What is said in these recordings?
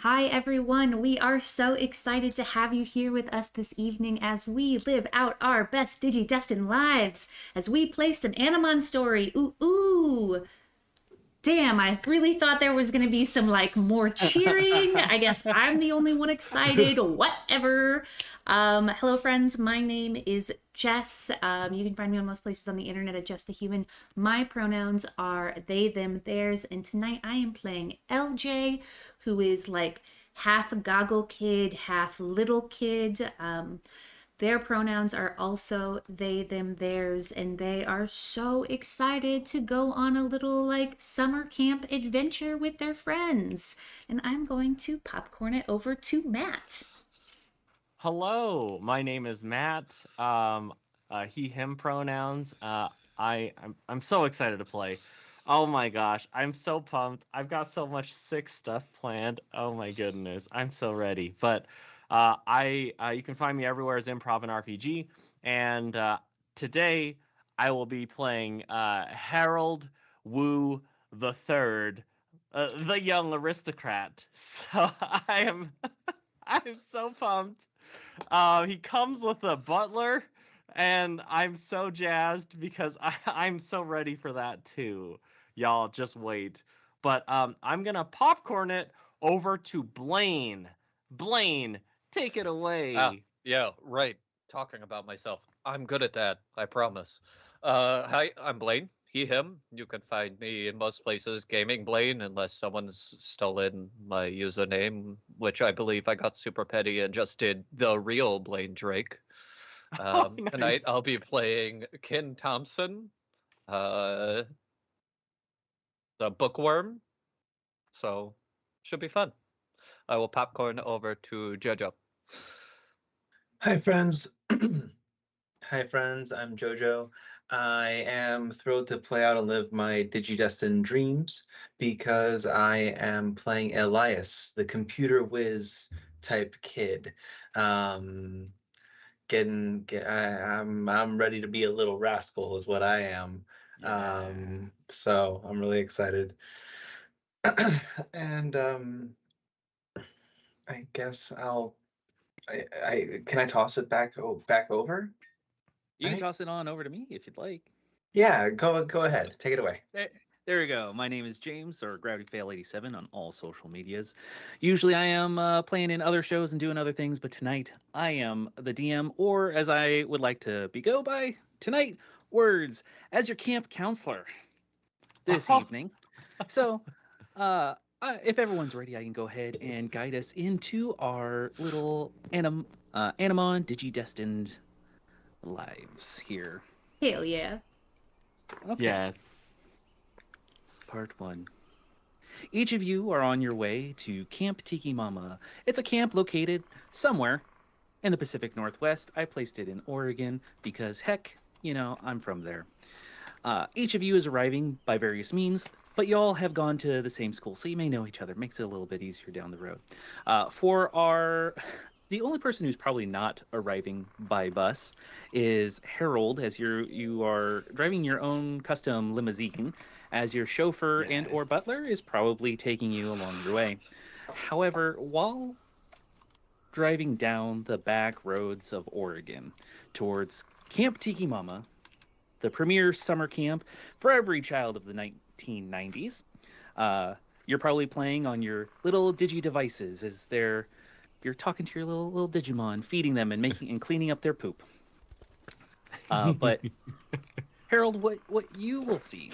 Hi, everyone. We are so excited to have you here with us this evening as we live out our best Digidestined lives, as we play some Animon Story. Ooh, ooh. Damn, I really thought there was going to be some more cheering. I guess I'm the only one excited. Whatever. Hello, friends. My name is Jess. You can find me on most places on the internet at Just the Human. My pronouns are they, them, theirs. And tonight I am playing LJ, who is like half goggle kid, half little kid. Their pronouns are also they, them, theirs, and they are so excited to go on a little summer camp adventure with their friends. And I'm going to popcorn it over to Matt. Hello, my name is Matt. He, him pronouns. I'm so excited to play. Oh my gosh, I'm so pumped. I've got so much sick stuff planned. Oh my goodness, I'm so ready. But you can find me everywhere as Improv and RPG. And today I will be playing Harold Wu the Third, the young aristocrat. So I'm so pumped. He comes with a butler, and I'm so jazzed because I'm so ready for that too. Y'all just wait. But I'm gonna popcorn it over to Blaine. Blaine, take it Ah, away. yeah, right. Talking about myself. I'm good at that, I promise. Hi, I'm Blaine. He, him. You can find me in most places, Gaming Blaine, unless someone's stolen my username, which I believe I got super petty and just did the real Blaine Drake. Oh, Tonight nice. I'll be playing Ken Thompson, uh, the bookworm, so should be fun. I will popcorn over to Jojo. Hi, friends. Hi, friends. I'm JoJo. I am thrilled to play out and live my Digidestined dreams because I am playing Elias, the computer whiz type kid. Um, I'm ready to be a little rascal, is what I am. Yeah. So I'm really excited. And I guess I can I toss it back over? You can Right? toss it on over to me if you'd like. Yeah, go ahead. Take it away. There we go. My name is James, or GravityFail87 on all social medias. Usually I am playing in other shows and doing other things, but tonight I am the DM, or as I would like to be go by tonight, Words, as your camp counselor this Oh, evening. So, if everyone's ready, I can go ahead and guide us into our little Animon Digidestined lives here. Hell yeah. Okay. yes. Part 1. Each of you are on your way to Camp Tiki Mama. It's a camp located somewhere in the Pacific Northwest. I placed it in Oregon because, heck, I'm from there. Each of you is arriving by various means, but you all have gone to the same school, so you may know each other. Makes it a little bit easier down the road. The only person who's probably not arriving by bus is Harold, as you are driving your own custom limousine, as your chauffeur and or Yes. butler is probably taking you along your way. However, while driving down the back roads of Oregon towards Camp Tiki Mama, the premier summer camp for every child of the 1990s, you're probably playing on your little digi devices as you're talking to your little Digimon, feeding them and making and cleaning up their poop. But Harold, what you will see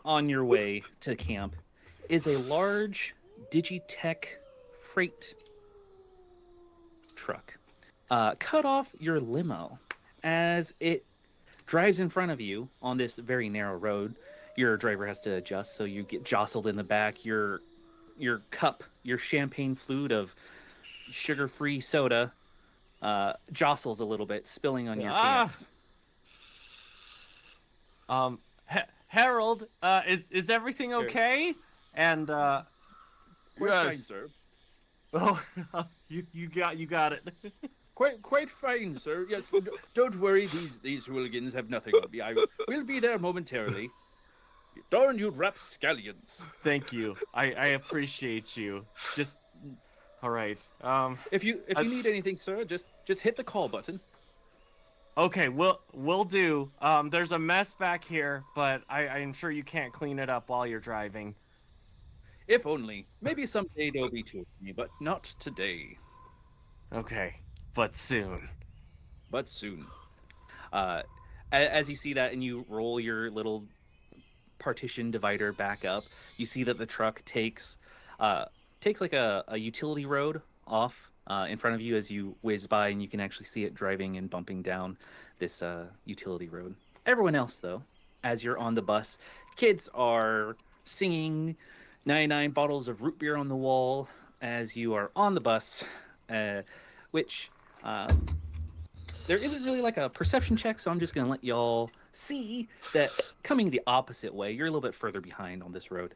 on your way to camp is a large Digitech freight truck. Cut off your limo as it drives in front of you on this very narrow road. Your driver has to adjust, so you get jostled in the back. Your cup, your champagne flute of sugar-free soda, jostles a little bit, spilling on your Ah. pants. Harold, is everything okay? And Quite yes. fine, sir. Oh, you got it. Quite fine, sir. Yes, don't worry. These hooligans have nothing on me. I will be there momentarily. Darn you rapscallions. Thank you. I appreciate you. Just All right. If you I- need anything, sir, just hit the call button. Okay, we'll do. There's a mess back here, but I'm sure you can't clean it up while you're driving. If only. Maybe someday there'll be two of me, but not today. Okay, but soon. But soon. As you see that and you roll your little partition divider back up, you see that the truck takes like a utility road off in front of you as you whiz by, and you can actually see it driving and bumping down this utility road. Everyone else, though, as you're on the bus, kids are singing 99 bottles of root beer on the wall as you are on the bus, which there isn't really like a perception check, so I'm just going to let y'all see that coming the opposite way, you're a little bit further behind on this road.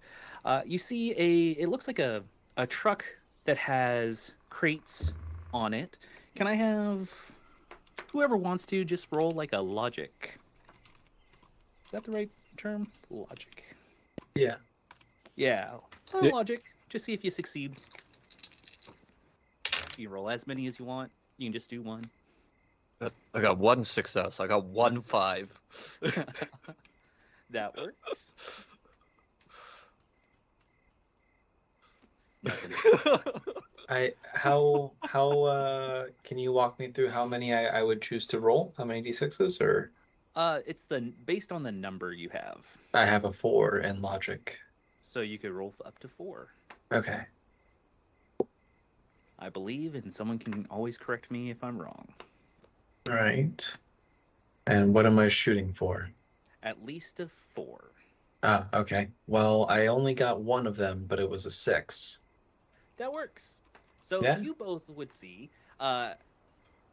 You see it looks like a truck that has crates on it. Can I have whoever wants to just roll like a logic? Is that the right term? Logic. Yeah. Yeah. Yeah. Logic. Just see if you succeed. You can roll as many as you want. You can just do one. I got 1 success. I got 1 5. That works. How can you walk me through how many I would choose to roll? How many d6s? Or It's based on the number you have. I have a 4 in logic. So you could roll up to 4. Okay. I believe, and someone can always correct me if I'm wrong. Right. And what am I shooting for? At least a 4. Ah, okay. Well, I only got one of them, but it was a 6. That works. So Yeah. you both would see.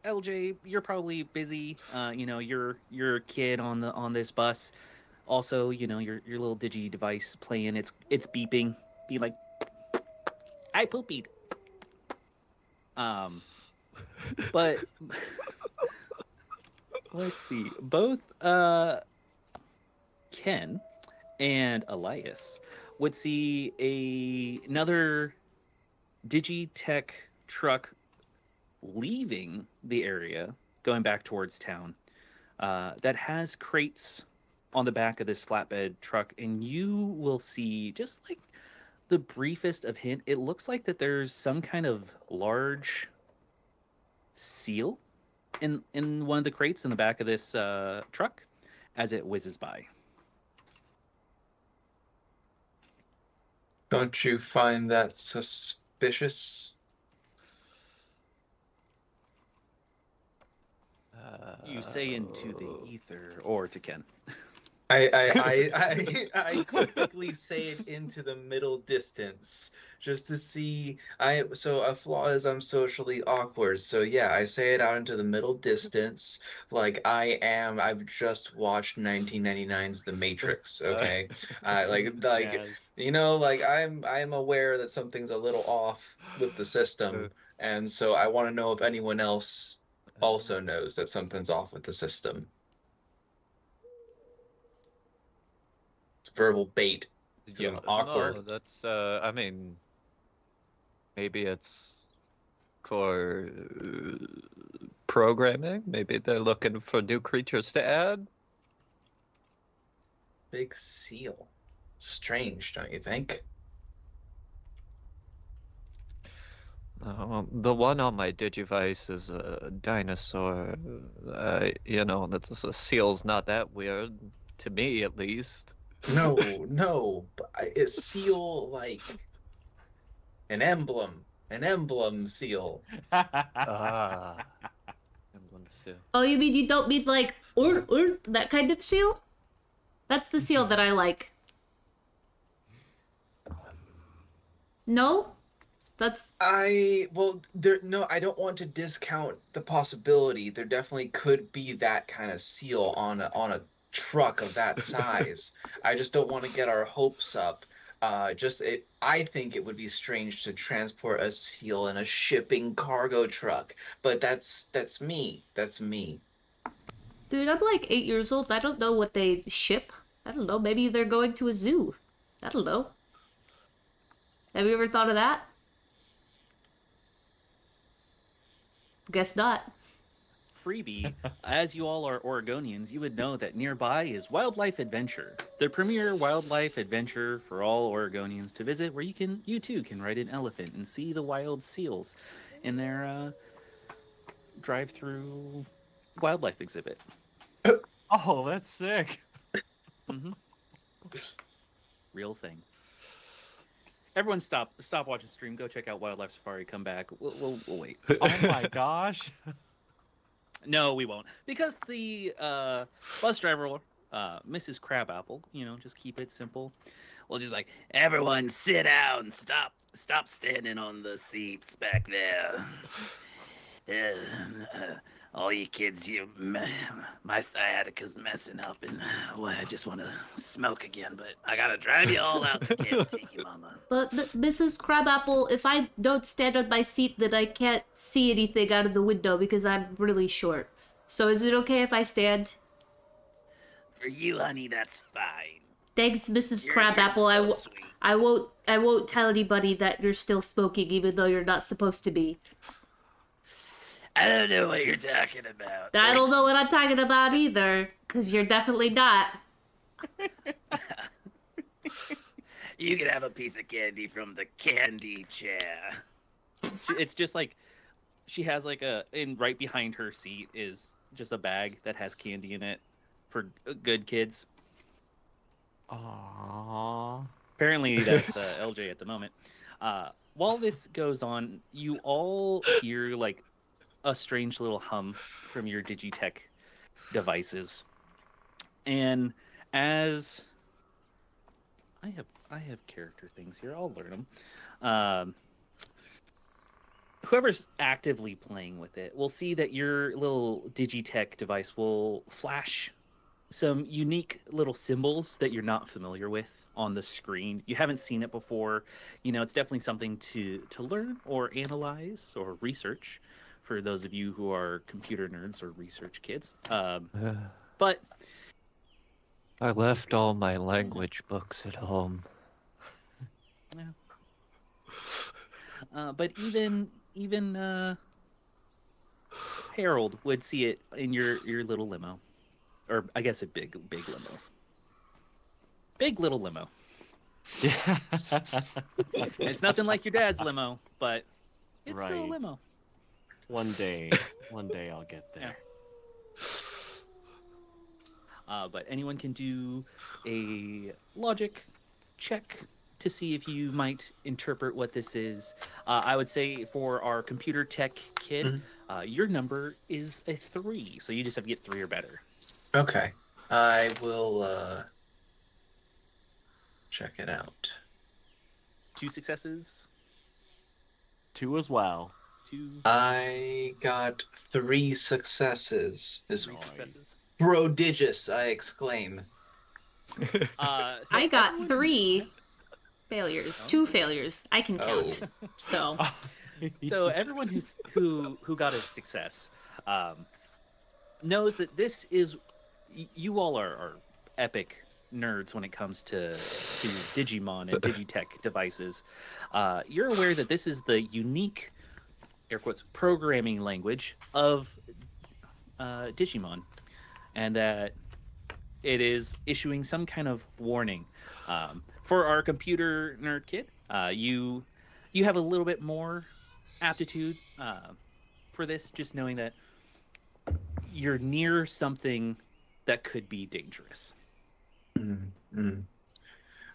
LJ, you're probably busy. You're a kid on this bus. Also, your little digi device playing. It's beeping, be like, I poopied. But let's see. Both Ken and Elias would see another Digitech truck leaving the area, going back towards town, that has crates on the back of this flatbed truck, and you will see just like the briefest of hint. It looks like that there's some kind of large seal in one of the crates in the back of this truck as it whizzes by. Don't you find that suspicious? You say into the ether, or to Ken. I quickly say it into the middle distance just to see. So a flaw is I'm socially awkward. So yeah, I say it out into the middle distance, like I've just watched 1999's The Matrix. Okay, Yes. like I'm aware that something's a little off with the system, and so I want to know if anyone else also knows that something's off with the system. Verbal bait. Yeah, I'm awkward. no, that's I mean, maybe it's for programming. Maybe they're looking for new creatures to add. Big seal. Strange, don't you think? The one on my Digivice is a dinosaur. That's a seal's not that weird to me, at least. No, but it's seal like an emblem seal. Ah, emblem seal. Oh, you don't mean like or that kind of seal? That's the seal that I like. No? That's I don't want to discount the possibility. There definitely could be that kind of seal on a truck of that size. I just don't want to get our hopes up. I think it would be strange to transport a seal in a shipping cargo truck, but that's me. That's me. dude, I'm like 8 years old. I don't know what they ship. I don't know. Maybe they're going to a zoo. I don't know. Have you ever thought of that? Guess not. Freebie, as you all are Oregonians, you would know that nearby is Wildlife Adventure, the premier wildlife adventure for all Oregonians to visit, where you too can ride an elephant and see the wild seals in their drive-through wildlife exhibit. Oh, that's sick. Mm-hmm. Real thing. Everyone stop watching stream. Go check out Wildlife Safari. Come back. We'll wait. Oh my gosh. No, we won't, because the bus driver, Mrs. Crabapple, just keep it simple. We'll just like, everyone sit down, stop standing on the seats back there. All you kids, my sciatica's messing up, and I just want to smoke again, but I gotta drive you all out to Camp Tiki Mama. But Mrs. Crabapple, if I don't stand on my seat, then I can't see anything out of the window because I'm really short. So is it okay if I stand? For you, honey, that's fine. Thanks, Mrs. You're Crabapple. so sweet. I won't tell anybody that you're still smoking, even though you're not supposed to be. I don't know what you're talking about. I don't know what I'm talking about either, because you're definitely not. You can have a piece of candy from the candy chair. It's just like, she has like right behind her seat is just a bag that has candy in it for good kids. Aww. Apparently that's LJ at the moment. While this goes on, you all hear like a strange little hum from your Digitech devices. And as I have character things here, I'll learn them. Whoever's actively playing with it will see that your little Digitech device will flash some unique little symbols that you're not familiar with on the screen. You haven't seen it before. It's definitely something to learn or analyze or research for those of you who are computer nerds or research kids. But I left all my language books at home. But even Harold would see it in your little limo, or I guess a big limo, big little limo. Yeah. It's nothing like your dad's limo, but it's still a Right. limo. One day I'll get there. But anyone can do a logic check to see if you might interpret what this is. I would say for our computer tech kid, your number is a 3, so you just have to get 3 or better. Okay. I will check it out. 2 successes. 2 as well. 2. I got 3 successes. Is 3 successes. prodigious, I exclaim. So I got everyone- 3 failures, 2 failures. I can count. Oh. So So everyone who got a success knows that this is, you all are epic nerds when it comes to Digimon and Digitech devices. You're aware that this is the unique, air quotes, programming language of Digimon, and that it is issuing some kind of warning. For our computer nerd kid, you have a little bit more aptitude for this, just knowing that you're near something that could be dangerous.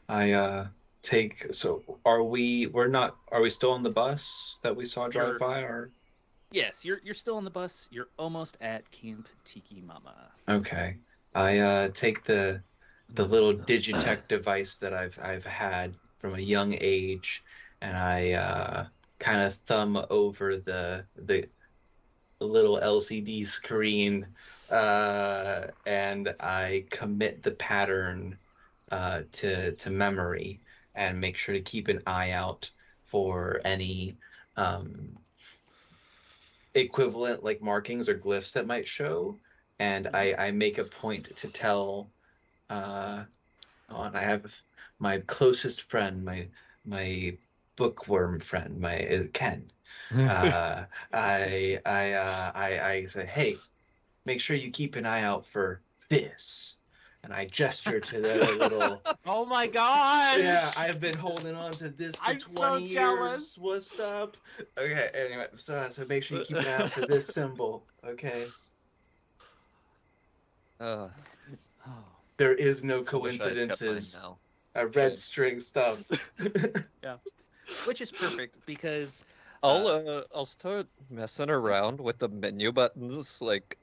I take. So are we still on the bus that we saw drive by, or? Yes, you're still on the bus. You're almost at Camp Tiki Mama. Okay. I take the little Digitech device that I've had from a young age, and I kind of thumb over the little LCD screen, and I commit the pattern to memory, and make sure to keep an eye out for any equivalent like markings or glyphs that might show. And I make a point to tell and I have my closest friend, my bookworm friend, Ken. I say, hey, make sure you keep an eye out for this. And I gesture to the little. Oh my god! Yeah, I've been holding on to this for I'm 20 so jealous. years. What's up? Okay, anyway, so make sure you keep an eye out for this symbol, okay? Oh, There is no I wish I had kept mine coincidences. now. I read Okay. string stuff. Which is perfect because I'll start messing around with the menu buttons. Like,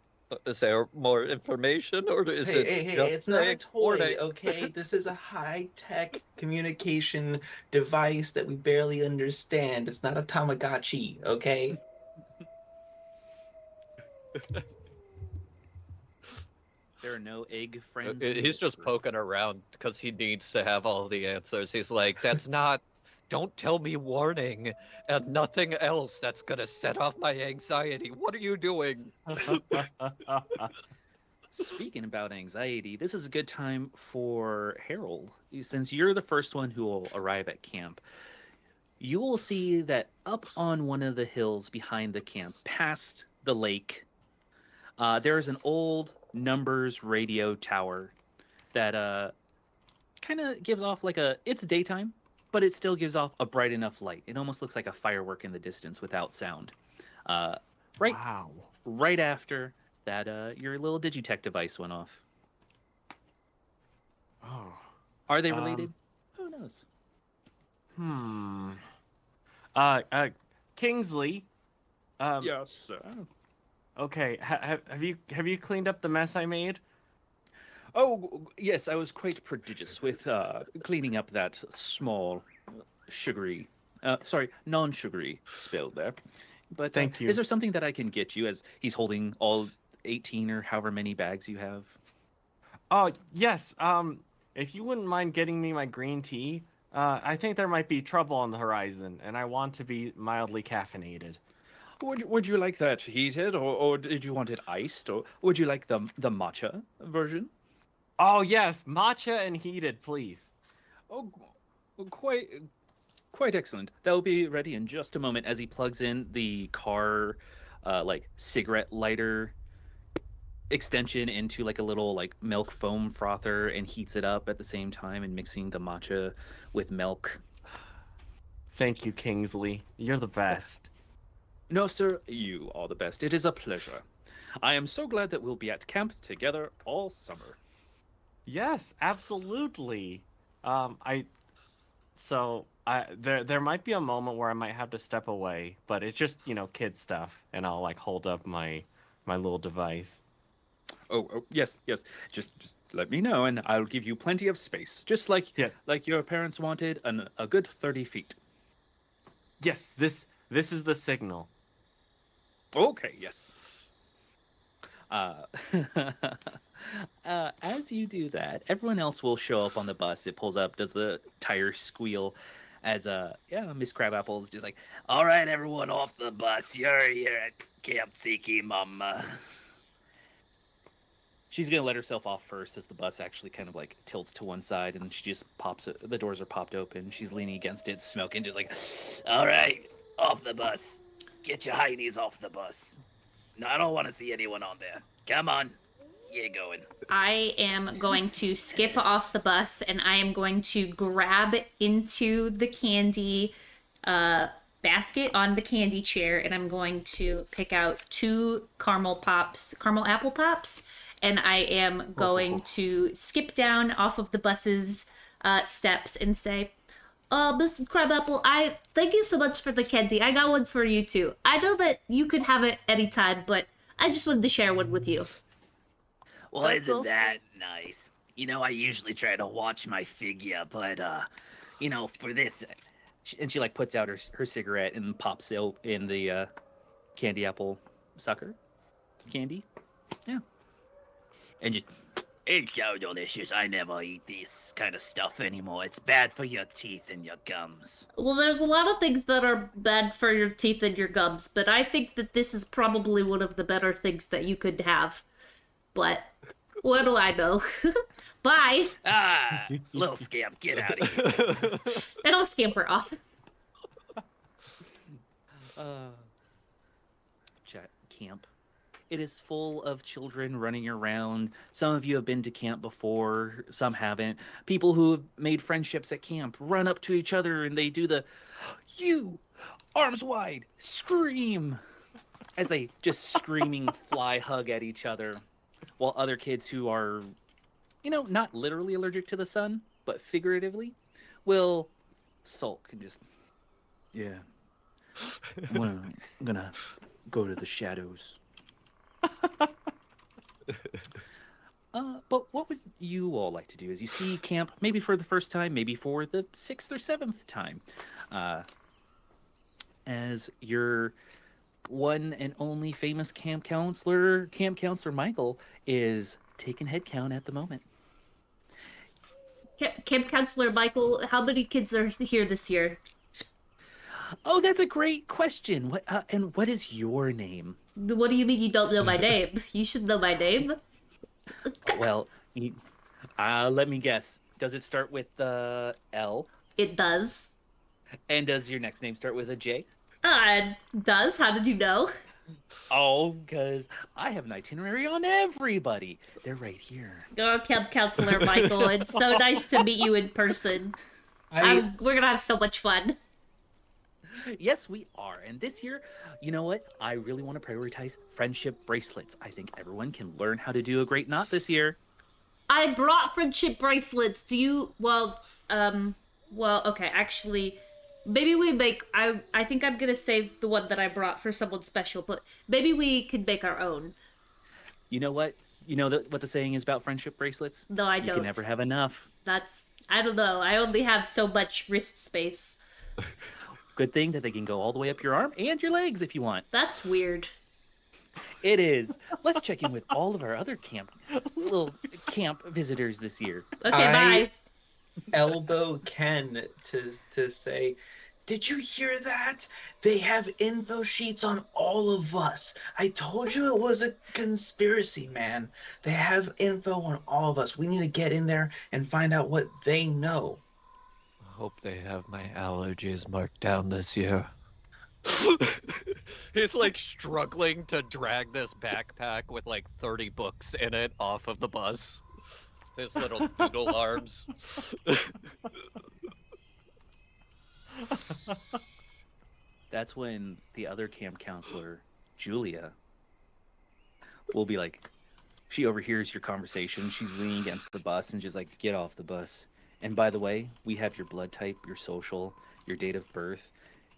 is there more information, or is Hey, it hey, hey, just it's not a saying toy, warning? okay? This is a high-tech communication device that we barely understand. It's not a Tamagotchi, okay? there are no egg friends. in He's just this group. poking around because he needs to have all the answers. He's like, that's not. Don't tell me warning and nothing else that's gonna set off my anxiety. What are you doing? Speaking about anxiety, this is a good time for Harold. Since you're the first one who will arrive at camp, you will see that up on one of the hills behind the camp, past the lake, there is an old numbers radio tower that kind of gives off like it's daytime, but it still gives off a bright enough light. It almost looks like a firework in the distance without sound. Right Wow. right after that, your little Digitech device went off. Oh. Are they related? Who knows? Kingsley. Yes, sir. Okay. Have you cleaned up the mess I made? Oh, yes, I was quite prodigious with cleaning up that small sugary, non-sugary spill there. But Thank you. is there something that I can get you as he's holding all 18 or however many bags you have? Oh, yes. If you wouldn't mind getting me my green tea, I think there might be trouble on the horizon, and I want to be mildly caffeinated. Would you like that heated, or did you want it iced, or would you like the matcha version? Oh, yes, matcha and heated, please. Oh, quite excellent. That will be ready in just a moment as he plugs in the car, like cigarette lighter extension into like a little like milk foam frother and heats it up at the same time and mixing the matcha with milk. Thank you, Kingsley. You're the best. No, sir, you are the best. It is a pleasure. I am so glad that we'll be at camp together all summer. Yes, absolutely. There might be a moment where I might have to step away, but it's just, kid stuff, and I'll like hold up my little device. Oh, yes. Just let me know, and I'll give you plenty of space, just like your parents wanted, a good 30 feet. Yes, this is the signal. Okay, yes. As you do that, everyone else will show up on the bus. It pulls up, does the tire squeal, as Miss Crabapple is just like, all right, everyone off the bus. You're here at Camp Tiki Mama. She's gonna let herself off first as the bus actually kind of like tilts to one side, and she just pops it. The doors are popped open. She's leaning against it, smoking, just like, all right, off the bus. Get your heinies off the bus. No, I don't want to see anyone on there. Come on. Get going. I am going to skip off the bus and I am going to grab into the candy basket on the candy chair, and I'm going to pick out 2 caramel apple pops, and I am going to skip down off of the bus's steps and say, Miss Crabapple, I thank you so much for the candy. I got one for you too. I know that you could have it anytime, but I just wanted to share one with you. Well, That's isn't so that nice? I usually try to watch my figure, but for this, and she like puts out her cigarette and pops it in the candy apple sucker candy. Yeah. And just, it's so delicious. I never eat this kind of stuff anymore. It's bad for your teeth and your gums. Well, there's a lot of things that are bad for your teeth and your gums, but I think that this is probably one of the better things that you could have. But what do I know? Bye. Ah, little scamp, get out of here. And I'll scamper off. uh, camp. It is full of children running around. Some of you have been to camp before, some haven't. People who have made friendships at camp run up to each other and they do the "you, arms wide, scream" as they just screaming fly hug at each other, while other kids who are, not literally allergic to the sun, but figuratively, will sulk and just, yeah, I'm gonna go to the shadows. But what would you all like to do as you see camp, maybe for the first time, maybe for the 6th or 7th time, as your one and only famous camp counselor Michael, is taking head count at the moment? Camp Counselor Michael, how many kids are here this year? Oh, that's a great question. What is your name? What do you mean you don't know my name? You should know my name. Well, let me guess. Does it start with L? It does. And does your next name start with a J? Does? How did you know? Oh, because I have an itinerary on everybody. They're right here. Oh, Camp Counselor Michael, it's so nice to meet you in person. We're gonna have so much fun. Yes, we are. And this year, you know what? I really want to prioritize friendship bracelets. I think everyone can learn how to do a great knot this year. I brought friendship bracelets. Do you? Well, okay. Actually, maybe we make. I think I'm gonna save the one that I brought for someone special, but maybe we could make our own. You know what? You know what the saying is about friendship bracelets? No, I don't. You can never have enough. I don't know. I only have so much wrist space. Good thing that they can go all the way up your arm and your legs if you want. That's weird. It is. Let's check in with all of our other little camp visitors this year. Okay, bye. Elbow Ken to say, did you hear that? They have info sheets on all of us. I told you it was a conspiracy, man. They have info on all of us. We need to get in there and find out what they know. I hope they have my allergies marked down this year. He's like struggling to drag this backpack with like 30 books in it off of the bus. His little doodle arms. That's when the other camp counselor, Julia, will be like, she overhears your conversation. She's leaning against the bus and just like, get off the bus. And by the way, we have your blood type, your social, your date of birth,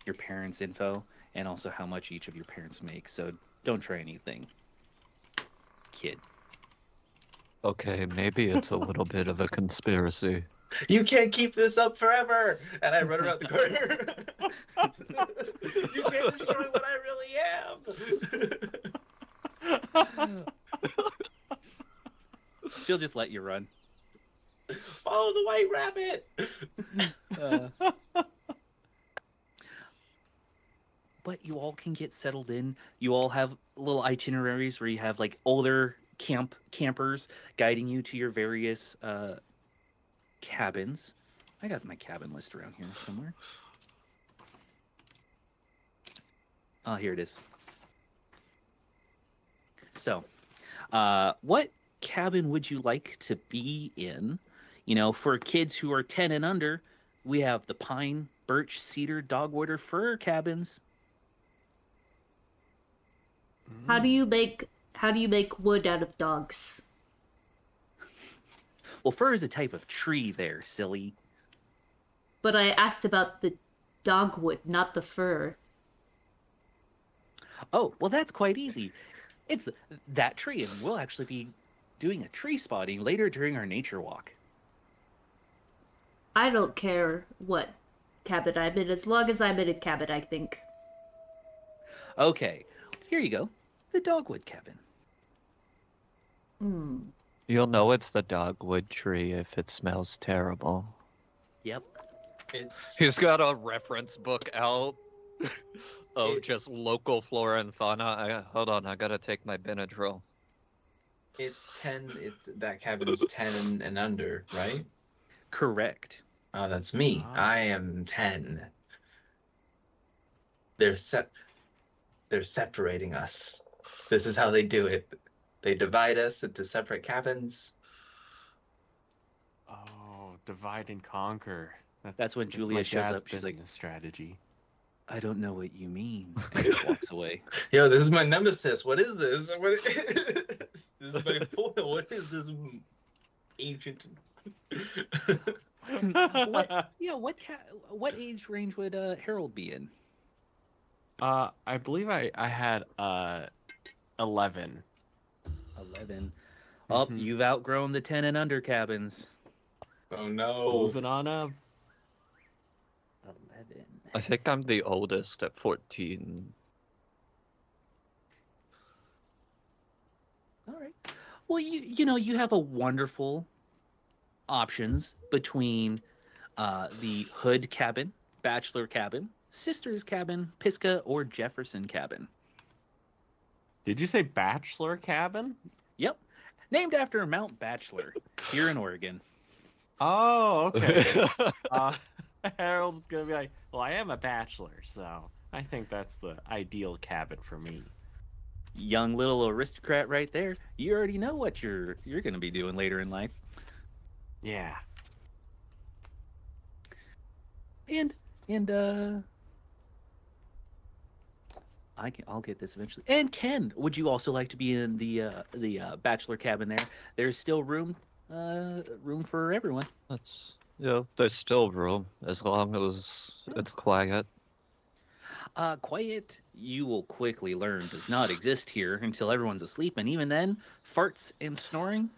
your parents' info, and also how much each of your parents make. So don't try anything, kid. Okay, maybe it's a little bit of a conspiracy. You can't keep this up forever! And I run around the corner. You can't destroy what I really am! She'll just let you run. Follow the white rabbit! But you all can get settled in. You all have little itineraries where you have like older campers guiding you to your various cabins. I got my cabin list around here somewhere. Oh, here it is. So, what cabin would you like to be in? You know, for kids who are 10 and under, we have the pine, birch, cedar, dogwood, or fir cabins. How do you make wood out of dogs? Well, fir is a type of tree there, silly. But I asked about the dogwood, not the fir. Oh, well, that's quite easy. It's that tree, and we'll actually be doing a tree spotting later during our nature walk. I don't care what cabin I'm in, as long as I'm in a cabin, I think. Okay, here you go. The dogwood cabin. You'll know it's the dogwood tree if it smells terrible. Yep. He's got a reference book out of just local flora and fauna. Hold on, I gotta take my Benadryl. It's 10, that cabin is 10 and under, right? Correct. Oh, that's me. I am 10. they're separating us. This is how they do it. They divide us into separate cabins. Oh, divide and conquer. That's when Julia my shows dad's up. She's like, business strategy. I don't know what you mean. And just walks away. Yo, this is my nemesis. What is this? What, this is my foil. What is this ancient? What age range would Harold be in? I believe I had 11. 11. Oh, Mhm. you've outgrown the 10 and under cabins. Oh no. Moving on up. 11. I think I'm the oldest at 14. All right. Well, you have a wonderful options between the Hood cabin, Bachelor cabin, Sisters cabin, Pisca, or Jefferson cabin. Did you say bachelor cabin? Yep. Named after Mount Bachelor here in Oregon. Oh, okay. Harold's gonna be like, well, I am a bachelor, so I think that's the ideal cabin for me. Young little aristocrat right there. You already know what you're going to be doing later in life. Yeah. And I'll get this eventually. And Ken, would you also like to be in the bachelor cabin there? There's still room for everyone. That's there's still room as long as it's quiet. Quiet, you will quickly learn, does not exist here until everyone's asleep, and even then, farts and snoring.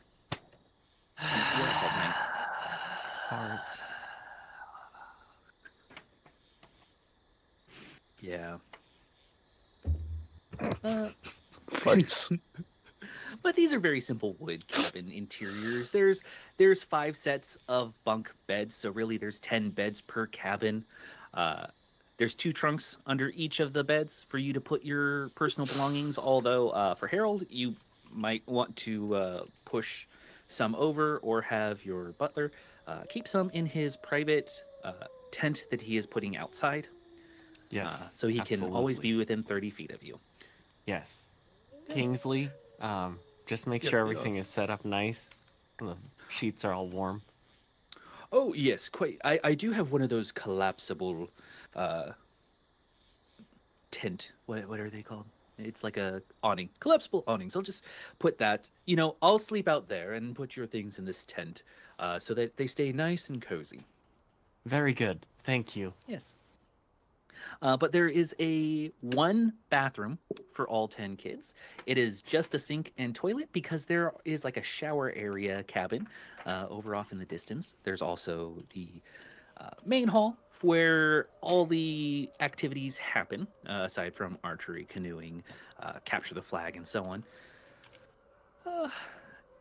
Farts. Yeah. Fights. But these are very simple wood cabin interiors. There's 5 sets of bunk beds, so really there's 10 beds per cabin. There's 2 trunks under each of the beds for you to put your personal belongings, although for Harold, you might want to push some over or have your butler keep some in his private tent that he is putting outside. Yes. So he can always absolutely. be within 30 feet of you. Yes. Kingsley, just make Yep, sure everything yes. is set up nice. The sheets are all warm. Oh, yes, quite. I do have one of those collapsible tent. What are they called? It's like a awning. Collapsible awnings. I'll just put that. I'll sleep out there and put your things in this tent so that they stay nice and cozy. Very good. Thank you. Yes. But there is one bathroom for all 10 kids. It is just a sink and toilet because there is like a shower area cabin over off in the distance. There's also the main hall where all the activities happen, aside from archery, canoeing, capture the flag, and so on.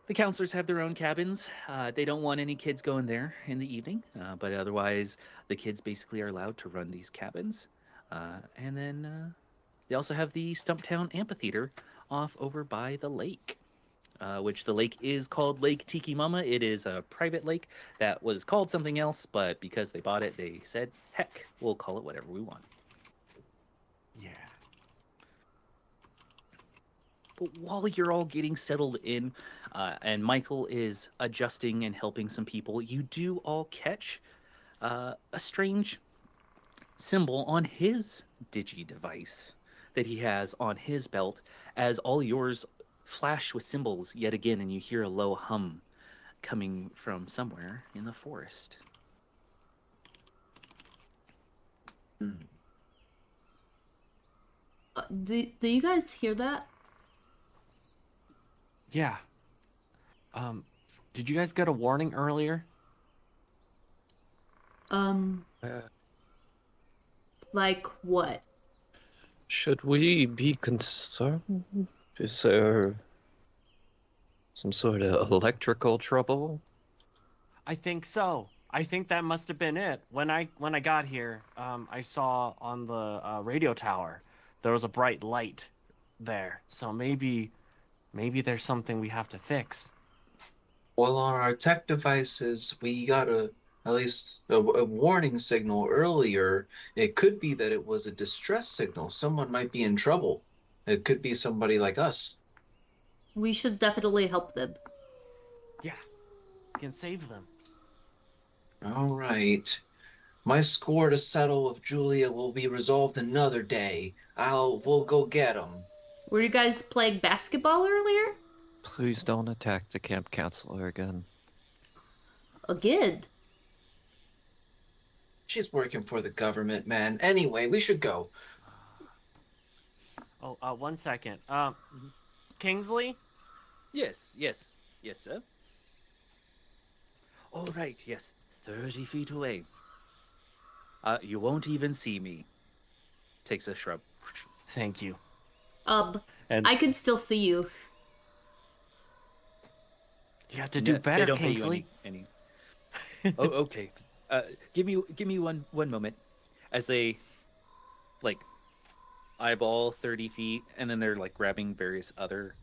The counselors have their own cabins. They don't want any kids going there in the evening, but otherwise the kids basically are allowed to run these cabins. And then they also have the Stumptown Amphitheater off over by the lake, which the lake is called Lake Tiki Mama. It is a private lake that was called something else, but because they bought it, they said, heck, we'll call it whatever we want. Yeah. But while you're all getting settled in, and Michael is adjusting and helping some people, you do all catch a strange symbol on his digi device that he has on his belt, as all yours flash with symbols yet again, and you hear a low hum coming from somewhere in the forest. Do you guys hear that? Yeah. Did you guys get a warning earlier? Like what? Should we be concerned? Is there some sort of electrical trouble? I think so. I think that must have been it. When I got here, I saw on the radio tower there was a bright light there. So maybe there's something we have to fix. Well, on our tech devices, we got a At least a warning signal earlier. It could be that it was a distress signal. Someone might be in trouble. It could be somebody like us. We should definitely help them. Yeah, we can save them. All right. My score to settle with Julia will be resolved another day. We'll go get him. Were you guys playing basketball earlier? Please don't attack the camp counselor again. Again. She's working for the government, man. Anyway, we should go. Oh, 1 second. Kingsley? Yes, sir. All right, yes, 30 feet away. You won't even see me. Takes a shrub. Thank you. And I can still see you. you have to do better, They don't Kingsley. pay you any. Oh, okay. Give me one moment, as they, like, eyeball 30 feet, and then they're like grabbing various other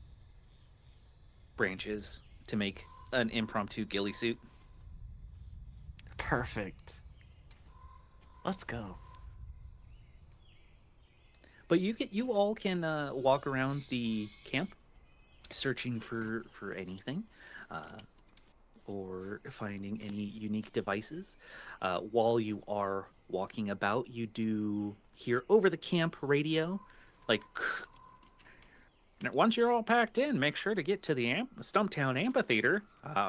branches to make an impromptu ghillie suit. Perfect. Let's go. But you all can walk around the camp, searching for anything, or finding any unique devices. While you are walking about, you do hear over the camp radio, like, once you're all packed in, make sure to get to the Stumptown Amphitheater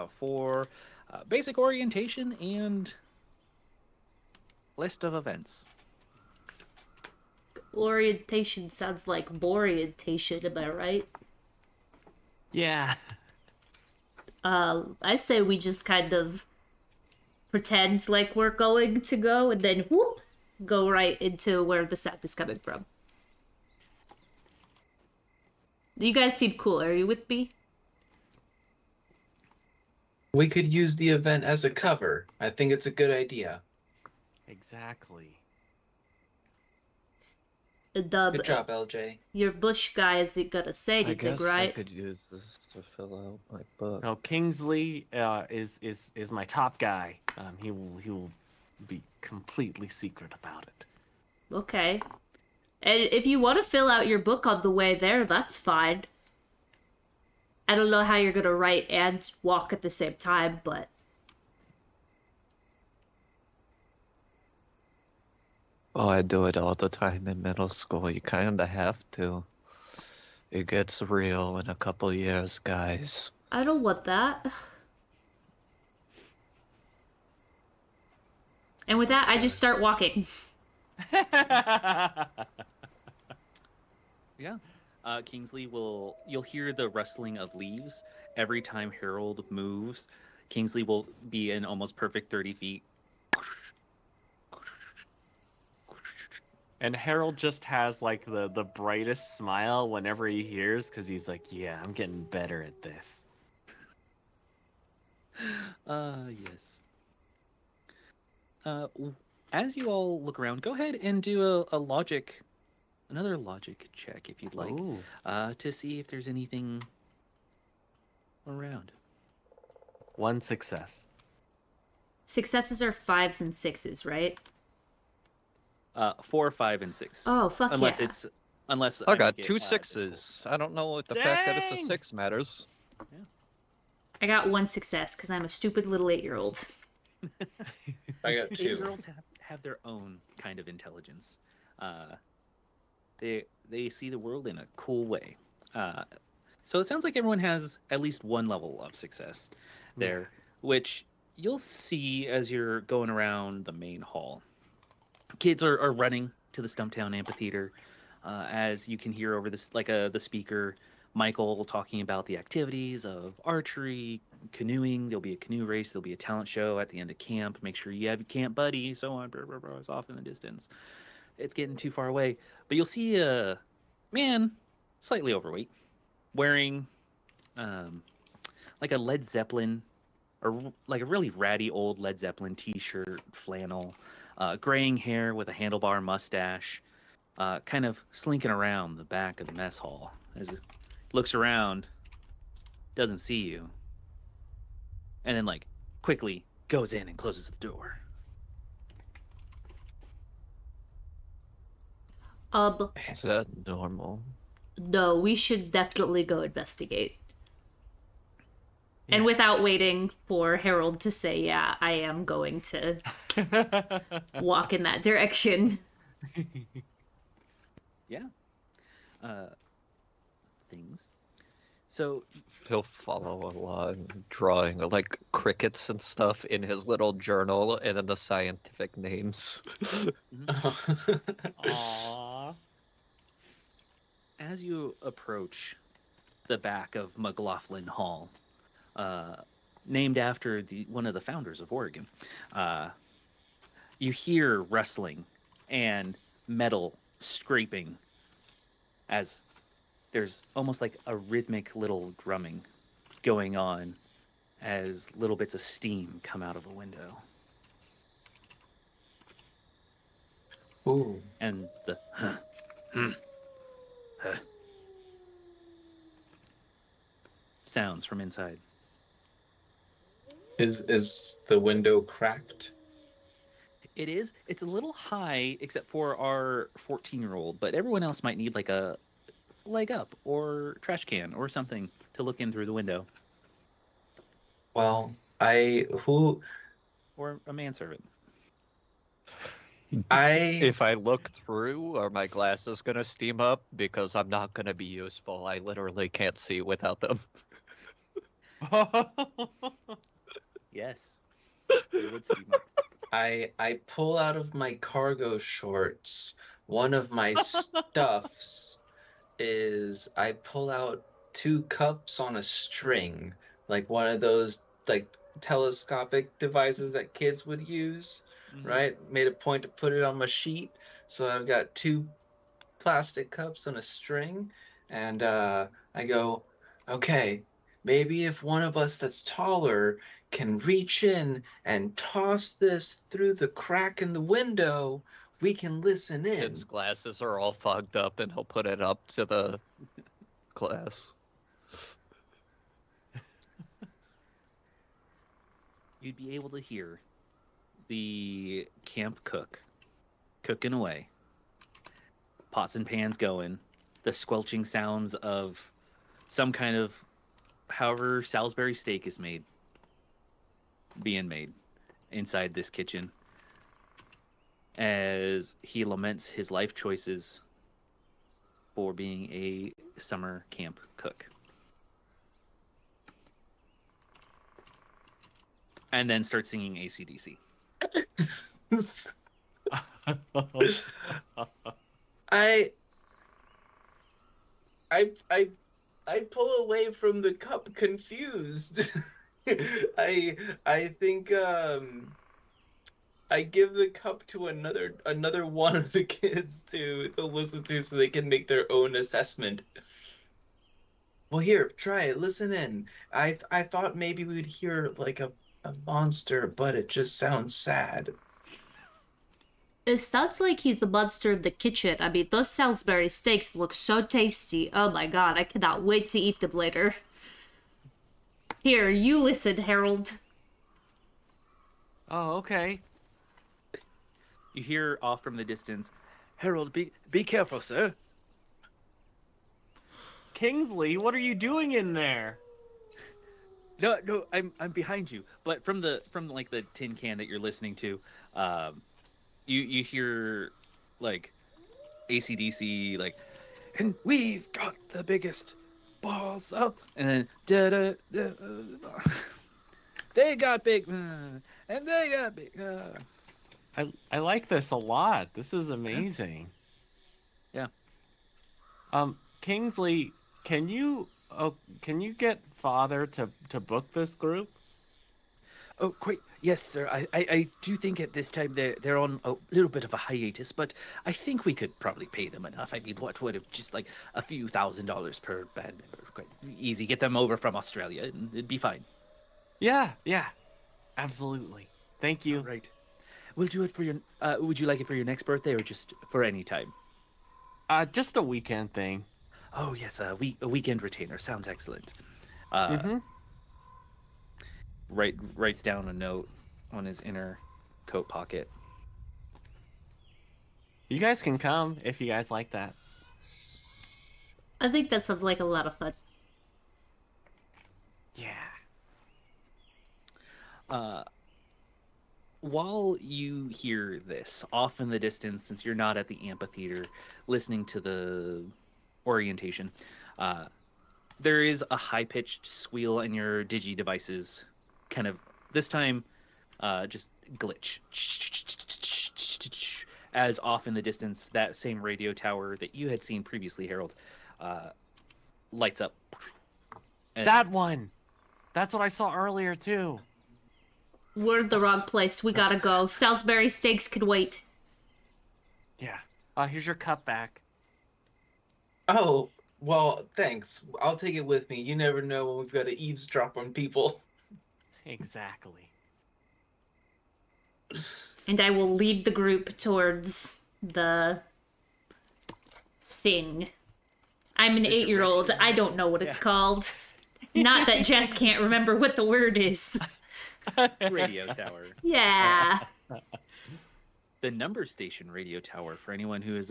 for basic orientation and list of events. Orientation sounds like borientation, am I right? Yeah. I say we just kind of pretend like we're going to go and then whoop, go right into where the sound is coming from. You guys seem cool. Are you with me? We could use the event as a cover. I think it's a good idea. Exactly. Dub, Good job, LJ. your bush guy isn't gonna say I anything, guess right? I could use this to fill out my book. No, Kingsley is my top guy. He will be completely secret about it. Okay. And if you want to fill out your book on the way there, that's fine. I don't know how you're gonna write and walk at the same time, but Oh, I do it all the time in middle school. You kind of have to. It gets real in a couple years, guys. I don't want that. And with that, I just start walking. Yeah. Kingsley you'll hear the rustling of leaves every time Harold moves. Kingsley will be in almost perfect 30 feet. And Harold just has like the brightest smile whenever he hears, because he's like, yeah, I'm getting better at this. Yes. As you all look around, go ahead and do another logic check if you'd like, Ooh. to see if there's anything around. 1 success. Successes are 5s and 6s, right? 4, 5, and 6. Oh, fuck unless yeah. unless I got make it, 2 difficult. 6s. I don't know if the fact that it's a Dang! 6 matters. I got 1 success because I'm a stupid little 8-year-old. I got 2. 8-year-olds have their own kind of intelligence. They see the world in a cool way. So it sounds like everyone has at least one level of success there, which you'll see as you're going around the main hall. Kids are running to the Stumptown Amphitheater, as you can hear over this, like the speaker, Michael, talking about the activities of archery, canoeing. There'll be a canoe race. There'll be a talent show at the end of camp. Make sure you have your camp buddy, so on. Blah, blah, blah. It's off in the distance. It's getting too far away. But you'll see a man, slightly overweight, wearing like a Led Zeppelin, or like a really ratty old Led Zeppelin t-shirt, flannel, graying hair with a handlebar mustache, kind of slinking around the back of the mess hall as it looks around, doesn't see you, and then like quickly goes in and closes the door. Is that normal? No, we should definitely go investigate. And Yeah. without waiting for Harold to say, yeah, I am going to walk in that direction. Yeah. Things. So He'll follow along, drawing like crickets and stuff in his little journal, and then the scientific names. Aww. as you approach the back of McLaughlin Hall, named after one of the founders of Oregon, you hear rustling and metal scraping as there's almost like a rhythmic little drumming going on as little bits of steam come out of a window. Ooh. And the sounds from inside. Is the window cracked? It is. It's a little high, except for our 14-year-old, but everyone else might need like a leg up or trash can or something to look in through the window, Well, or a manservant. If I look through, are my glasses gonna steam up? Because I'm not gonna be useful. I literally can't see without them. Yes, they would steam up. I pull out of my cargo shorts. One of my stuffs is I pull out 2 cups on a string, like one of those like telescopic devices that kids would use, right? Made a point to put it on my sheet. So I've got 2 plastic cups on a string, and I go, okay, maybe if one of us that's taller can reach in and toss this through the crack in the window, we can listen in. His glasses are all fogged up, and he'll put it up to the glass. You'd be able to hear the camp cook cooking away, pots and pans going, the squelching sounds of some kind of however Salisbury steak is made being made inside this kitchen as he laments his life choices for being a summer camp cook. And then start singing AC/DC. I pull away from the cup confused. I think I give the cup to another one of the kids to listen to so they can make their own assessment. Well, here, try it. Listen in. I thought maybe we'd hear like a monster, but it just sounds sad. It sounds like he's the monster in the kitchen. I mean, those Salisbury steaks look so tasty. Oh my god, I cannot wait to eat them later. Here, you listen, Harold. Oh, okay. You hear off from the distance, "Harold, be careful, sir." Kingsley, what are you doing in there? No, I'm behind you. But from like the tin can that you're listening to, you hear like AC/DC, like, "And we've got the biggest balls up," and then they got big, and they got big. I like this a lot. This is amazing. Yeah. Kingsley, can you get Father to book this group? Oh, great. Yes, sir. I do think at this time they're on a little bit of a hiatus, but I think we could probably pay them enough. I mean, what would have just like a few $1,000s per band member? Quite easy. Get them over from Australia, and it'd be fine. Yeah, absolutely. Thank you. All right. We'll do it for your. Would you like it for your next birthday or just for any time? Just a weekend thing. Oh yes, a weekend retainer sounds excellent. Mm-hmm. Writes down a note. on his inner coat pocket. You guys can come if you guys like that. I think that sounds like a lot of fun. Yeah. While you hear this off in the distance, since you're not at the amphitheater listening to the orientation, there is a high-pitched squeal in your digi devices, kind of this time just glitch. As off in the distance, that same radio tower that you had seen previously, Harold, lights up. And That one! That's what I saw earlier, too. We're in the wrong place. We gotta go. Salisbury steaks could wait. Yeah. Here's your cup back. Oh, well, thanks. I'll take it with me. You never know when we've got to eavesdrop on people. Exactly. And I will lead the group towards the thing. I'm an 8-year-old. I don't know what it's called. Not that Jess can't remember what the word is. radio tower. Yeah. The number station radio tower, for anyone who is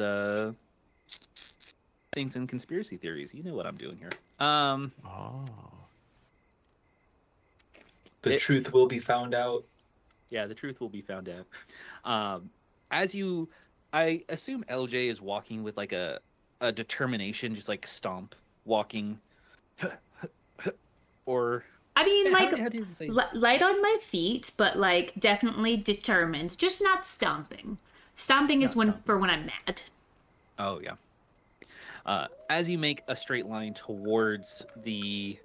things in conspiracy theories. You know what I'm doing here. Oh. The truth will be found out. Yeah, the truth will be found out. I assume LJ is walking with like a determination, just like stomp, walking, or. I mean, like, how do you say? light on my feet, but, like, definitely determined. Just not stomping. Stomping is Not for when I'm mad. Oh, yeah. As you make a straight line towards the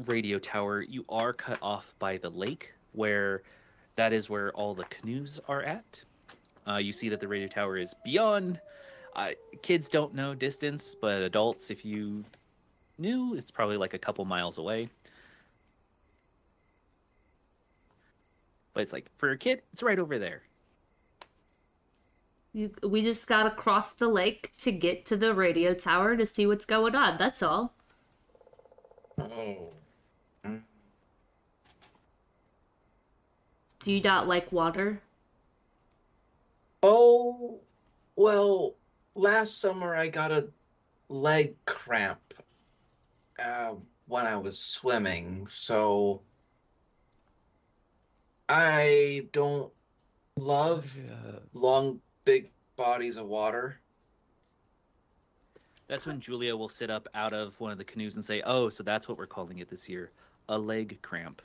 radio tower, you are cut off by the lake, that is where all the canoes are at. You see that the radio tower is beyond. Kids don't know distance, but adults, if you knew, it's probably like a couple miles away. But it's like, for a kid, it's right over there. We just gotta cross the lake to get to the radio tower to see what's going on. That's all. Oh. Do you not like water? Oh, well, last summer I got a leg cramp when I was swimming, so I don't love long, big bodies of water. That's when Julia will sit up out of one of the canoes and say, "Oh, so that's what we're calling it this year, a leg cramp."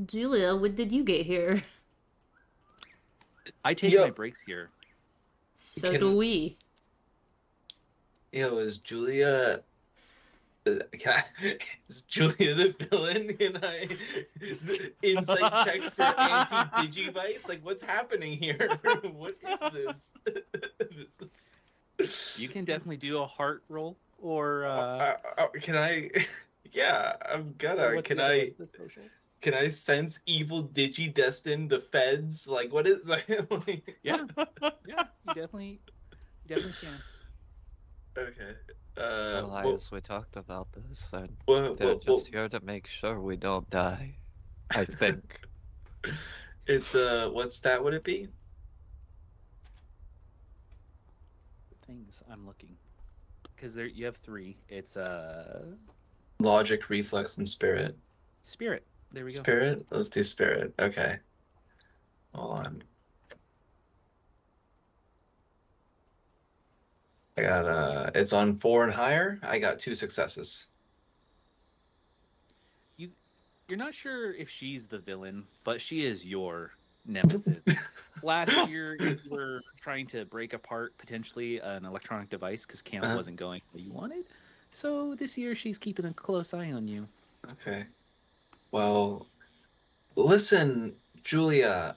Julia, when did you get here? I take Yo. my breaks here. So do we. Yo, is Julia the villain? Can I insight check for anti-digivice? Like, what's happening here? What is this? You can definitely do a heart roll, or Can I? Yeah, I'm gonna. what's Can the other I? one? The social? Can I sense evil Digidestined the feds? Like, what is like? Yeah, yeah, you definitely can. Okay. Elias, we talked about this, and Well, they're just here to make sure we don't die. I think. it's what stat would it be? Things I'm looking, because there you have 3. It's Logic, reflex, and spirit. spirit. There we go. Spirit? Let's do spirit. Okay. Hold on. I got it's on 4 and higher. I got 2 successes. You're not sure if she's the villain, but she is your nemesis. Last year, you were trying to break apart potentially an electronic device because camp wasn't going where you wanted. So this year, she's keeping a close eye on you. Okay. Well, listen, Julia,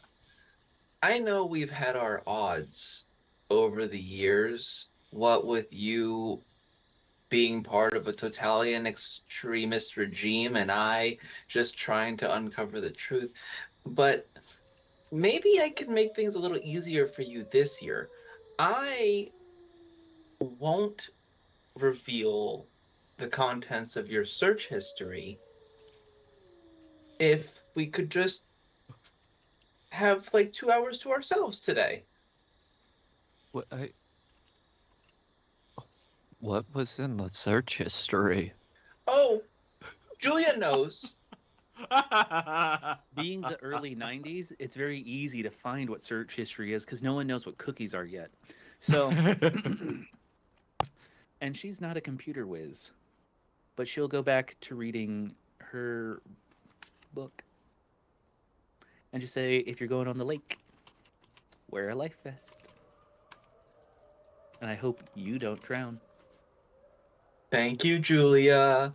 I know we've had our odds over the years, what with you being part of a totalitarian extremist regime and I just trying to uncover the truth. But maybe I could make things a little easier for you this year. I won't reveal the contents of your search history if we could just have like 2 hours to ourselves today. What was in the search history? Oh, Julia knows. Being the early 90s, it's very easy to find what search history is because no one knows what cookies are yet. So, and she's not a computer whiz, but she'll go back to reading her book and just say, if you're going on the lake, wear a life vest. And I hope you don't drown. Thank you, Julia.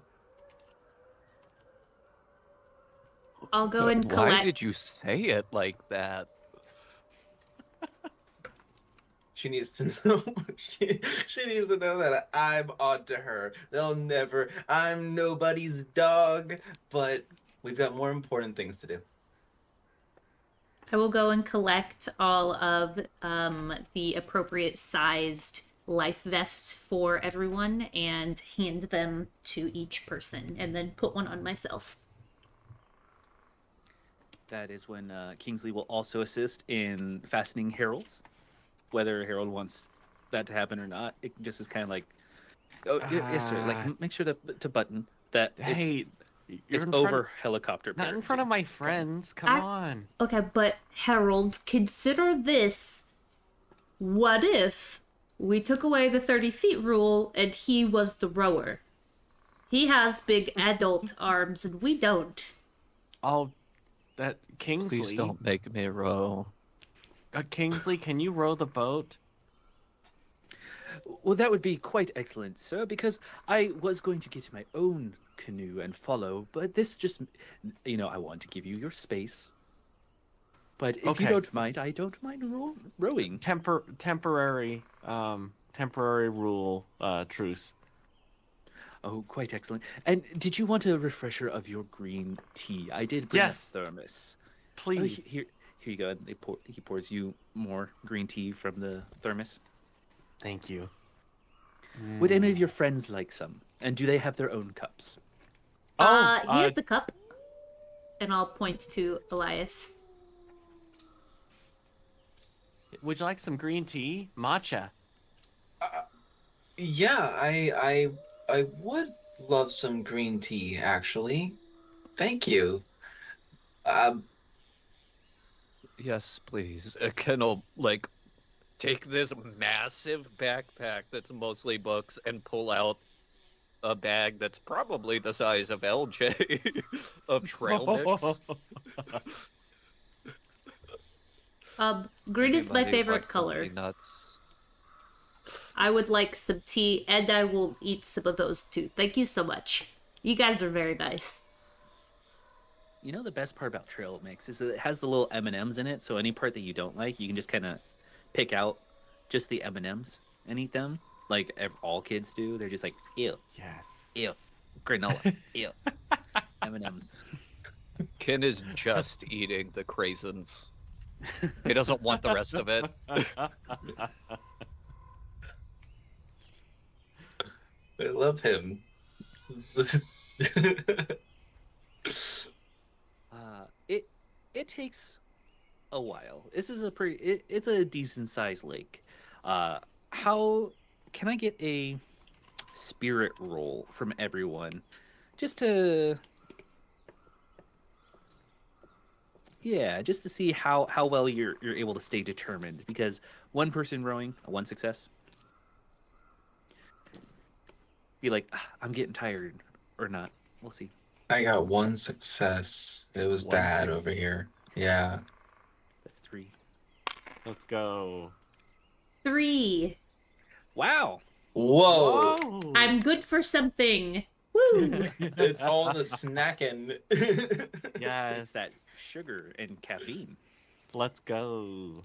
I'll go and Why collect. did you say it like that? She needs to know. She needs to know that I'm onto her. They'll never. I'm nobody's dog, but we've got more important things to do. I will go and collect all of the appropriate sized life vests for everyone and hand them to each person, and then put one on myself. That is when Kingsley will also assist in fastening Harold's. Whether Harold wants that to happen or not, it just is kind of like, oh, yes, sir. Like, make sure to button that Hey, you're it's in over front, helicopter. not in parachute. front of my friends. Come I- on. Okay, but Harold, consider this. What if we took away the 30 feet rule and he was the rower? He has big adult arms and we don't. Oh, that Kingsley. Please don't make me row. Kingsley, can you row the boat? Well, that would be quite excellent, sir, because I was going to get my own canoe and follow, but this just, I want to give you your space. But if Okay. you don't mind, I don't mind rowing. Temporary rule truce. Oh, quite excellent. And did you want a refresher of your green tea? I did bring Yes. a thermos. Oh, Please. here you go. He pours you more green tea from the thermos. Thank you. Would any of your friends like some? And do they have their own cups? Here's the cup. And I'll point to Elias. Would you like some green tea? Matcha. Yeah, I would love some green tea, actually. Thank you. Yes, please. Can I, like, take this massive backpack that's mostly books and pull out a bag that's probably the size of LJ of trail mix? Green is my Anybody favorite want some color. peanuts? I would like some tea, and I will eat some of those too. Thank you so much. You guys are very nice. You know the best part about trail mix is that it has the little M&Ms in it, so any part that you don't like, you can just kind of pick out just the M&Ms and eat them, like all kids do. They're just like, ew, Yes. ew, granola, ew, M&Ms. Ken is just eating the craisins. He doesn't want the rest of it. I love him. It takes a while. This is it's a decent sized lake. How can I get a spirit roll from everyone, just to see how well you're able to stay determined, because one person rowing, one success. Be like, I'm getting tired, or not. We'll see. I got one success. It was One bad success. over here. Yeah. That's 3. Let's go. 3. Wow. Whoa! Whoa. I'm good for something. Woo! It's all the snacking. It's Yes. that sugar and caffeine. Let's go.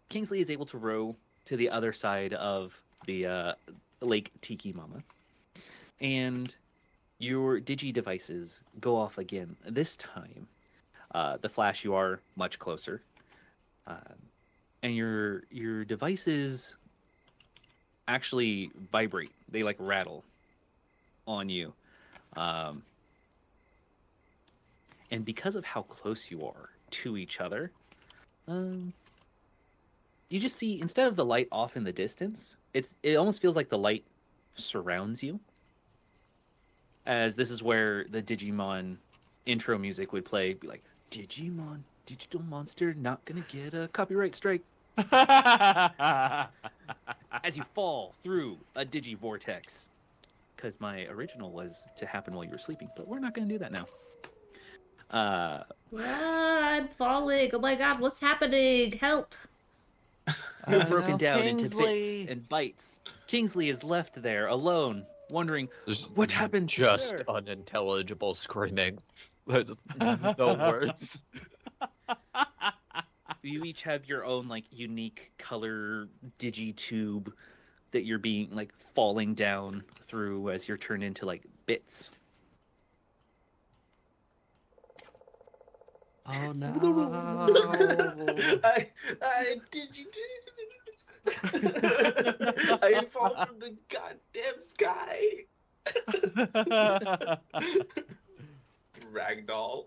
Kingsley is able to row to the other side of the Lake Tiki Mama, and your digi devices go off again. This time, the flash, you are much closer, and your devices actually vibrate. They like rattle on you. And because of how close you are to each other, you just see, instead of the light off in the distance, it almost feels like the light surrounds you. As this is where the Digimon intro music would play, be like, Digimon, digital monster, not gonna get a copyright strike. As you fall through a Digivortex. Because my original was to happen while you were sleeping, but we're not gonna do that now. I'm falling. Oh my god, what's happening? Help. You're broken no, down into Kingsley. bits and bites. Kingsley is left there alone, wondering There's what happened. just sir? unintelligible screaming. There's no words. You each have your own like unique color digitube that you're being like falling down through as you're turned into like bits. Oh no. Did you? I fall from the goddamn sky. Ragdoll.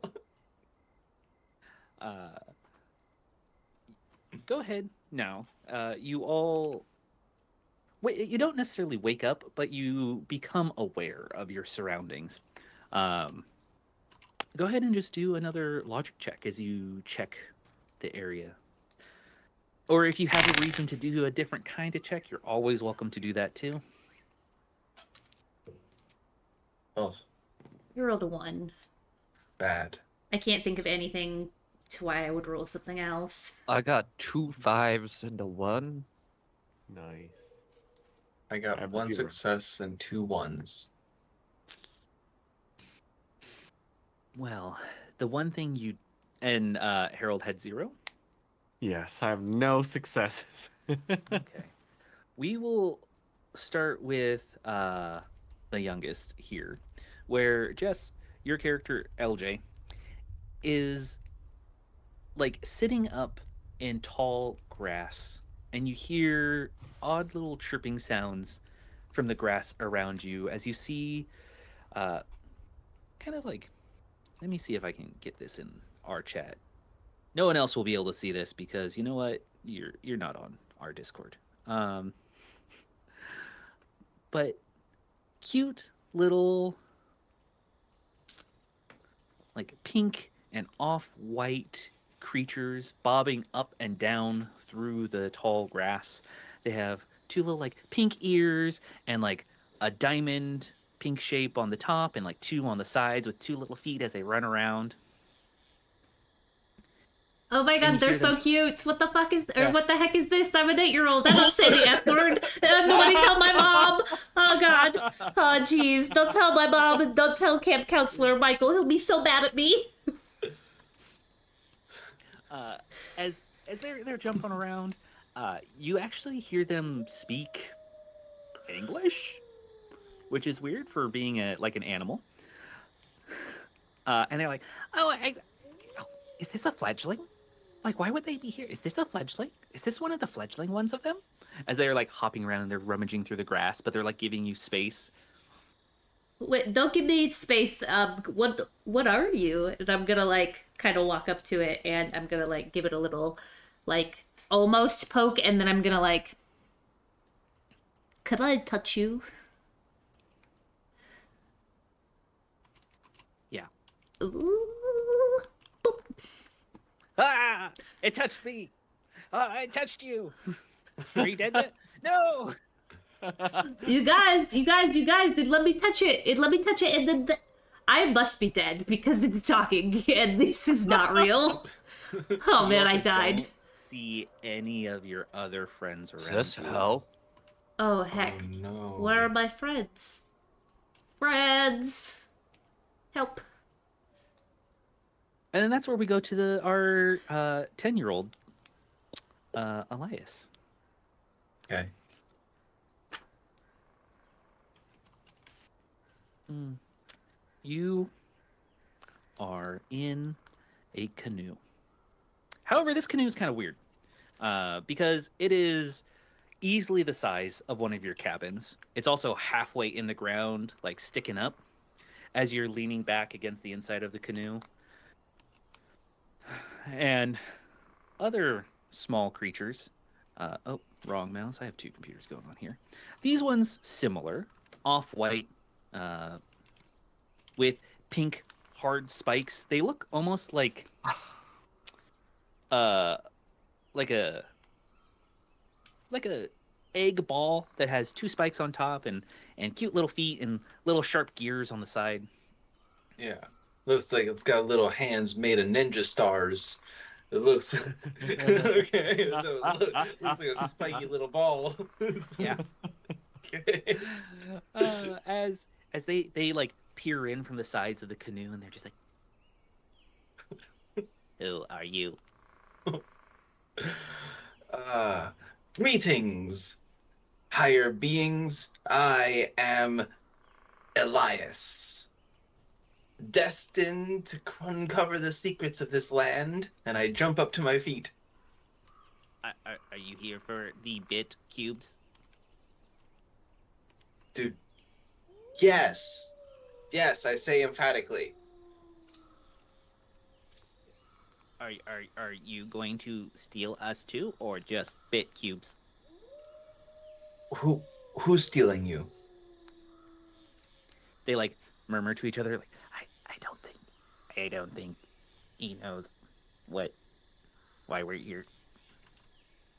Go ahead now. You all. Wait, you don't necessarily wake up, but you become aware of your surroundings. Go ahead and just do another logic check as you check the area. Or if you have a reason to do a different kind of check, you're always welcome to do that too. Oh, You rolled a 1. bad. I can't think of anything to why I would roll something else. I got 2 5s and a 1. Nice. I I got have 1 0. success and 2 1s. Well, the one thing you and Harold had 0. Yes, I have no successes. Okay. We will start with the youngest here, where Jess, your character LJ, is like sitting up in tall grass, and you hear odd little chirping sounds from the grass around you as you see kind of like, let me see if I can get this in our chat. No one else will be able to see this because you know what? You're not on our Discord. But cute little like pink and off-white creatures bobbing up and down through the tall grass. They have 2 little like pink ears and like a diamond pink shape on the top and like 2 on the sides with 2 little feet as they run around. Oh my you god, they're hear so them- cute. What the fuck is, or Yeah. what the heck is this? I'm an 8-year-old. I don't say the F word. Nobody tell my mom. Oh god. Oh jeez. Don't tell my mom and don't tell camp counselor Michael. He'll be so mad at me. As they're jumping around, you actually hear them speak English, which is weird for being like an animal. And they're like, "Oh, is this a fledgling? Like, why would they be here? Is this a fledgling? Is this one of the fledgling ones of them?" As they're like hopping around and they're rummaging through the grass, but they're like giving you space. Wait, don't give me space. What are you? And I'm gonna like kind of walk up to it and I'm gonna like give it a little like almost poke and then I'm gonna like, could I touch you? Yeah. Ooh. Ah! It touched me. I touched you. Are you dead yet? No. You guys, let me touch it. Let me touch it, and then I must be dead because it's talking, and this is not real. Oh man, I also died. don't see any of your other friends Is around this you. hell? Oh heck, Oh no. where are my friends? Friends, help! And then that's where we go to our 10-year-old Elias. Okay. You are in a canoe. However, this canoe is kind of weird because it is easily the size of one of your cabins. It's also halfway in the ground, like sticking up as you're leaning back against the inside of the canoe. And other small creatures. Oh, wrong mouse. I have two computers going on here. These ones similar, off-white, uh, with pink hard spikes. They look almost uh like a like a egg ball that has two spikes on top and cute little feet and little sharp gears on the side. Yeah. Looks like it's got little hands made of ninja stars. It looks okay. So looks like a spiky little ball. Yeah. Okay. As they like peer in from the sides of the canoe and they're just like, "Who are you?" Greetings, higher beings. I am Elias, destined to uncover the secrets of this land, and I jump up to my feet. Are you here for the bit cubes? Dude, yes. Yes, I say emphatically. Are you going to steal us too, or just bit cubes? Who's stealing you? They like murmur to each other like, I don't think he knows why we're here.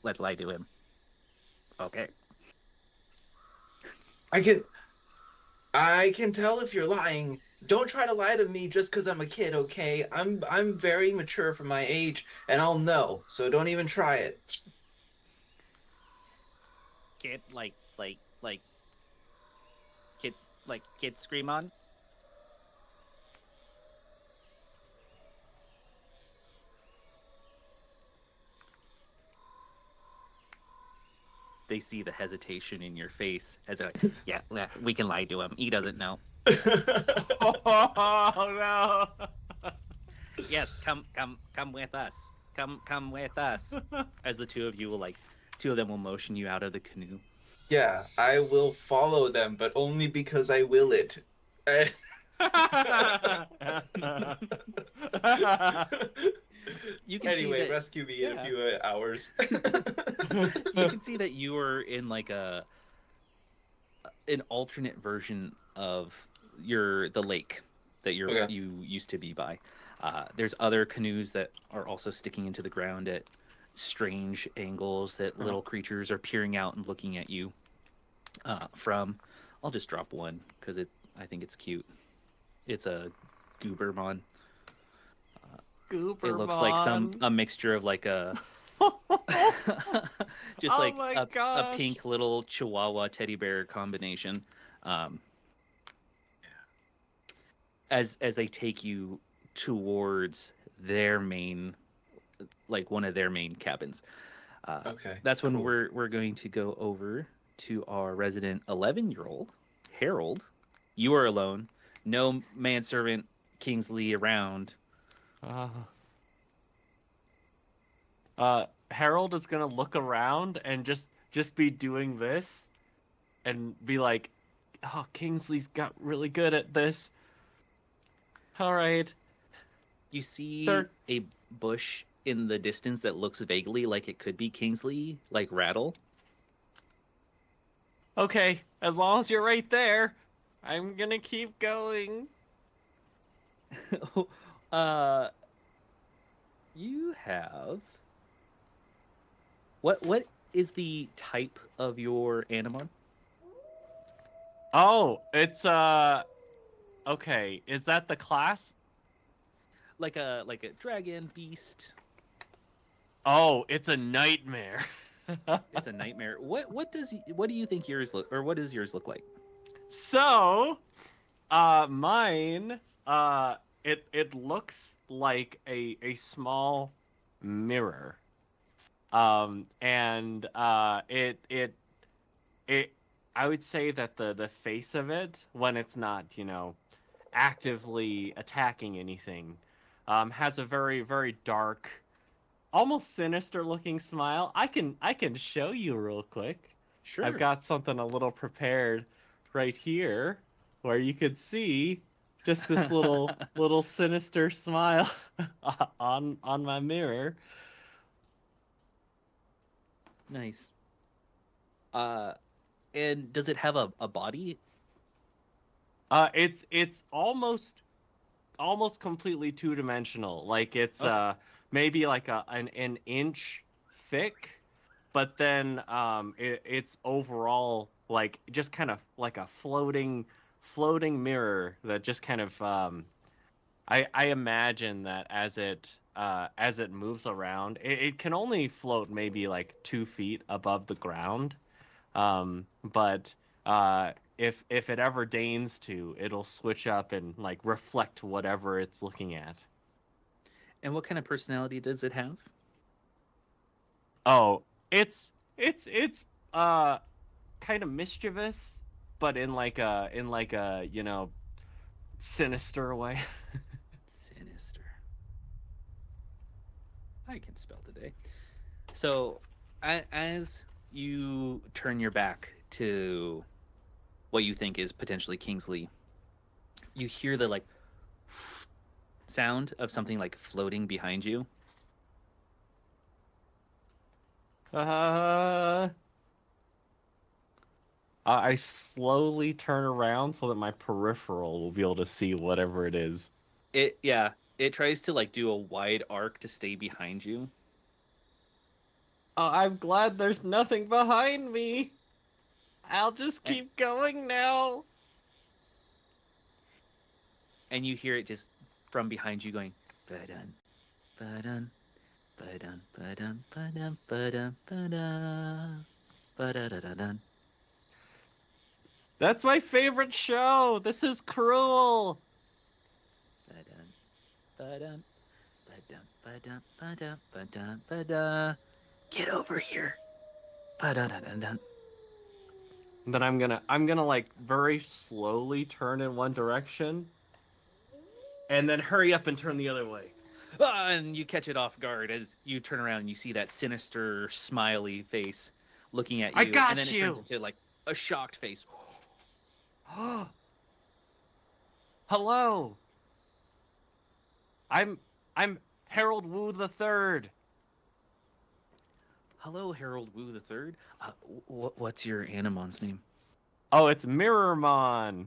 Let's lie to him. Okay. I can tell if you're lying. Don't try to lie to me just because I'm a kid, okay? I'm very mature for my age, and I'll know. So don't even try it. Kid kid scream on. They see the hesitation in your face as they're like, yeah, we can lie to him. He doesn't know. Oh no! Yes, come with us. Come with us. As the two of them will motion you out of the canoe. Yeah, I will follow them, but only because I will it. You can Anyway, see that, rescue me in a few hours. you can see that you are in like an alternate version of the lake that you used to be by. There's other canoes that are also sticking into the ground at strange angles that little creatures are peering out and looking at you from. I'll just drop one because I think it's cute. It's a Goobermon. It looks like a mixture of like a just like a pink little Chihuahua teddy bear combination. As they take you towards their main, like one of their main cabins. Okay. That's when we're going to go over to our resident 11-year-old, Harold. You are alone. No manservant Kingsley around. Harold is gonna look around and just be doing this, and be like, "Oh, Kingsley's got really good at this." All right. You see a bush in the distance that looks vaguely like it could be Kingsley, like Rattle. Okay, as long as you're right there, I'm gonna keep going. You have what is the type of your Animon? Oh, it's okay. Is that the class? Like a dragon beast. Oh, it's a nightmare. It's a nightmare. What do you think yours look, or what does yours look like? So, mine, it looks like a small mirror. And it I would say that the face of it, when it's not, actively attacking anything, has a very, very dark, almost sinister looking smile. I can show you real quick. Sure. I've got something a little prepared right here where you could see Just this little sinister smile on my mirror. Nice. And does it have a body? It's almost completely two-dimensional. Like it's Okay. maybe like an inch thick, but then it's overall like just kind of like a floating mirror that just kind of I imagine that as it moves around, it can only float maybe like 2 feet above the ground. But if it ever deigns to, it'll switch up and like reflect whatever it's looking at. And what kind of personality does it have? Oh, it's uh kind of mischievous, but in like a sinister way. Sinister. I can spell today. So, as you turn your back to what you think is potentially Kingsley, you hear the like sound of something like floating behind you. Uh, I slowly turn around so that my peripheral will be able to see whatever it is. It tries to like do a wide arc to stay behind you. I'm glad there's nothing behind me. I'll just And, keep going now. and you hear it just from behind you going ba-dun, ba-dun, ba-dun, ba-dun, ba-dun, ba-dun, ba-dun, ba-da-da-da-dun. That's my favorite show. This is cruel. Ba-dun, ba-dun, ba-dun, ba-dun, ba-dun, ba-dun, ba-dun. Get over here. Ba-da-da-dun-dun. Then I'm gonna like very slowly turn in one direction, and then hurry up and turn the other way. And you catch it off guard as you turn around and you see that sinister, smiley face looking at you. I got and then you! it turns into like a shocked face. Hello. I'm Harold Wu the Third. Hello, Harold Wu the Third. What's your Animon's name? Oh, it's Mirrormon.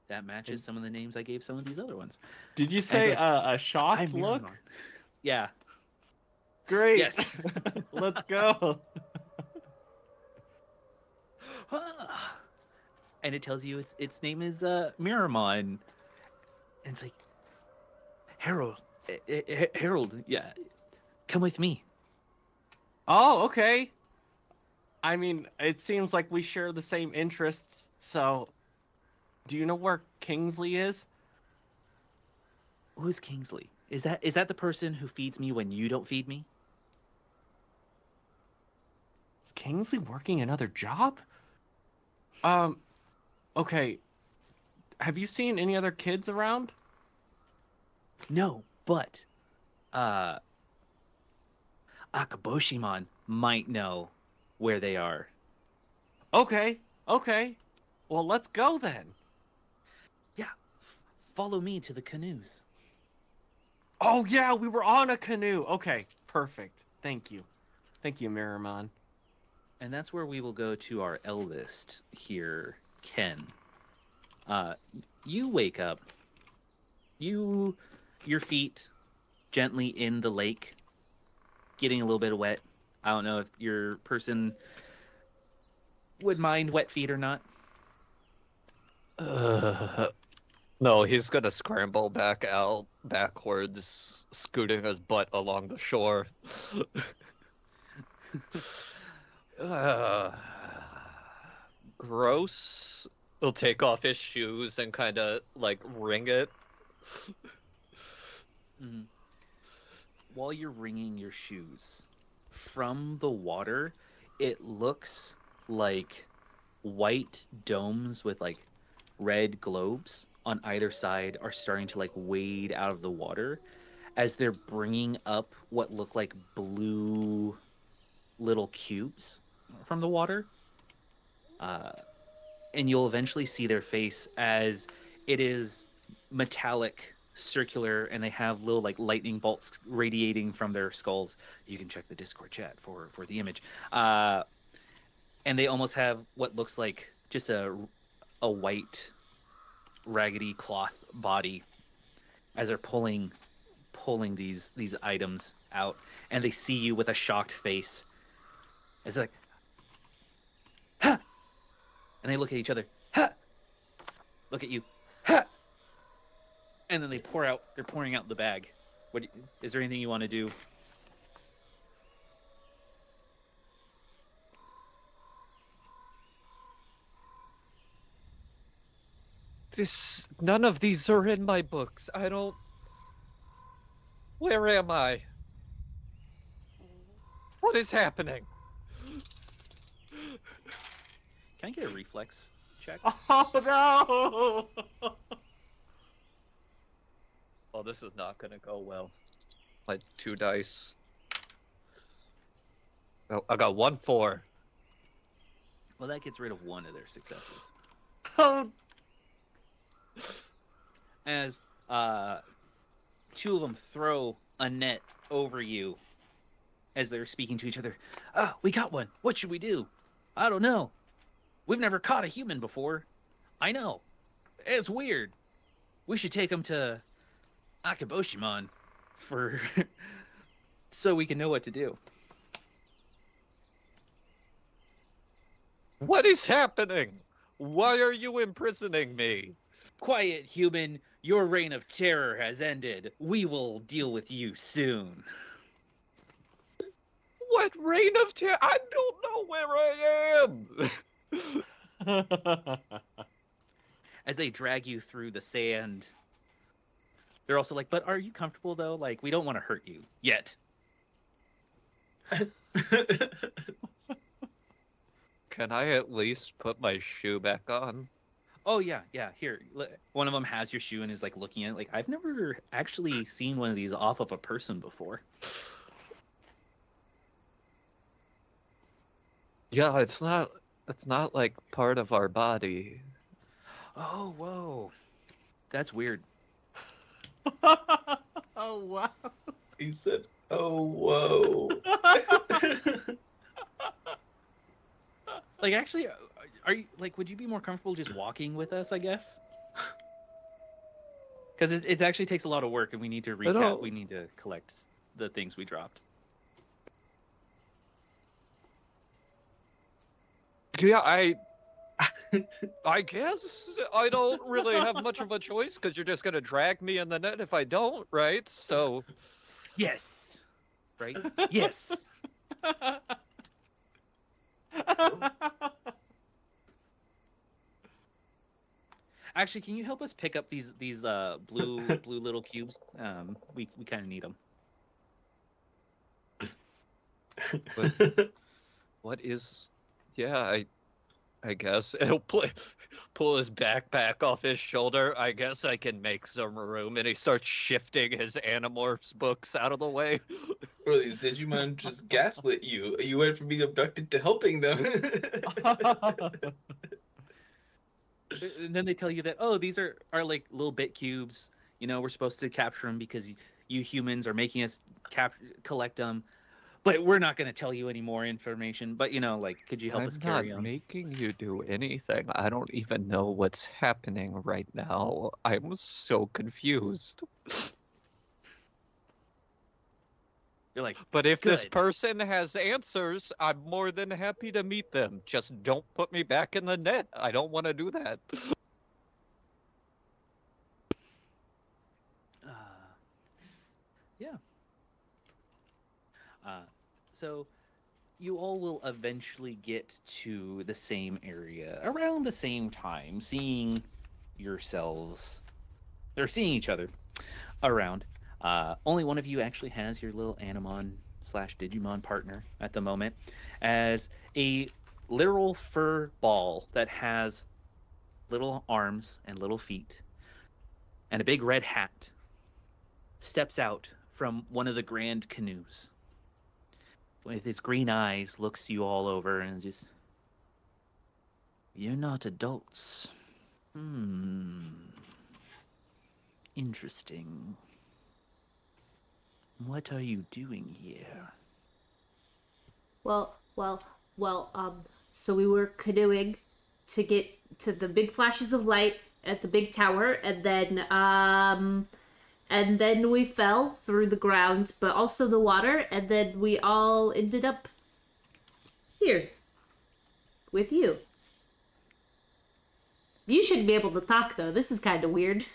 That matches some of the names I gave some of these other ones. Did you say goes, a shocked I'm look? Mirrormon. Yeah. Great. Yes. Let's go. And it tells you its name is Mirrormon. And it's like, Harold, Harold, yeah, come with me. Oh, okay. I mean, it seems like we share the same interests, so do you know where Kingsley is? Who's Kingsley? Is that the person who feeds me when you don't feed me? Is Kingsley working another job? Okay. Have you seen any other kids around? No, but Akaboshimon might know where they are. Okay. Well, let's go then. Yeah, follow me to the canoes. Oh yeah, we were on a canoe. Okay, perfect. Thank you, Mirrormon. And that's where we will go to our eldest here, Ken. You wake up. Your feet gently in the lake, getting a little bit wet. I don't know if your person would mind wet feet or not. No, he's gonna scramble back out backwards, scooting his butt along the shore. Uh, Gross. He'll take off his shoes and kind of like wring it. Mhm. While you're wringing your shoes, from the water, it looks like white domes with like red globes on either side are starting to like wade out of the water as they're bringing up what look like blue little cubes from the water. and you'll eventually see their face as it is metallic, circular, and they have little like lightning bolts radiating from their skulls. You can check the Discord chat for the image. And they almost have what looks like just a white raggedy cloth body as they're pulling these items out, and they see you with a shocked face. It's like, ha! And they look at each other, ha! Look at you, ha! And then they're pouring out the bag. Is there anything you want to do? None of these are in my books. I don't. Where am I? What is happening? Can I get a reflex check? Oh no! Oh, this is not gonna go well. Like 2 dice. Oh, I got 1 4. Well, that gets rid of one of their successes. Oh, As 2 of them throw a net over you as they're speaking to each other. Oh, we got one. What should we do? I don't know. We've never caught a human before. I know. It's weird. We should take him to Akaboshimon for so we can know what to do. What is happening? Why are you imprisoning me? Quiet, human. Your reign of terror has ended. We will deal with you soon. What reign of terror? I don't know where I am. As they drag you through the sand, they're also like, but are you comfortable though? Like, we don't want to hurt you yet. Can I at least put my shoe back on? Oh yeah. Here, one of them has your shoe and is like looking at it. Like, I've never actually seen one of these off of a person before. Yeah, it's not like part of our body. Oh, whoa. That's weird. oh wow! He said, "Oh, whoa." Like, actually, are you like? Would you be more comfortable just walking with us? I guess. Because it actually takes a lot of work, and we need to recap. We need to collect the things we dropped. Yeah, I guess I don't really have much of a choice because you're just gonna drag me in the net if I don't, right? So Yes. Right. Yes. Actually, can you help us pick up these blue little cubes? We kind of need them. what is? Yeah, I guess he'll pull his backpack off his shoulder. I guess I can make some room, and he starts shifting his Animorphs books out of the way. Or these Digimon just gaslit you. You went from being abducted to helping them. And then they tell you that, oh, these are like little bit cubes. You know, we're supposed to capture them because you humans are making us collect them. But we're not going to tell you any more information. But, you know, like, could you help us carry I'm on? not making you do anything. I don't even know what's happening right now. I'm so confused. You're like, But if this good. person has answers, I'm more than happy to meet them. Just don't put me back in the net. I don't want to do that. Yeah. So you all will eventually get to the same area around the same time, seeing yourselves, or seeing each other around. Only one of you actually has your little Animon / Digimon partner at the moment, as a literal fur ball that has little arms and little feet and a big red hat steps out from one of the grand canoes. With his green eyes, looks you all over and just, You're not adults. Interesting. What are you doing here? Well, well, so we were canoeing to get to the big flashes of light at the big tower, and then we fell through the ground, but also the water, and then we all ended up here with you. You shouldn't be able to talk, though. This is kind of weird.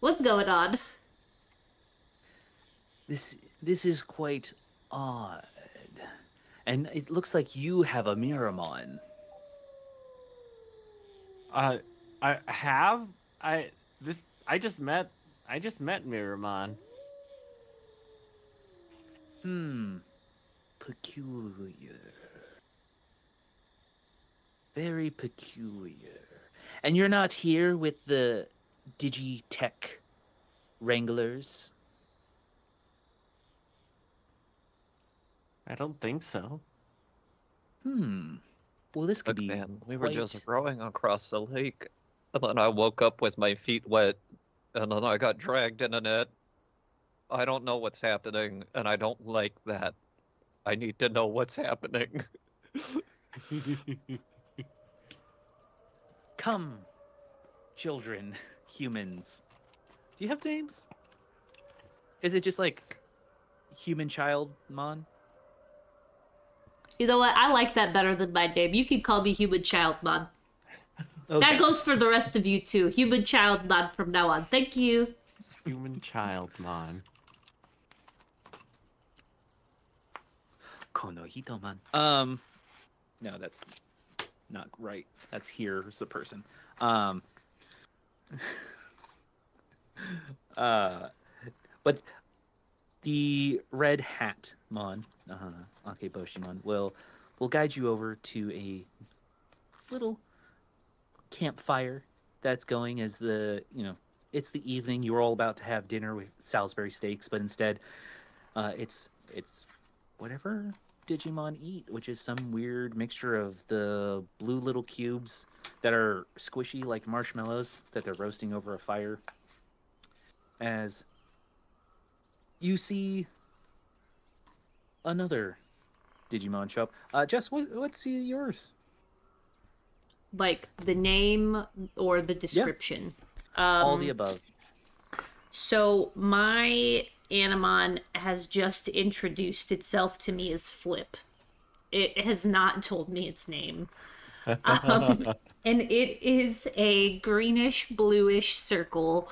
What's going on? This is quite odd. And it looks like you have a Miramon. I just met Miramon. Peculiar. Very peculiar. And you're not here with the Digitech Wranglers? I don't think so. Well, this could Look, be man, we were quite... just rowing across the lake, and then I woke up with my feet wet, and then I got dragged in a net. I don't know what's happening, and I don't like that. I need to know what's happening. Come, children, humans. Do you have names? Is it just like human child, Mon? You know what? I like that better than my name. You can call me Human Child Mod. Okay. That goes for the rest of you too. Human Child Mod from now on. Thank you. Human child, Mon. Konohito-man. No, that's not right. That's here's the person. But the red hat Mon, Akeboshimon, will guide you over to a little campfire that's going as it's the evening. You were all about to have dinner with Salisbury steaks, but instead, it's whatever Digimon eat, which is some weird mixture of the blue little cubes that are squishy like marshmallows that they're roasting over a fire. As you see another Digimon show up. Jess, what's yours? Like the name or the description? All the above. So my Animon has just introduced itself to me as Flip. It has not told me its name. And it is a greenish bluish circle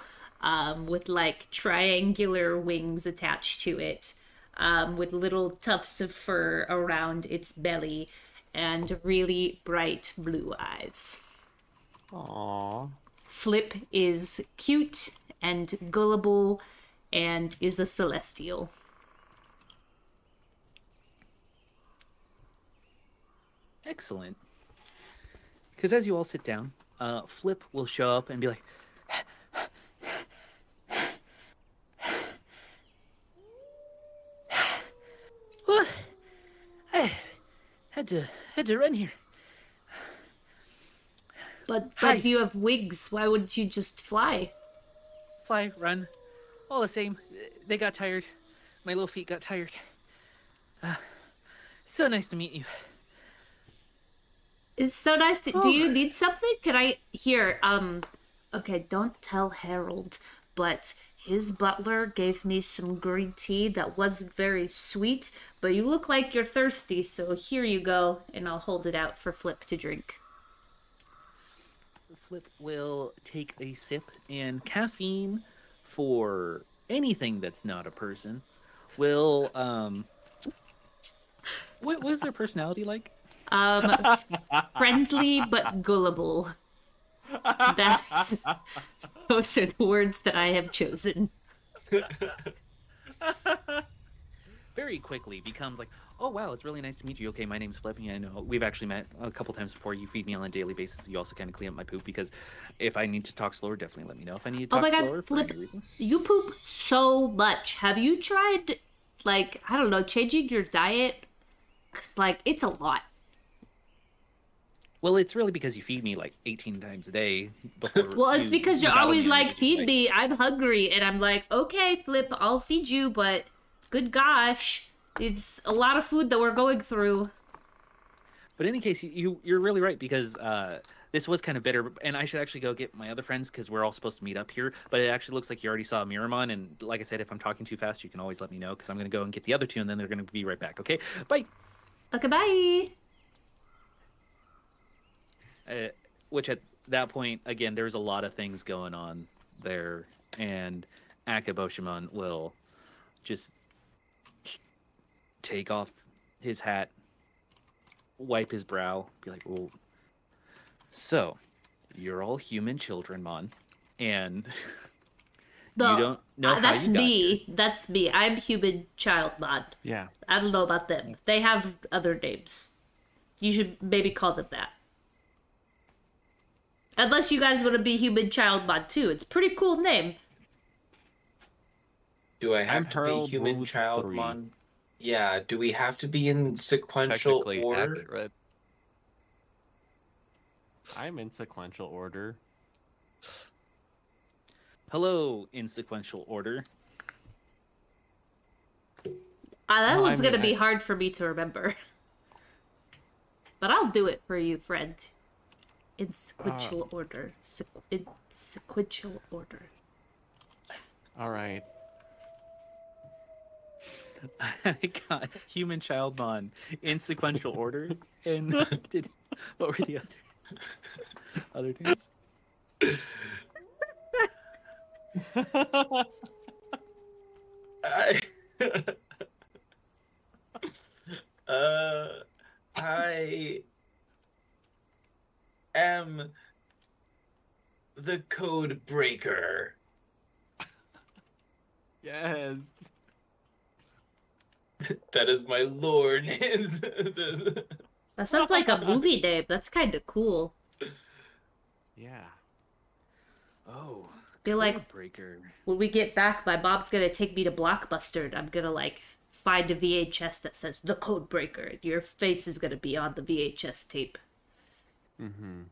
with like triangular wings attached to it, with little tufts of fur around its belly and really bright blue eyes. Aww. Flip is cute and gullible and is a celestial. Excellent. Because as you all sit down, Flip will show up and be like, "Well, I had to run here. But Hi. you have wings. Why wouldn't you just fly? Fly, run, all the same. They got tired. My little feet got tired. So nice to meet you." It's so nice to... Do you need something? Can I... Here, okay, don't tell Harold, but his butler gave me some green tea that wasn't very sweet, but you look like you're thirsty, so here you go, and I'll hold it out for Flip to drink. Flip will take a sip, and caffeine, for anything that's not a person, will, what was their personality like? Friendly but gullible. Those are the words that I have chosen. Very quickly becomes like, "Oh wow, it's really nice to meet you. Okay, my name's Flip. I know we've actually met a couple times before. You feed me on a daily basis. You also kind of clean up my poop because if I need to talk slower, definitely let me know. If I need to Oh talk my God, slower for Flip, any reason." you poop so much. Have you tried, like, I don't know, changing your diet? 'Cause, like, it's a lot. Well, it's really because you feed me like 18 times a day before Well, it's because you you're battle always me on the like, Digi feed fight. me, I'm hungry. And I'm like, okay, Flip, I'll feed you, but good gosh, it's a lot of food that we're going through. But in any case, you're really right because this was kind of bitter, and I should actually go get my other friends because we're all supposed to meet up here. But it actually looks like you already saw Miramon, and like I said, if I'm talking too fast, you can always let me know because I'm gonna go and get the other two, and then they're gonna be right back. Okay, bye. Okay, bye. Which at that point, again, there's a lot of things going on there, and Akaboshimon will just take off his hat, wipe his brow, be like, "Well, so you're all human children, Mon, and you don't know how That's you got here." me. That's me. I'm human child mod. Yeah. I don't know about them. They have other names. You should maybe call them that. Unless you guys want to be human child mod too. It's a pretty cool name. Do I I'm have to be Harold human Wood child 3. mon? Yeah, do we have to be in sequential Technically order? accurate. I'm in sequential order. Hello, in sequential order. That No, one's I mean, gonna be hard for me to remember. But I'll do it for you, friend. In sequential order. In sequential order. All right. I got human child Mon in sequential order, and what were the other names? I I am the code breaker. Yes. That is my lore name. That sounds like a movie name. That's kind of cool. Yeah. Oh, Feel like Codebreaker. when we get back, my mom's gonna take me to Blockbuster and I'm gonna like find a VHS that says the code breaker and your face is gonna be on the VHS tape. Mm-hmm.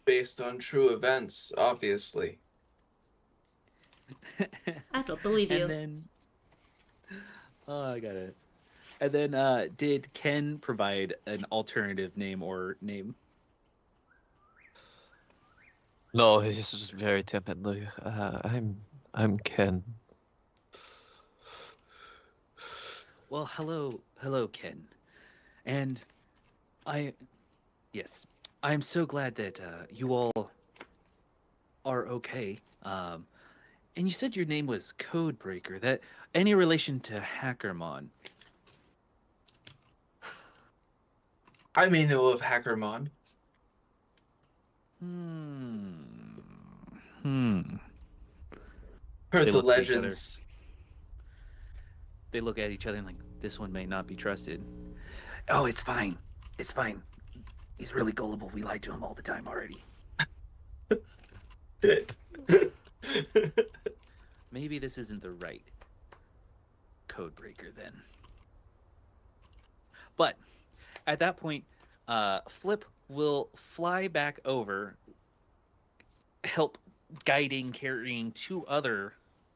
Based on true events, obviously. I don't believe you. And then, oh, I got it. And then, did Ken provide an alternative name or name? No, he's just very timidly. I'm Ken. Well, hello, Ken. And yes, I'm so glad that you all are okay. And you said your name was Codebreaker. That any relation to Hackermon? I may know of Hackermon. Heard They the look at each other. legends. They look at each other and like, this one may not be trusted. Oh, it's fine. It's fine. He's really gullible. We lied to him all the time already. Shit. Maybe this isn't the right Codebreaker then. But at that point, Flip will fly back over, help guiding, carrying two other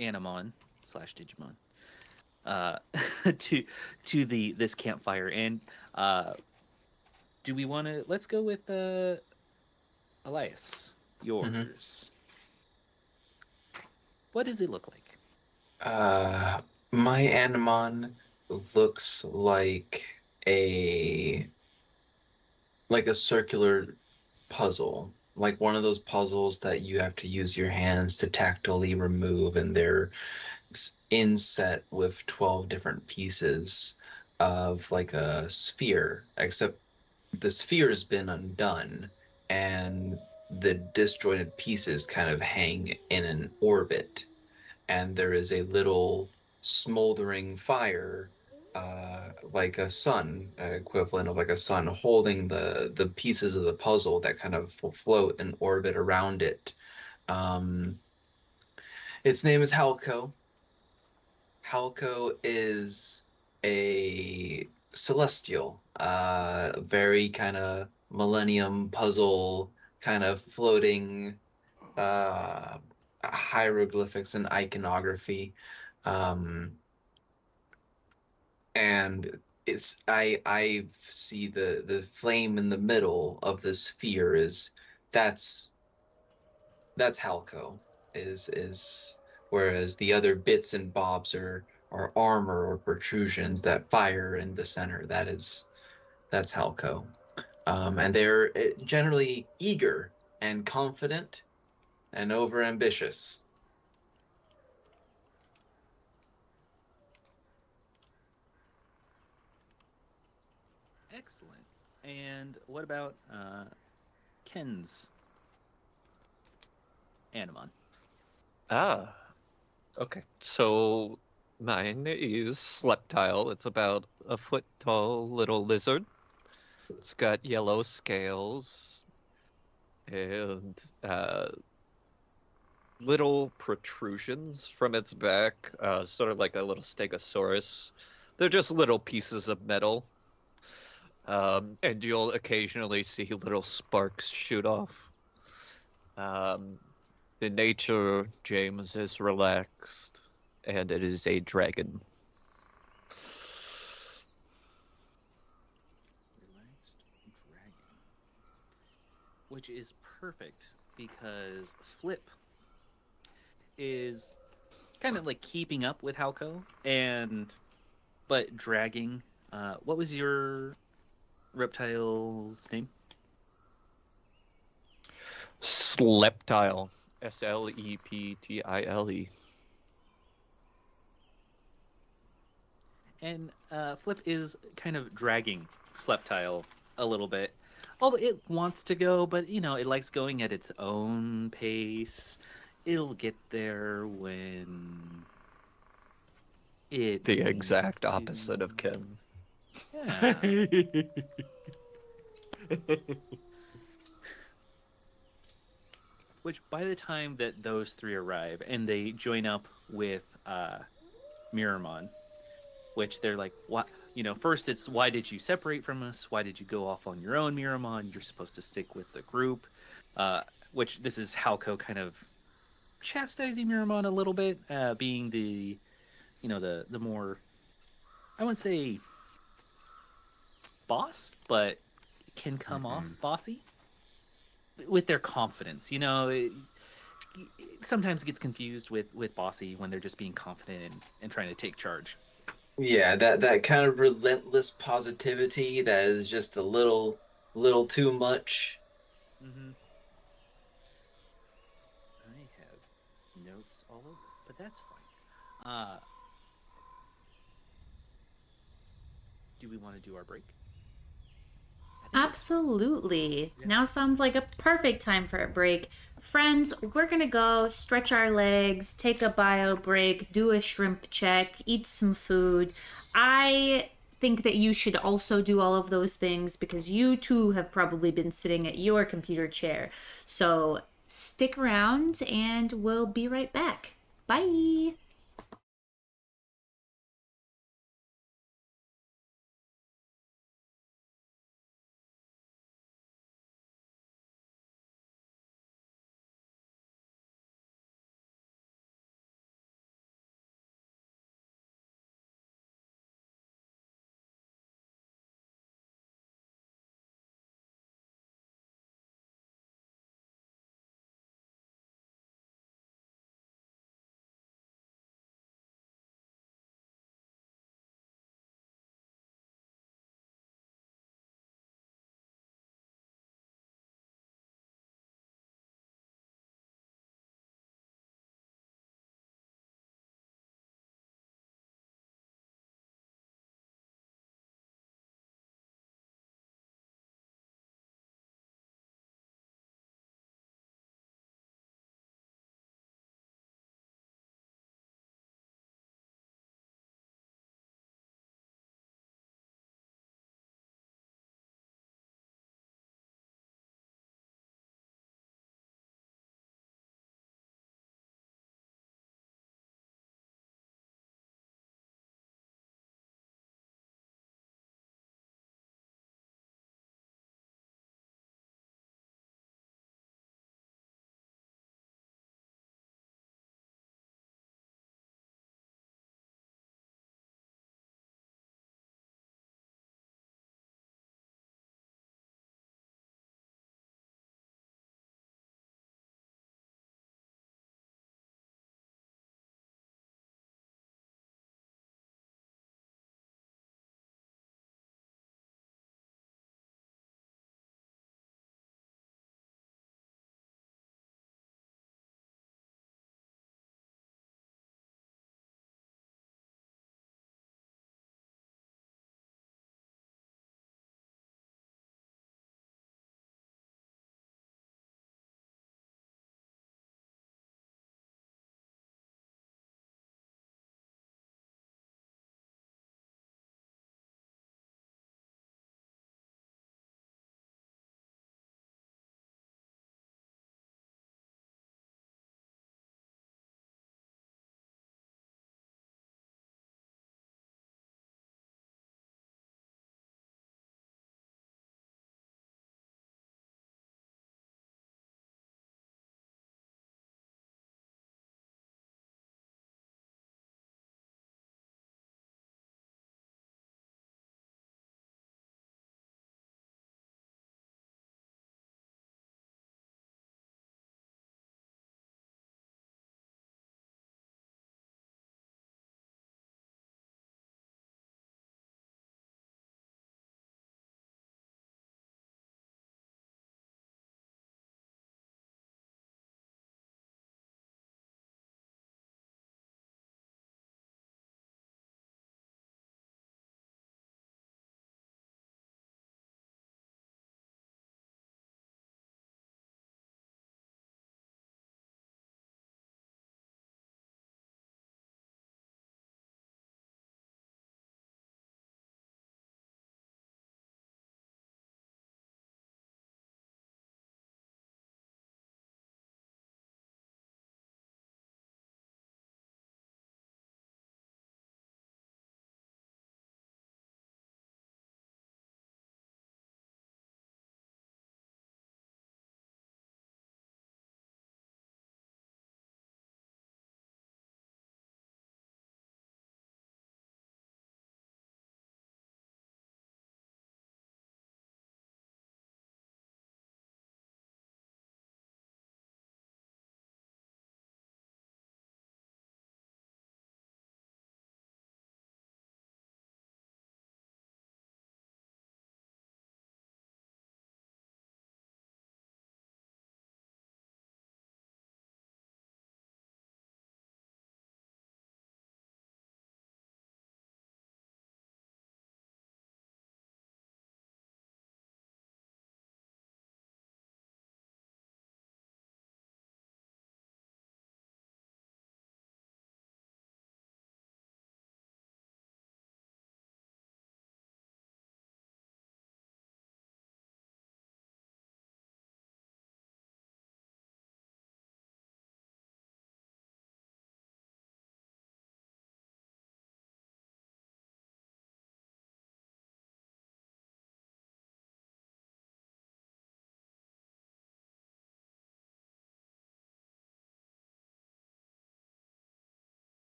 Animon / Digimon to this campfire. And do we want to? Let's go with Elias. Yours. What does it look like? My Animon looks like a circular puzzle, like one of those puzzles that you have to use your hands to tactily remove, and they're inset with 12 different pieces of like a sphere, except the sphere has been undone and the disjointed pieces kind of hang in an orbit, and there is a little smoldering fire, like a sun, equivalent of like a sun, holding the pieces of the puzzle that kind of float and orbit around it. Its name is Halko. Halko is a celestial, very kind of millennium puzzle, kind of floating uh, hieroglyphics and iconography. Um, and I see the flame in the middle of the sphere is that's that's Halco is whereas the other bits and bobs are armor or protrusions that fire in the center. That's Halco. And they're generally eager and confident and overambitious. Excellent. And what about Ken's Animon? Ah, okay. So mine is Sleptile. It's about a foot tall little lizard. It's got yellow scales and little protrusions from its back, sort of like a little stegosaurus. They're just little pieces of metal. And you'll occasionally see little sparks shoot off. Um, the nature, James, is relaxed, and it is a dragon. Relaxed dragon. Which is perfect because Flip is kind of like keeping up with Halco and but dragging. What was your reptile's name? Sleptile. Sleptile. And Flip is kind of dragging Sleptile a little bit. Although it wants to go, but it likes going at its own pace. It'll get there when it The needs exact to. opposite of Kim. Yeah. Which by the time that those three arrive and they join up with Miramon, which they're like, what? First it's why did you separate from us? Why did you go off on your own, Miramon? You're supposed to stick with the group. Which this is Halco kind of chastising Miramon a little bit, being the more, I wouldn't say boss, but can come off bossy with their confidence. It sometimes gets confused with bossy when they're just being confident and trying to take charge. Yeah, that kind of relentless positivity that is just a little too much. Mm-hmm. I have notes all over, but that's fine. Do we want to do our break? Absolutely. Yeah. Now sounds like a perfect time for a break. Friends, we're gonna go stretch our legs, take a bio break, do a shrimp check, eat some food. I think that you should also do all of those things because you too have probably been sitting at your computer chair. So stick around and we'll be right back. Bye.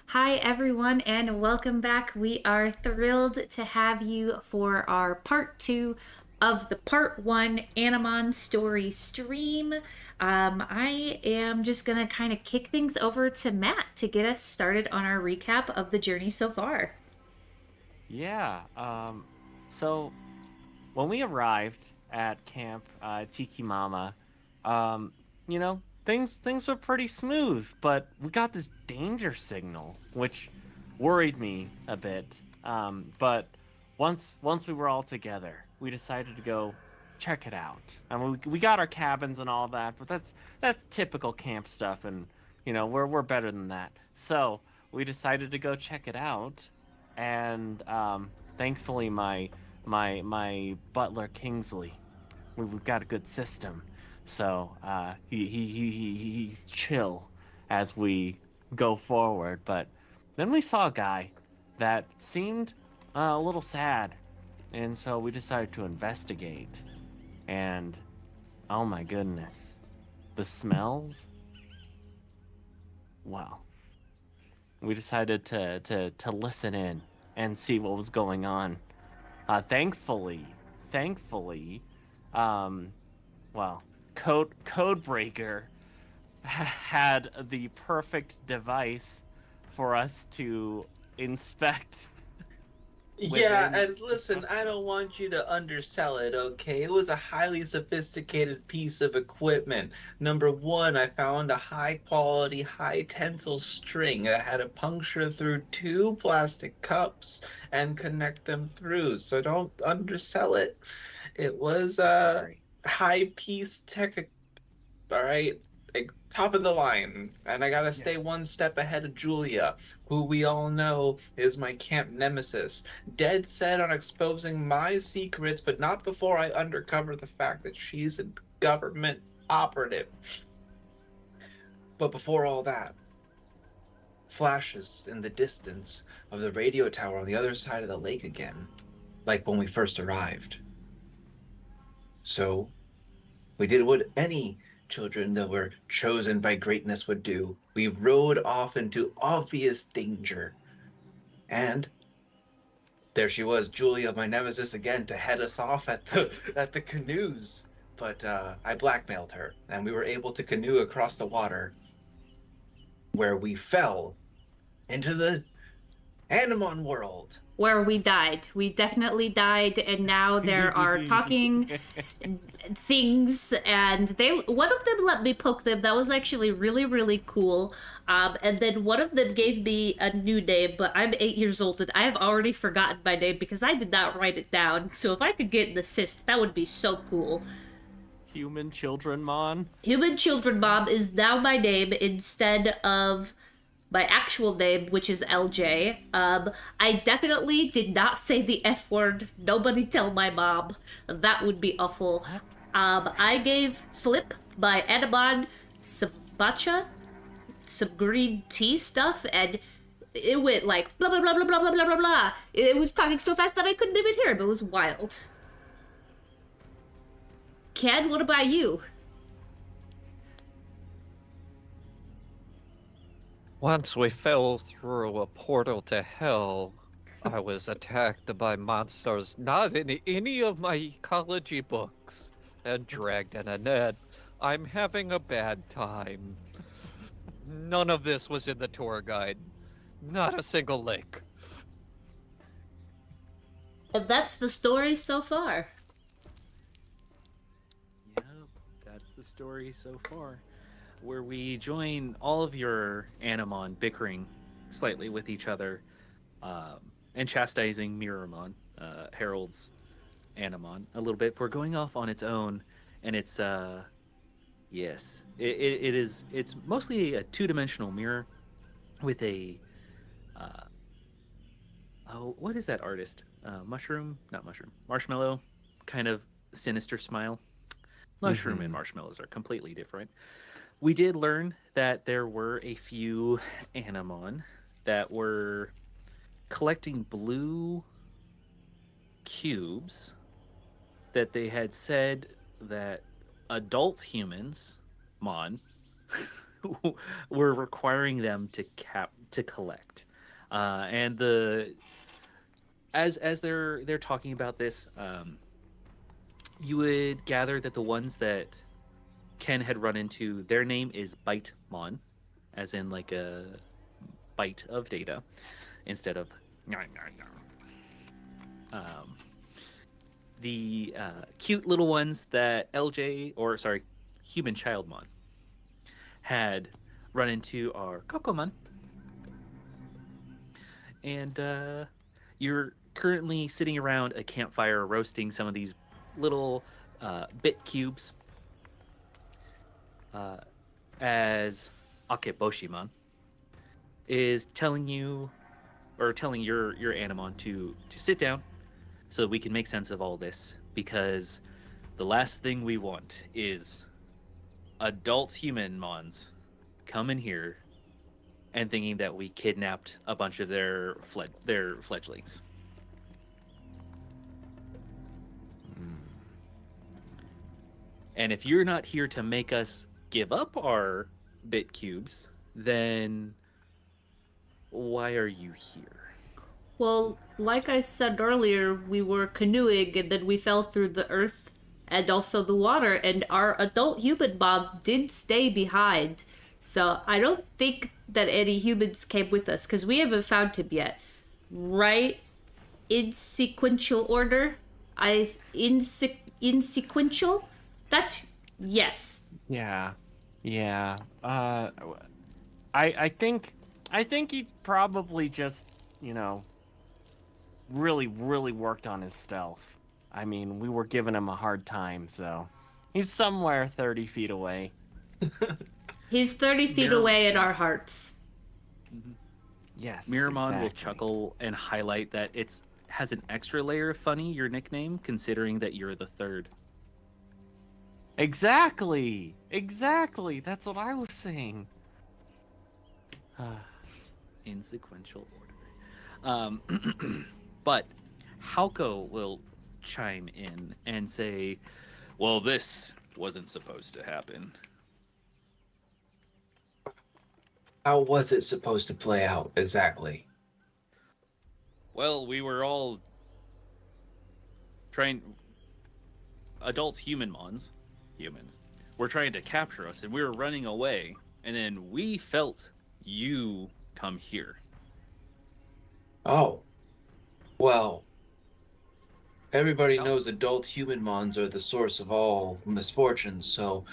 Hi, everyone, and welcome back. We are thrilled to have you for our part 2 of the part 1 Animon Story stream. I am just going to kind of kick things over to Matt to get us started on our recap of the journey so far. Yeah. So when we arrived at Camp Tiki Mama, um, things were pretty smooth, but we got this danger signal, which worried me a bit. But once we were all together, we decided to go check it out. I mean, we got our cabins and all that, but that's typical camp stuff, and we're better than that. So we decided to go check it out, and thankfully my butler Kingsley, we've got a good system, so he's chill as we go forward. But then we saw a guy that seemed a little sad, and so we decided to investigate. And oh my goodness, the smells. Well, we decided to listen in and see what was going on. Thankfully, um, well, Codebreaker had the perfect device for us to inspect. Yeah, within and the listen, I structure. don't want you to undersell it, okay? It was a highly sophisticated piece of equipment. Number one, I found a high quality, high tensile string that had a puncture through 2 plastic cups and connect them through. So don't undersell it. It was I'm a sorry. high piece tech, all right? Like, top of the line. And I gotta Yeah. stay one step ahead of Julia, who we all know is my camp nemesis. Dead set on exposing my secrets, but not before I undercover the fact that she's a government operative. But before all that, flashes in the distance of the radio tower on the other side of the lake again, like when we first arrived. So we did what any children that were chosen by greatness would do. We rode off into obvious danger. And there she was, Julia, my nemesis, again to head us off at the canoes. But I blackmailed her, and we were able to canoe across the water, where we fell into the Animon world. Where we died. We definitely died, and now there are talking things, and one of them let me poke them. That was actually really, really cool. And then one of them gave me a new name, but I'm 8 years old and I have already forgotten my name because I did not write it down. So if I could get an assist, that would be so cool. Human children, Mon. Human Children Mom is now my name instead of my actual name, which is LJ. I definitely did not say the F word. Nobody tell my mom. That would be awful. What? I gave Flip by Animon some matcha, some green tea stuff, and it went like blah blah blah blah blah blah blah blah blah. It was talking so fast that I couldn't even hear him. It was wild. Ken, what about you? Once we fell through a portal to hell, I was attacked by monsters not in any of my ecology books and dragged in a net. I'm having a bad time. None of this was in the tour guide. Not a single link. And that's the story so far. Yep, that's the story so far. Where we join all of your Animon bickering slightly with each other, and chastising Miramon, Harold's Animon, a little bit for going off on its own. And it's yes, it's mostly a two-dimensional mirror with a oh, what is that artist? Marshmallow, kind of sinister smile. Mushroom and marshmallows are completely different. We did learn that there were a few Animon that were collecting blue cubes that they had said that adult humans, Mon, were requiring them to to collect. And as they're talking about this, you would gather that the ones that Ken had run into, their name is Bytemon, as in like a byte of data instead of um, the cute little ones that LJ, or sorry, Human Childmon had run into are Kokomon. And you're currently sitting around a campfire roasting some of these little bit cubes as Akeboshimon is telling you, or telling your Animon to sit down so that we can make sense of all this, because the last thing we want is adult human mons coming here and thinking that we kidnapped a bunch of their fledglings. And if you're not here to make us give up our bit cubes, then why are you here? Well, like I said earlier, we were canoeing and then we fell through the earth and also the water, and our adult human mom did stay behind. So I don't think that any humans came with us because we haven't found him yet. Right? In sequential order? In sequential? That's yes. Yeah. I think he probably just, really worked on his stealth. I mean, we were giving him a hard time, so he's somewhere 30 feet away. He's 30 feet away in our hearts. Yes. Miramon will exactly. chuckle and highlight that it has an extra layer of funny, your nickname, considering that you're the third. Exactly. That's what I was saying. In sequential order. But Hauko will chime in and say, well, this wasn't supposed to happen. How was it supposed to play out exactly? Well, we were all adult humans, were trying to capture us, and we were running away, and then we felt you come here. Oh. Well, everybody knows adult human mons are the source of all misfortunes, so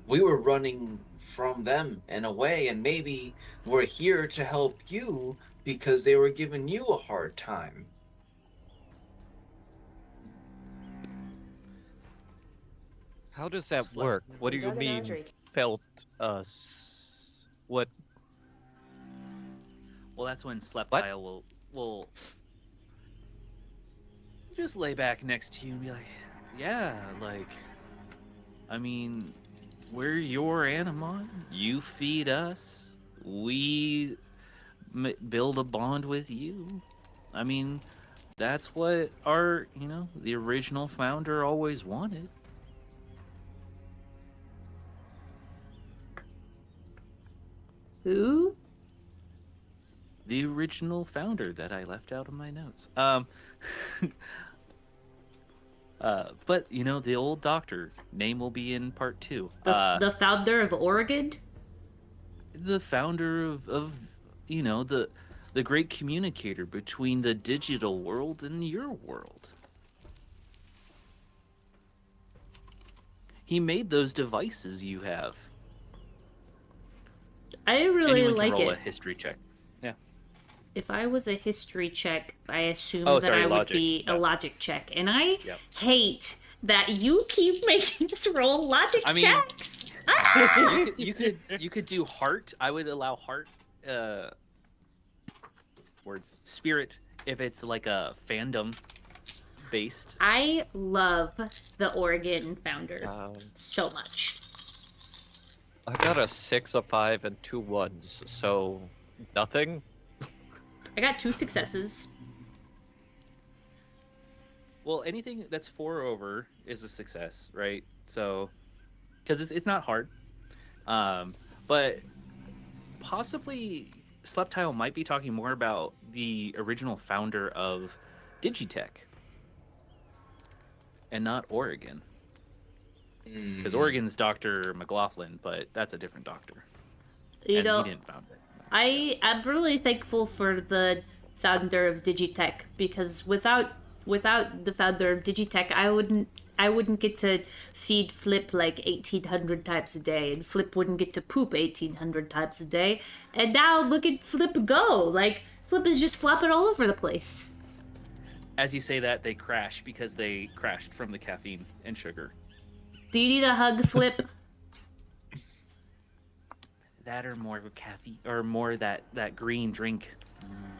we were running from them and away, and maybe we're here to help you because they were giving you a hard time. How does that work? What do you mean felt us? What? Well, that's when Sleptile will just lay back next to you and be like, yeah, like, I mean, we're your Animon. You feed us. We build a bond with you. I mean, that's what our, the original founder always wanted. Who? The original founder that I left out of my notes. But the old doctor name will be in part 2. The founder of Oregon? The founder of the great communicator between the digital world and your world. He made those devices you have. I really Anyone like can roll it. a history check. Yeah. If I was a history check, I assume that sorry, I would logic. be a Yeah. logic check. And I Yep. hate that you keep making us roll logic checks. you could do heart. I would allow heart words spirit if it's like a fandom based. I love the Oregon founder so much. I got a 6, a 5, and 2 1s, so nothing. I got 2 successes. Well, anything that's 4 or over is a success, right? So, because it's not hard, but possibly Sleptile might be talking more about the original founder of Digitech and not Oregon. Because Oregon's Dr. McLaughlin, but that's a different doctor. You And he know, didn't found it. I'm really thankful for the founder of Digitech, because without the founder of Digitech, I wouldn't get to feed Flip like 1,800 times a day, and Flip wouldn't get to poop 1,800 times a day. And now look at Flip go! Like, Flip is just flopping all over the place. As you say that, they crash because they crashed from the caffeine and sugar. Do you need a hug, Flip? That or more caffeine, or more that green drink.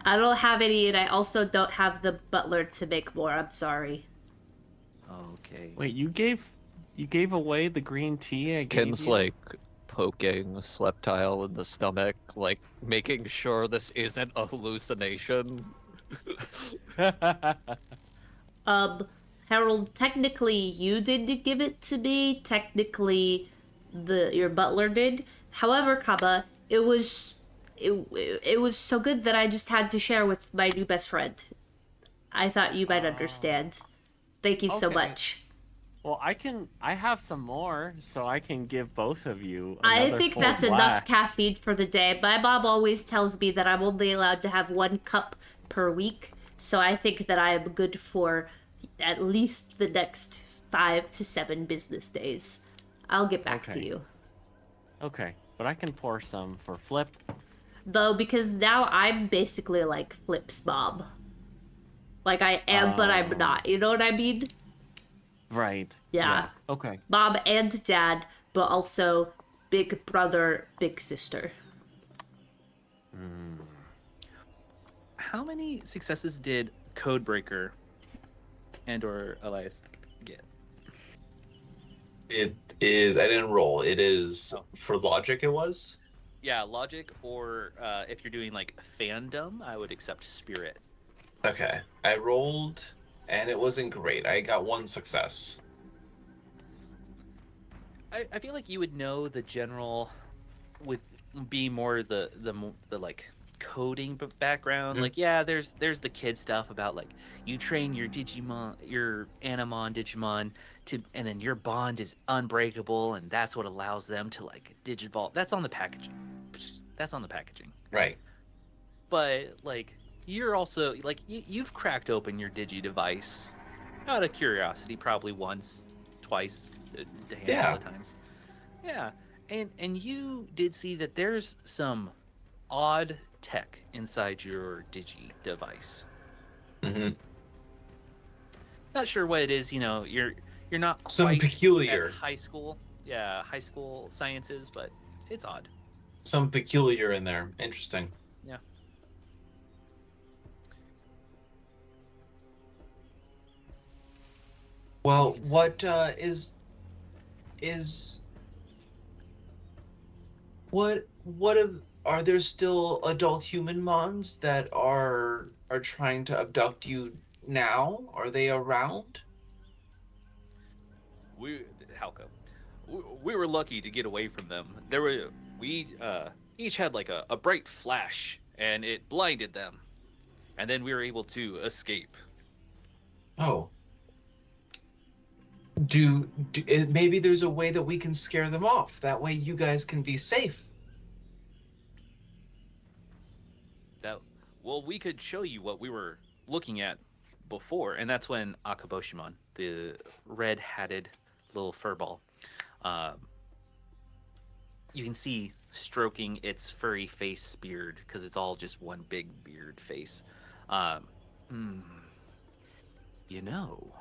I don't have any, and I also don't have the butler to make more. I'm sorry. Okay. Wait, you gave away the green tea I gave Ken's you? like poking Sleptile in the stomach, like making sure this isn't a hallucination. Harold, technically you did give it to me. Technically, your butler did. However, Kaba, it was so good that I just had to share with my new best friend. I thought you might understand. Thank you so Okay. much. Well, I have some more, so I can give both of you I another think full that's glass. enough caffeine for the day. My mom always tells me that I'm only allowed to have 1 cup per week, so I think that I am good for at least the next 5 to 7 business days. I'll get back to Okay. you. Okay, but I can pour some for Flip. Though, because now I'm basically like Flip's mom. Like, I am, but I'm Oh. not. You know what I mean? Right. Yeah. Okay. Mom and dad, but also big brother, big sister. How many successes did Codebreaker and or Elias get? It is. I didn't roll. It is Oh. for logic. It was. Yeah, logic, or if you're doing like fandom, I would accept spirit. Okay. I rolled, and it wasn't great. I got 1 success. I feel like you would know the general, with being more the like coding background. Mhm. Like, yeah, there's the kid stuff about like you train your Digimon, your Animon Digimon to, and then your bond is unbreakable, and that's what allows them to like Digivolve. That's on the packaging. That's on the packaging. Right. But like you're also like you've cracked open your Digi device out of curiosity, probably once, twice, a handful Yeah. of times. Yeah, and you did see that there's some odd tech inside your Digi device. hmm Not sure what it is. You know, you're not Some quite peculiar. at high school. Yeah, high school sciences, but it's odd. Some peculiar in there. Interesting. Yeah. Well, can see- what what of are there still adult human mons that are trying to abduct you now? Are they around? Halko, we were lucky to get away from them. We each had like a bright flash, and it blinded them, and then we were able to escape. Oh. Maybe there's a way that we can scare them off. That way you guys can be safe. Well, we could show you what we were looking at before, and that's when Akaboshimon, the red-hatted little furball, you can see stroking its furry face beard, because it's all just one big beard face. You know,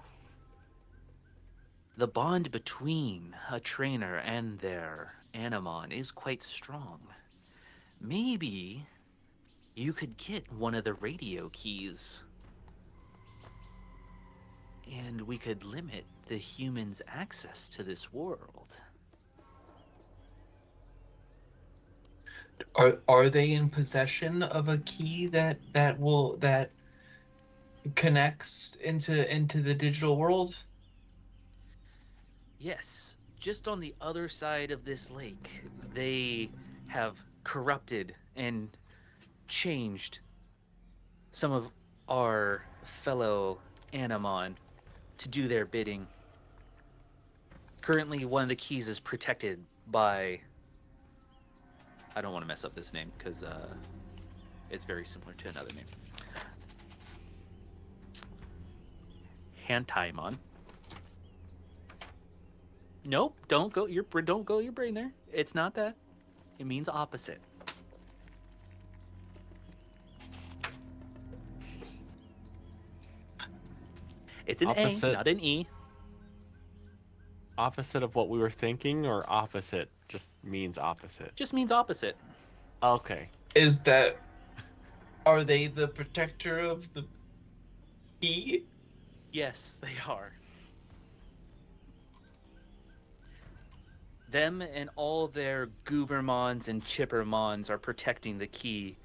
the bond between a trainer and their Animon is quite strong. Maybe you could get one of the radio keys, and we could limit the humans' access to this world. Are they in possession of a key that connects into the digital world? Yes, just on the other side of this lake, they have corrupted and changed some of our fellow Animon to do their bidding. Currently, one of the keys is protected by... I don't want to mess up this name because it's very similar to another name. Hantaimon. Nope, don't go your brain there. It's not that. It means opposite. It's an Opposite. A, not an E. Opposite of what we were thinking, or opposite just means opposite? Just means opposite. Okay. Are they the protector of the key? Yes, they are. Them and all their Goobermons and Chippermons are protecting the key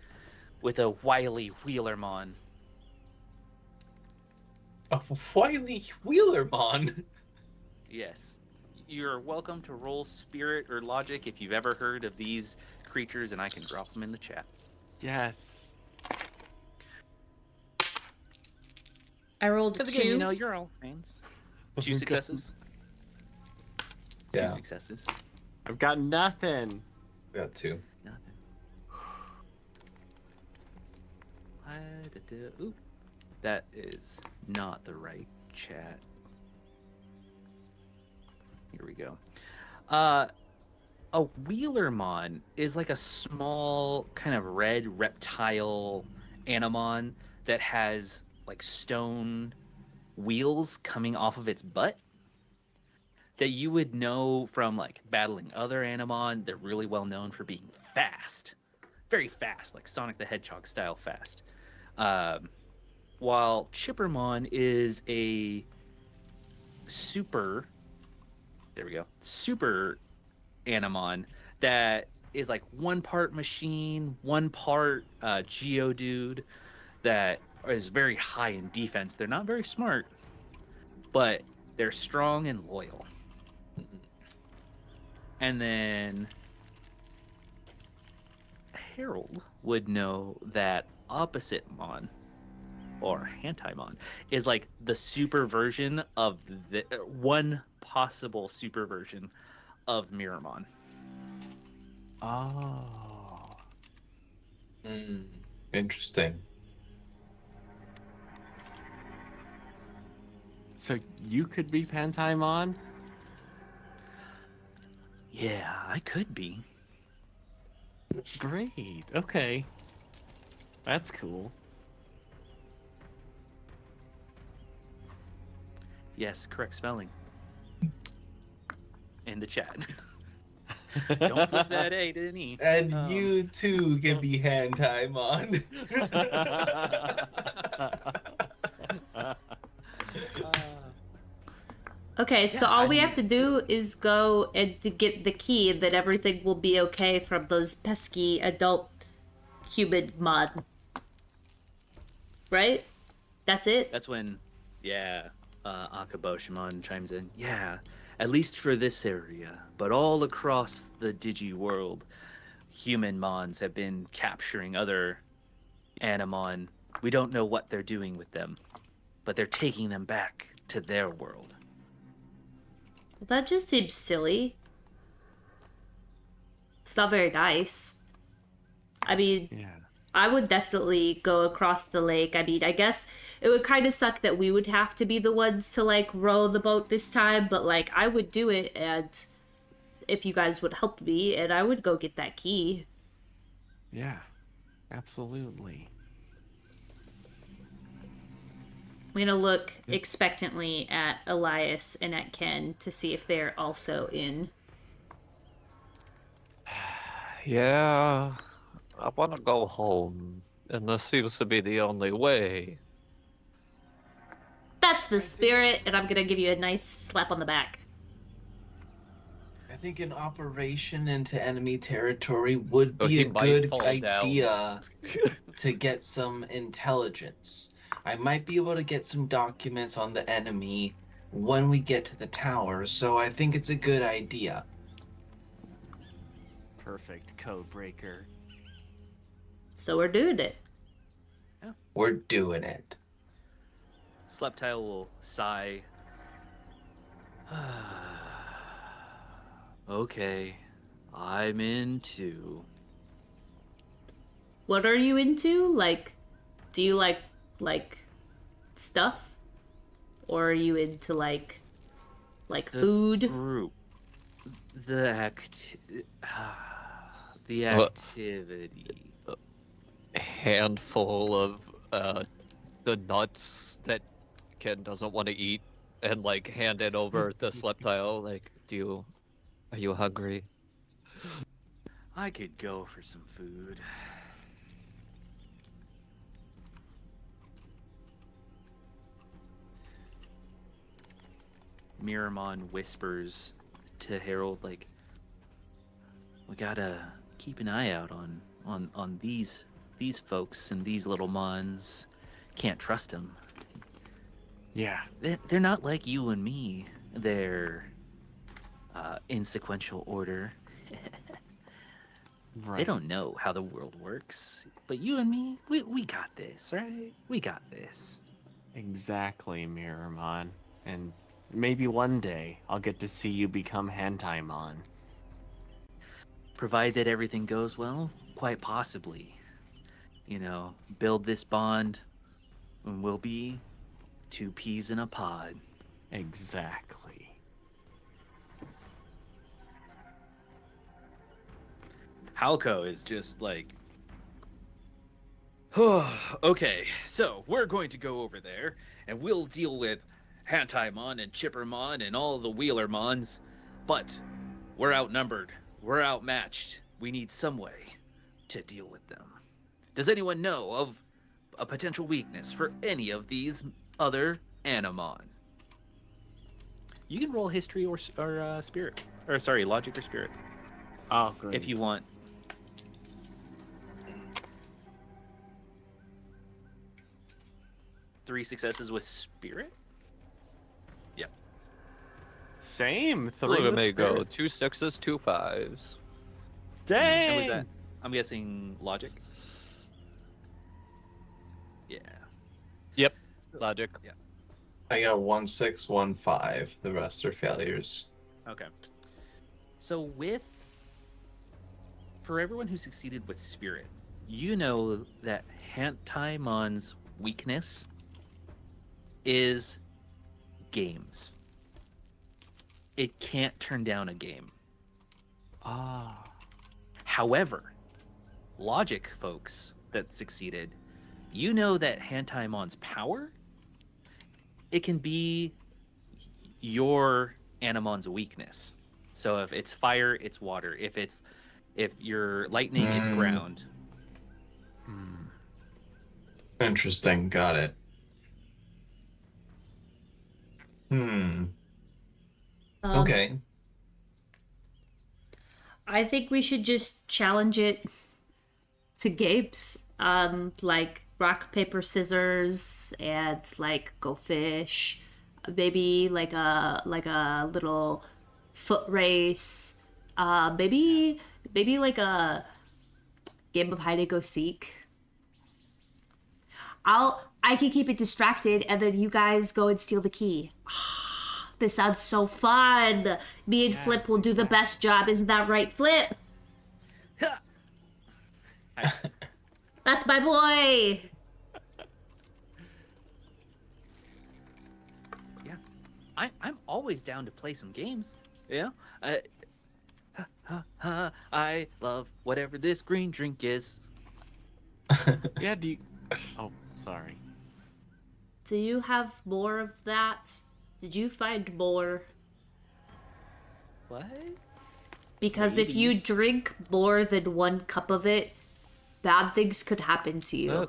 with a wily Wheelermon. A wily Wheelermon. Yes. You're welcome to roll spirit or logic if you've ever heard of these creatures, and I can drop them in the chat. Yes. I rolled Because 2. again, you know, you're all fans. 2 successes. Yeah. 2 successes. I've got nothing. Got 2. Nothing. Ooh, that is not the right chat. Here we go. A Wheelermon is like a small kind of red reptile Animon that has like stone wheels coming off of its butt that you would know from like battling other Animon. They're really well known for being fast, very fast, like Sonic the Hedgehog style fast. While Chippermon is a super Animon that is like 1 part machine, 1 part Geodude that is very high in defense. They're not very smart, but they're strong and loyal. And then Harold would know that opposite Mon, or Hantaimon, is like the super version of the one possible super version of Miramon. Oh. Interesting. So you could be Pantaimon? Yeah, I could be. Great. Okay. That's cool. Yes, correct spelling. In the chat. Don't flip that A to an E. And you too can be Hantaimon. Okay, so Yeah, all I we mean- have to do is go and to get the key, and then everything will be okay from those pesky adult human mod. Right? That's it? That's when, Akaboshimon chimes in. Yeah, at least for this area, but all across the Digi world, human Mons have been capturing other Animon. We don't know what they're doing with them, but they're taking them back to their world. Well, that just seems silly. It's not very nice. I mean, Yeah. I would definitely go across the lake. I mean, I guess it would kind of suck that we would have to be the ones to, like, row the boat this time, but, like, I would do it, and if you guys would help me, and I would go get that key. Yeah. Absolutely. I'm gonna look expectantly at Elias and at Ken to see if they're also in. Yeah, I want to go home, and this seems to be the only way. That's the spirit, and I'm gonna give you a nice slap on the back. I think an operation into enemy territory would Oh, be he a might good fall down. idea to get some intelligence. I might be able to get some documents on the enemy when we get to the tower, so I think it's a good idea. Perfect code breaker. So we're doing it. We're doing it. Sleptile will sigh. Okay, I'm into. What are you into? Like, do you like stuff? Or are you into like The food? Group. The the What? activity. Handful of the nuts that Ken doesn't want to eat, and like hand it over to Sleptile. Like, are you hungry? I could go for some food. Miramon whispers to Harold, like, we gotta keep an eye out on these folks and these little mons. Can't trust them. Yeah. They're not like you and me. They're in sequential order. Right. They don't know how the world works. But you and me, we got this, right? We got this. Exactly, Miramon. And maybe one day I'll get to see you become Hantaimon. Provided everything goes well, quite possibly. You know, build this bond, and we'll be two peas in a pod. Exactly. Halko is just like, oh, okay, so we're going to go over there, and we'll deal with Hantaimon and Chippermon and all the Wheelermons, but we're outnumbered, we're outmatched, we need some way to deal with them. Does anyone know of a potential weakness for any of these other Animon? You can roll history or spirit, or sorry, logic or spirit, Oh, great. if you want. Three successes with spirit? Yep. Same. Look Three at with me go. spirit. 2 6s, 2 5s. Dang. And was that, I'm guessing, logic? Yeah. Yep. Logic. Yeah. I got 1 6, 1 5. The rest are failures. Okay. So for everyone who succeeded with spirit, you know that Hantaimon's weakness is games. It can't turn down a game. Ah. However, logic folks that succeeded, you know that Hantaimon's power, it can be your Animon's weakness. So if it's fire, it's water. If you're lightning, it's ground. Interesting. Got it. Okay. I think we should just challenge it to games. Like rock, paper, scissors, and like go fish. Maybe like a little foot race. Maybe like a game of hide and go seek. I can keep it distracted, and then you guys go and steal the key. This sounds so fun. Me and Flip will do the best job. Isn't that right, Flip? That's my boy. Yeah, I'm always down to play some games. Yeah, I love whatever this green drink is. Yeah, do you... Oh, sorry. Do you have more of that? Did you find more? What? Because if you drink more than 1 cup of it, bad things could happen to you.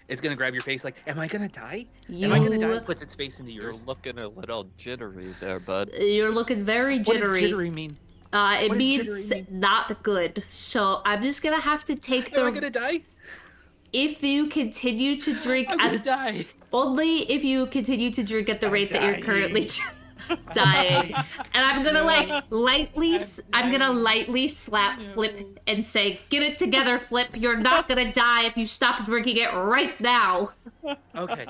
It's gonna grab your face like, am I gonna die? You, Am I gonna die? Puts its face into You're yours. looking a little jittery there, bud. You're looking very What does jittery. jittery mean? It what does means jittery mean? not good. So I'm just gonna have to take Am I gonna die? If you continue to drink I'm gonna die. only if you continue to drink at the rate that you're dying. currently dying. And I'm gonna lightly slap Flip and say, "Get it together, Flip. You're not gonna die if you stop drinking it right now." Okay.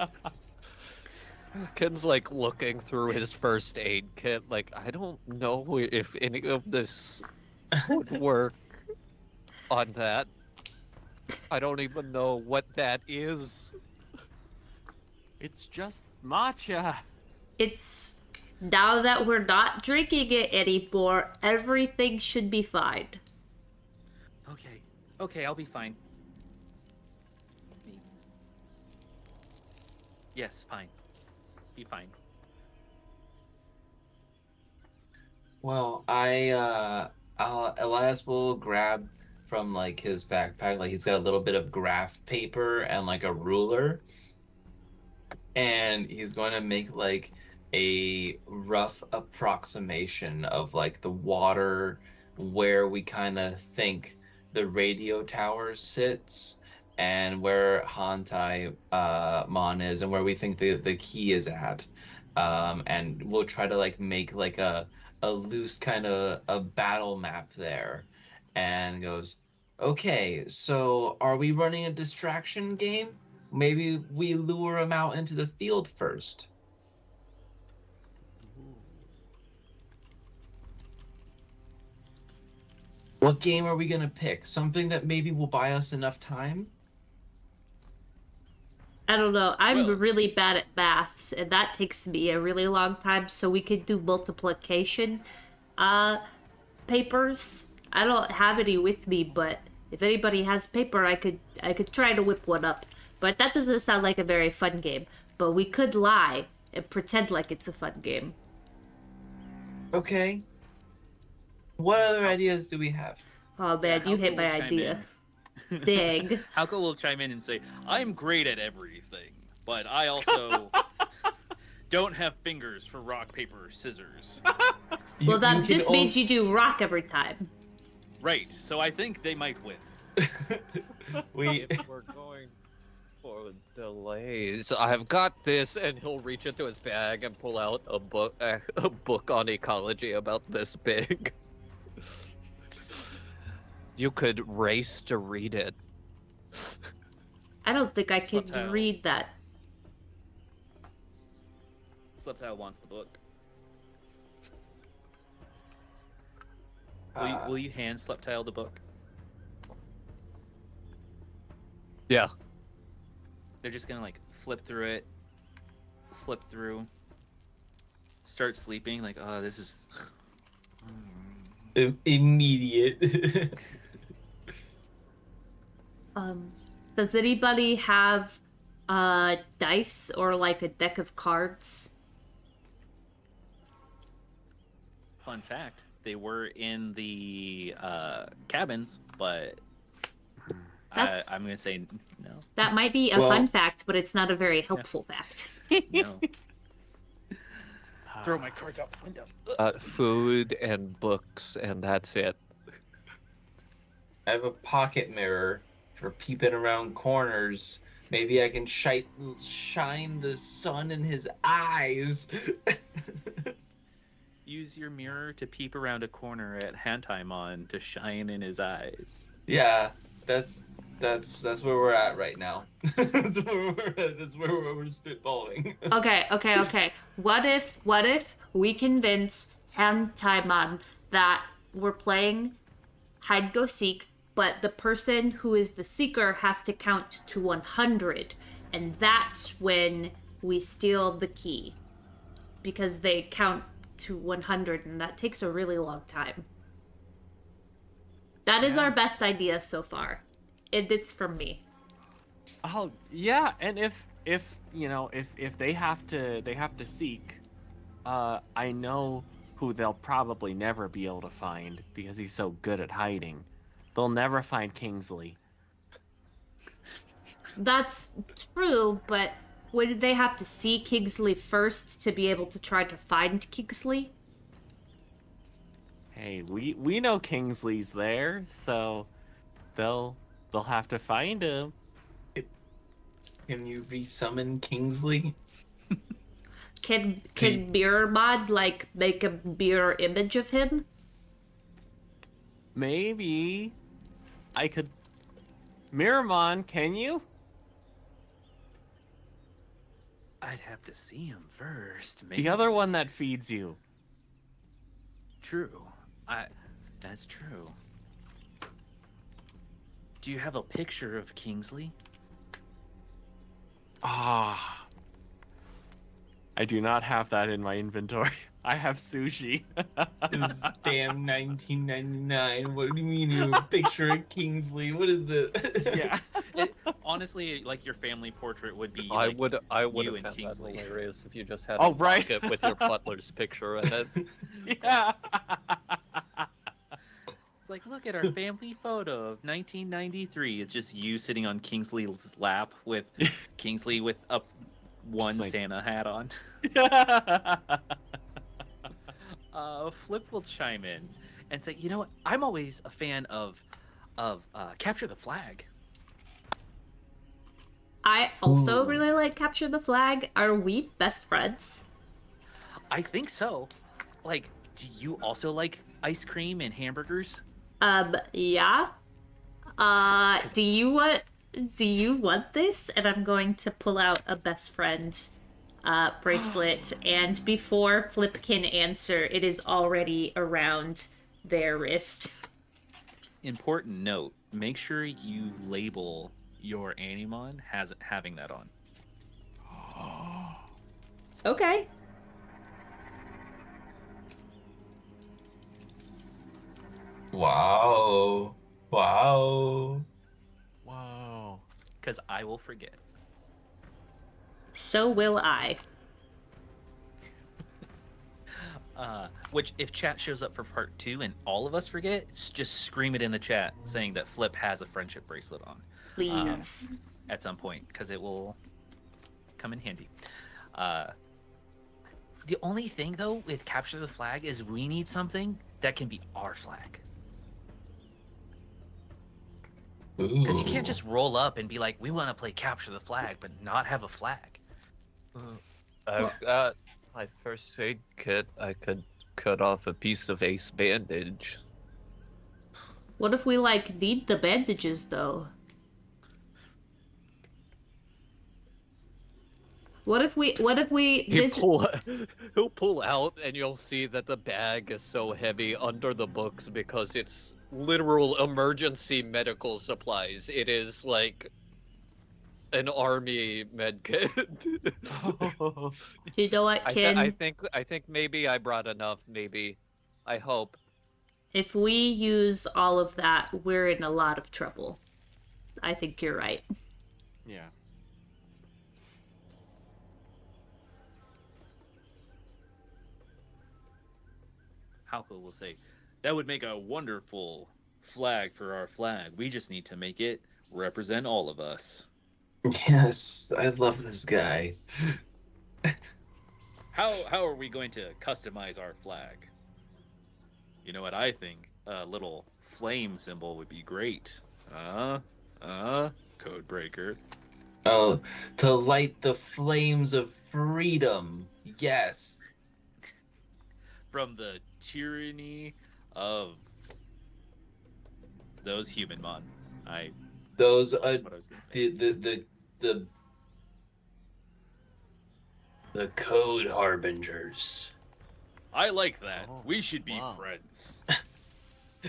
Ken's like looking through his first aid kit, like, I don't know if any of this would work on that. I don't even know what that is. It's just matcha. It's now that we're not drinking it anymore, everything should be fine. Okay. Okay, I'll be fine. Yes, fine. Be fine. Well, Elias will grab from like his backpack, like he's got a little bit of graph paper and like a ruler, and he's going to make like a rough approximation of like the water where we kind of think the radio tower sits and where Hantai Mon is and where we think the key is at. And we'll try to like make like a loose kind of a battle map there, and goes, okay, so are we running a distraction game? Maybe we lure him out into the field first. What game are we gonna pick? Something that maybe will buy us enough time? I don't know. I'm Well- really bad at maths, and that takes me a really long time, so we could do multiplication papers. I don't have any with me, but if anybody has paper, I could try to whip one up. But that doesn't sound like a very fun game. But we could lie and pretend like it's a fun game. Okay. What other ideas do we have? Oh man, you Hauke hit my will chime idea. in. Dang. Hauke will chime in and say, I'm great at everything, but I also don't have fingers for rock, paper, scissors. Well, that can just only- means you do rock every time. Right, so I think they might win. we If we're going for delays, I've got this, and he'll reach into his bag and pull out a book on ecology about this big. You could race to read it. I don't think I could Subtitle. read that. Sliptail wants the book. uh, Will you hand Sliptail the book? Yeah. They're just gonna like flip through it, flip through, start sleeping. Like, oh, this is. immediate. Does anybody have dice or like a deck of cards? Fun fact: they were in the cabins, but That's- I'm gonna say no. That might be a Well- fun fact, but it's not a very helpful fact. No. Throw my cards out the window. Food and books, and that's it. I have a pocket mirror for peeping around corners. Maybe I can shine the sun in his eyes. Use your mirror to peep around a corner at Hantaimon to shine in his eyes. Yeah, that's where we're at right now. That's where we're at. That's where we're spitballing. Okay. What if we convince Taimon that we're playing hide go seek, but the person who is the seeker has to count to 100, and that's when we steal the key, because they count to 100, and that takes a really long time. That is our best idea so far. It's from me. Oh yeah, and if you know if they have to seek, I know who they'll probably never be able to find because he's so good at hiding. They'll never find Kingsley. That's true, but would they have to see Kingsley first to be able to try to find Kingsley? Hey, we know Kingsley's there, so they'll have to find him. Can you resummon Kingsley? Can Mirror Mod like make a mirror image of him? Maybe I could. Miramon, can you? I'd have to see him first. The other one that feeds you. True. That's true. Do you have a picture of Kingsley? Ah. I do not have that in my inventory. I have sushi. This damn 1999. What do you mean you have a picture of Kingsley? What is this? Yeah. Honestly, like your family portrait would be. I Like, would you have and found that Kingsley. hilarious if you just had Oh, a right. bucket with your butler's picture in it. Yeah. It's like, look at our family photo of 1993. It's just you sitting on Kingsley's lap with Kingsley with a one Like- Santa hat on. Flip will chime in and say, you know what? I'm always a fan of Capture the Flag. I also Ooh. really like Capture the Flag. Are we best friends? I think so. Like, do you also like ice cream and hamburgers? Yeah. Do you want this? And I'm going to pull out a best friend bracelet, and before Flip can answer, it is already around their wrist. Important note: make sure you label your Animon having that on. Okay. Wow. Wow. Whoa. Because I will forget. So will I. Which, if chat shows up for part 2 and all of us forget, just scream it in the chat saying that Flip has a friendship bracelet on Please. at some point, because it will come in handy. The only thing, though, with Capture the Flag is we need something that can be our flag. Because you can't just roll up and be like, we want to play Capture the Flag, but not have a flag. I've got my first aid kit. I could cut off a piece of ace bandage. What if we like need the bandages though? What if we He'll pull out, and you'll see that the bag is so heavy under the books because it's literal emergency medical supplies. It is like an army med kit. You know what, Ken? I think maybe I brought enough. Maybe, I hope. If we use all of that, we're in a lot of trouble. I think you're right. Yeah. Halko will say, that would make a wonderful flag for our flag. We just need to make it represent all of us. Yes, I love this guy. How are we going to customize our flag? You know what I think? A little flame symbol would be great. Codebreaker. Oh, to light the flames of freedom. Yes. From the tyranny of those human mon. Those What I was gonna say. the code harbingers. I like that. Oh, We should be wow. friends.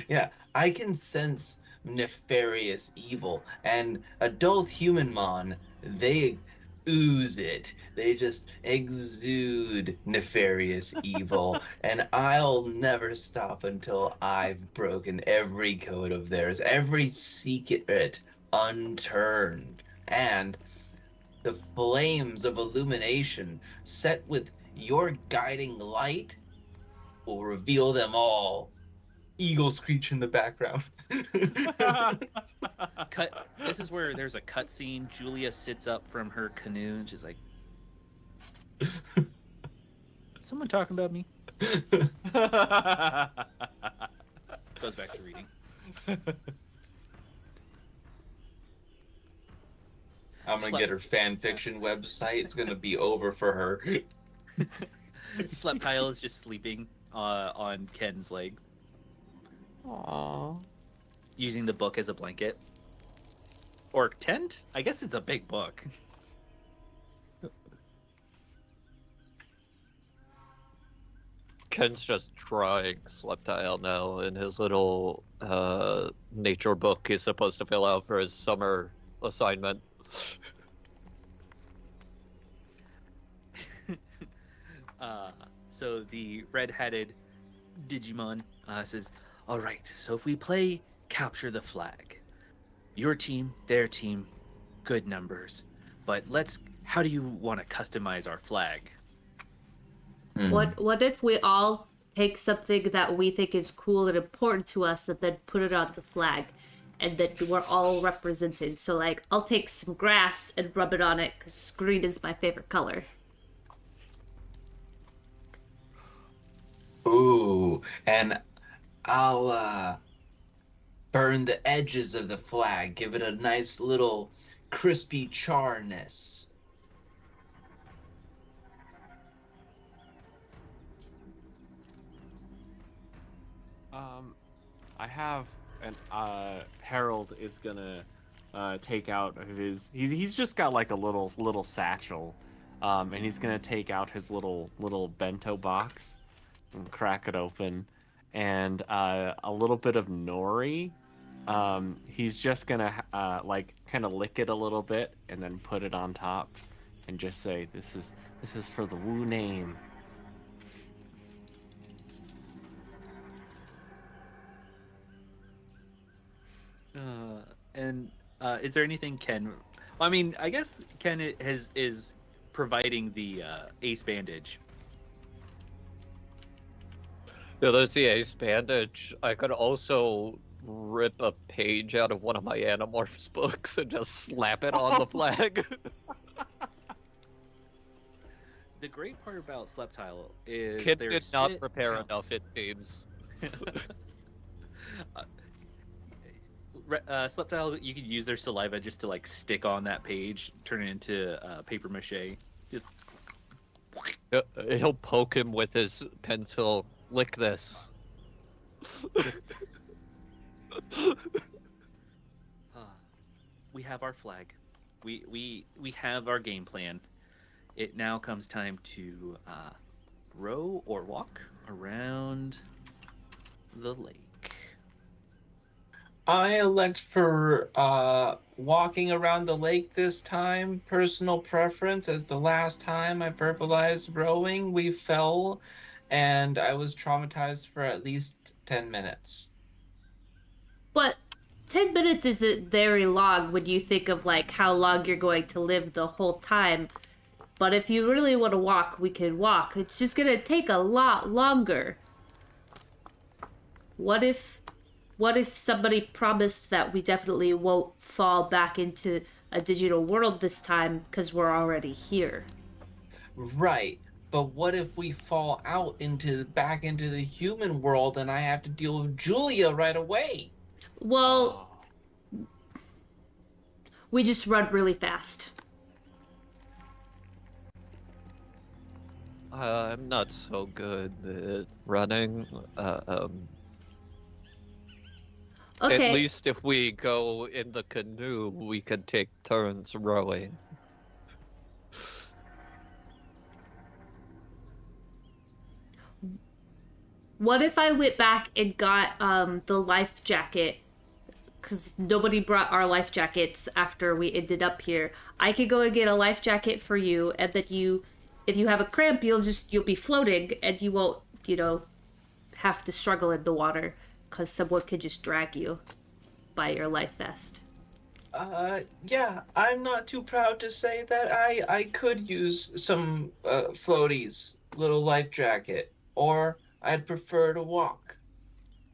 Yeah, I can sense nefarious evil, and adult human mon, they ooze it. They just exude nefarious evil, and I'll never stop until I've broken every code of theirs, every secret unturned, and the flames of illumination set with your guiding light will reveal them all. Eagle screech in the background. Cut. This is where there's a cut scene. Julia sits up from her canoe and she's like, "Someone talking about me?" Goes back to reading. I'm gonna get her fan fiction website. It's gonna be over for her. Sleptile is just sleeping on Ken's leg, Aww. using the book as a blanket. Or tent? I guess it's a big book. Ken's just drawing Sleptile now in his little nature book he's supposed to fill out for his summer assignment. So the red-hatted Digimon says, "All right, so if we play capture the flag, your team, their team, good numbers. But how do you want to customize our flag?" What if we all take something that we think is cool and important to us and then put it on the flag, and that we're all represented? So like, I'll take some grass and rub it on it because green is my favorite color. Ooh, and I'll burn the edges of the flag, give it a nice little crispy charness. I have an Harold is gonna take out of his. He's just got like a little satchel, and he's gonna take out his little bento box and crack it open, and a little bit of nori. He's just gonna like kind of lick it a little bit and then put it on top, and just say, "This is for the Wu name." And is there anything Ken? I mean, I guess Ken is providing the ace bandage. Yeah, there's the ace bandage. I could also rip a page out of one of my Animorphs books and just slap it on the flag. The great part about Sleptile is Kid their did not spit prepare counts. enough, it seems. Sleptile, you could use their saliva just to like stick on that page, turn it into paper mache. Just He'll poke him with his pencil. Lick this. we have our flag. We have our game plan. It now comes time to row or walk around the lake. I elect for walking around the lake this time. Personal preference, as the last time I verbalized rowing, we fell, and I was traumatized for at least 10 minutes. But 10 minutes isn't very long when you think of like how long you're going to live the whole time. But if you really want to walk, we can walk. It's just gonna take a lot longer. What if somebody promised that we definitely won't fall back into a digital world this time because we're already here? Right. But what if we fall out back into the human world and I have to deal with Julia right away? Well, we just run really fast. I'm not so good at running. Okay. At least if we go in the canoe, we could take turns rowing. What if I went back and got the life jacket? Because nobody brought our life jackets after we ended up here. I could go and get a life jacket for you, and that if you have a cramp, you'll be floating, and you won't, have to struggle in the water, because someone could just drag you by your life vest. Yeah, I'm not too proud to say that I could use some floaties, little life jacket, or I'd prefer to walk.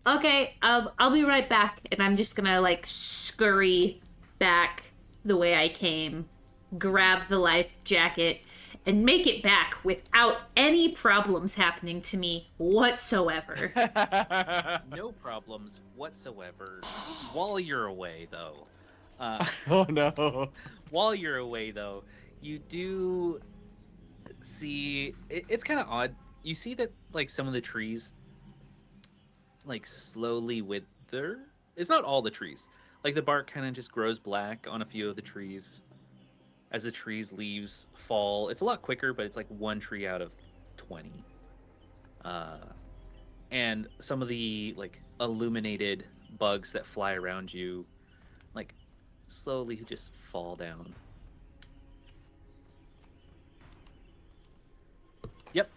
Okay, I'll be right back, and I'm just gonna like scurry back the way I came, grab the life jacket, and make it back without any problems happening to me whatsoever. No problems whatsoever. While you're away, though. Oh no. While you're away, though, you do see, it's kind of odd. You see that like some of the trees like slowly wither. It's not all the trees. Like the bark kind of just grows black on a few of the trees as the trees' leaves fall. It's a lot quicker, but it's like one tree out of 20. Uh, and some of the like illuminated bugs that fly around you, like slowly just fall down. Yep.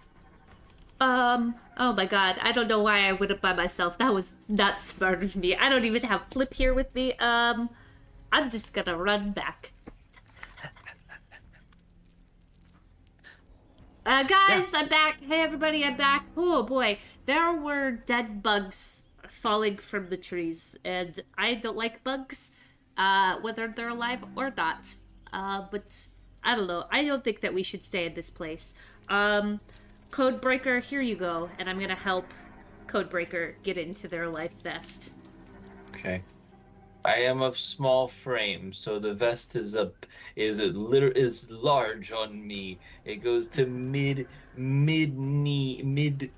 Oh my god, I don't know why I went up by myself. That was not smart of me. I don't even have Flip here with me. I'm just gonna run back. Guys, I'm back. Hey, everybody, I'm back. Oh boy, there were dead bugs falling from the trees, and I don't like bugs, whether they're alive or not. But I don't know. I don't think that we should stay in this place. Codebreaker, here you go, and I'm gonna help Codebreaker get into their life vest. Okay. I am of small frame, so the vest is large on me. It goes to mid knee, mid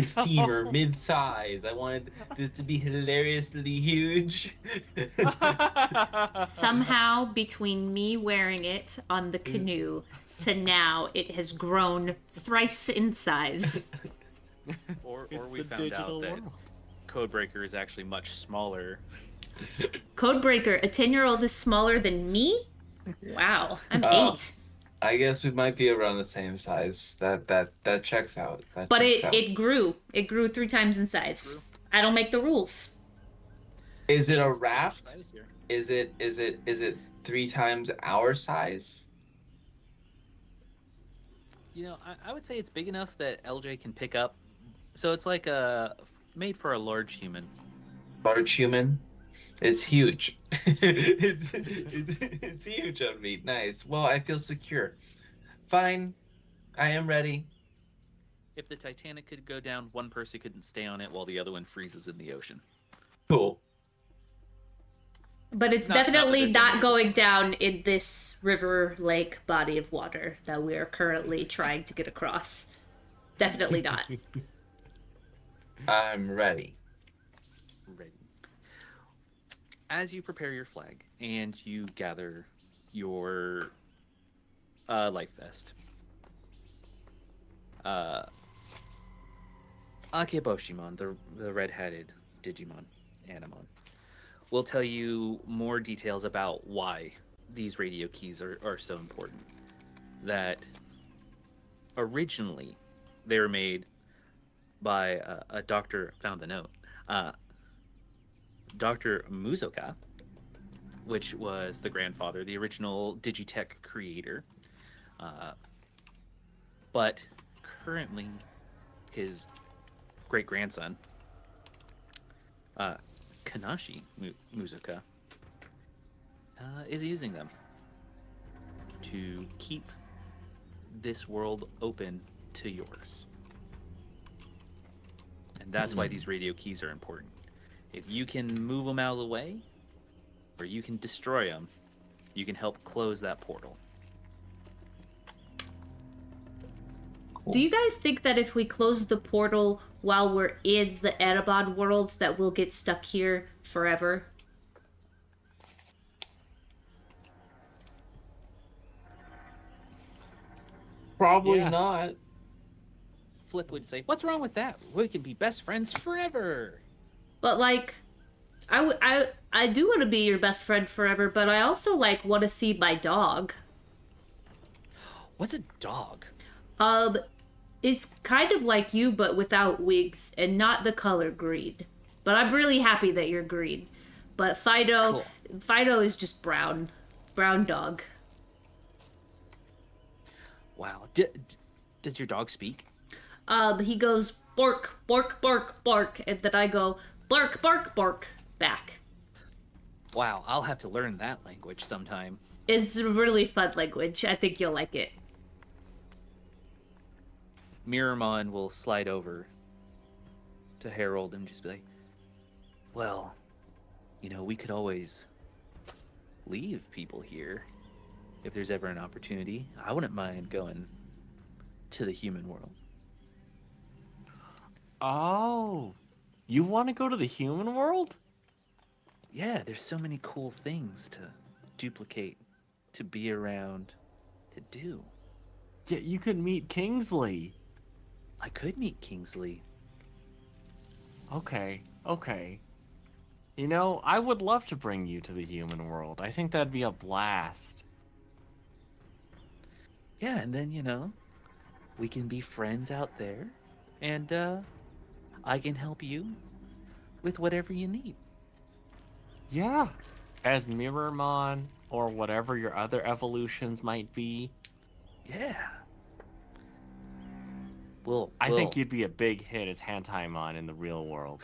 femur, mid thighs. I wanted this to be hilariously huge. Somehow, between me wearing it on the canoe to now, it has grown thrice in size. Or It's we the found out digital that world. Codebreaker is actually much smaller. Codebreaker, a 10-year-old is smaller than me? Wow, I'm Oh. 8. I guess we might be around the same size. That checks out. That But checks out. it grew. It grew 3 times in size. I don't make the rules. Is it a raft? Size here. Is it 3 times our size? You know, I would say it's big enough that LJ can pick up. So it's like a made for a large human. Large human? It's huge. It's huge on me. Nice. Well, I feel secure. Fine. I am ready. If the Titanic could go down, one person couldn't stay on it while the other one freezes in the ocean. Cool. But it's Not that definitely there's not any going other down in this river, lake, body of water that we are currently trying to get across. Definitely not. I'm ready. Ready. As you prepare your flag and you gather your life vest, Akeboshimon, the red-headed Digimon, Animon, will tell you more details about why these radio keys are so important. That originally they were made by a doctor, found the note, Dr. Muzoka, which was the grandfather, the original Digitech creator. But currently, his great grandson, Kanashi Muzoka, is using them to keep this world open to yours. And that's why these radio keys are important. If you can move them out of the way, or you can destroy them, you can help close that portal. Do you guys think that if we close the portal while we're in the Erebod world that we'll get stuck here forever? Probably Yeah. not. Flip would say, "What's wrong with that? We can be best friends forever." But like, I do want to be your best friend forever, but I also like want to see my dog. What's a dog? Is kind of like you but without wigs and not the color green. But I'm really happy that you're green. But Fido, Cool. Fido is just brown dog. Wow. Does your dog speak? He goes bark, bark, bark, bark, and then I go bark, bark, bark back. Wow, I'll have to learn that language sometime. It's a really fun language. I think you'll like it. Miramon will slide over to Harold and just be like, "Well, you know, we could always leave people here if there's ever an opportunity. I wouldn't mind going to the human world. Oh, you want to go to the human world? Yeah, there's so many cool things to duplicate, to be around, to do. Yeah, you could meet Kingsley. I could meet Kingsley. Okay, okay. You know, I would love to bring you to the human world. I think that'd be a blast. Yeah, and then, we can be friends out there, and I can help you with whatever you need. Yeah. As Mirrormon, or whatever your other evolutions might be. Yeah. I think you'd be a big hit as Hantaimon in the real world.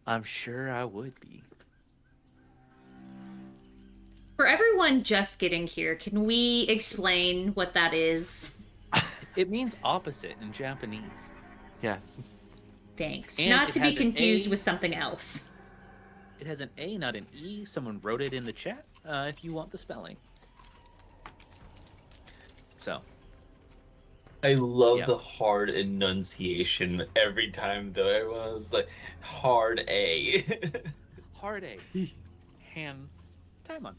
I'm sure I would be. For everyone just getting here, can we explain what that is? It means opposite in Japanese. Yes. Thanks. And Not it to be has an confused A. with something else. It has an A, not an E. Someone wrote it in the chat if you want the spelling. So. I love Yeah. the hard enunciation every time, though. Everyone was like, hard A. Hard A. Hand. Taimon.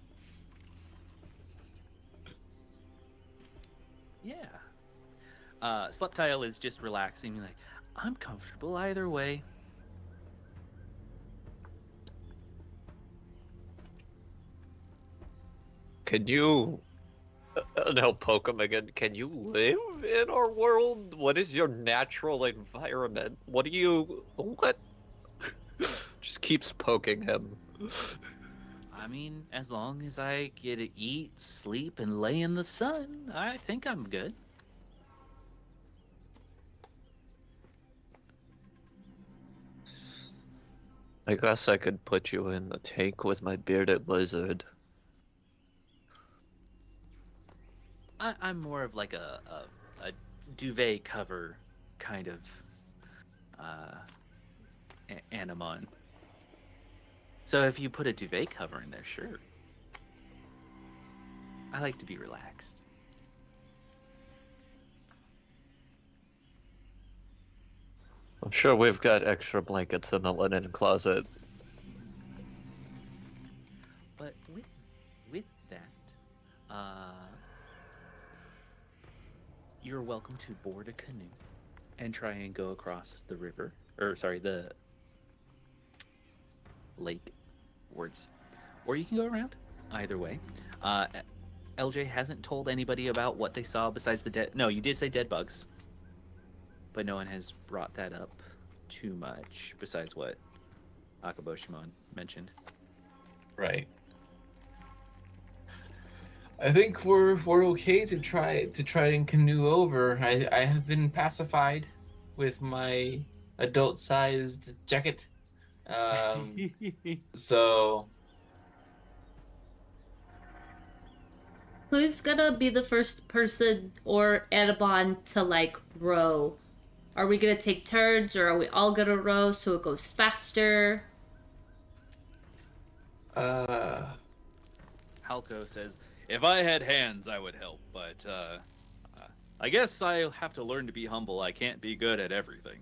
Yeah. Sleptile is just relaxing, like, I'm comfortable either way. Can you... And I'll poke him again. Can you live in our world? What is your natural environment? What do you... What? Just keeps poking him. I mean, as long as I get to eat, sleep, and lay in the sun, I think I'm good. I guess I could put you in the tank with my bearded lizard. I'm more of like a duvet cover kind of Animon. So if you put a duvet cover in there, sure. I like to be relaxed. I'm sure we've got extra blankets in the linen closet. But with that, you're welcome to board a canoe and try and go across the river, or sorry, the lake words, or you can go around. Either way, LJ hasn't told anybody about what they saw besides the dead. No, you did say dead bugs, but no one has brought that up too much besides what Akaboshimon mentioned. Right. I think we're okay to try and canoe over. I have been pacified with my adult-sized jacket. So Who's gonna be the first person or Edibon to like row? Are we gonna take turns or are we all gonna row so it goes faster? Halko says, if I had hands, I would help, but I guess I'll have to learn to be humble. I can't be good at everything.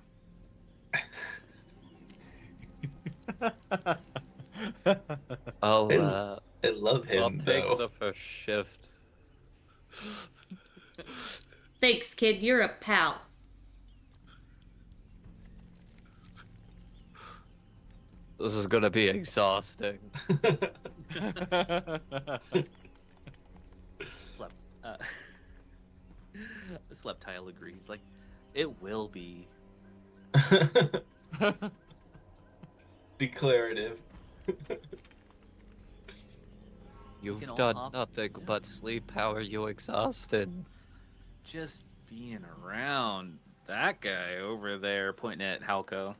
I'll I love him, I'll take though. the first shift. Thanks, kid. You're a pal. This is gonna be exhausting. Sleptile agrees. Like, it will be. Declarative. You've can all done hop- nothing yeah. but sleep. How are you exhausted? Just being around that guy over there pointing at Halko.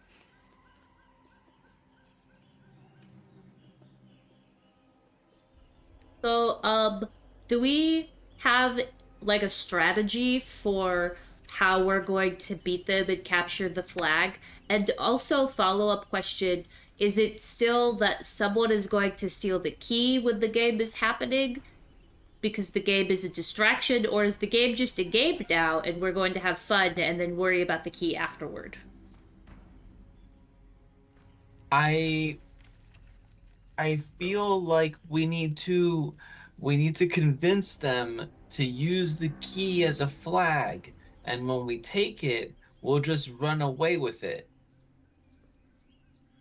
So, do we have like a strategy for how we're going to beat them and capture the flag? And also, follow-up question, is it still that someone is going to steal the key when the game is happening? because the game is a distraction, or is the game just a game now and we're going to have fun and then worry about the key afterward? I feel like we need to convince them to use the key as a flag, and when we take it, we'll just run away with it.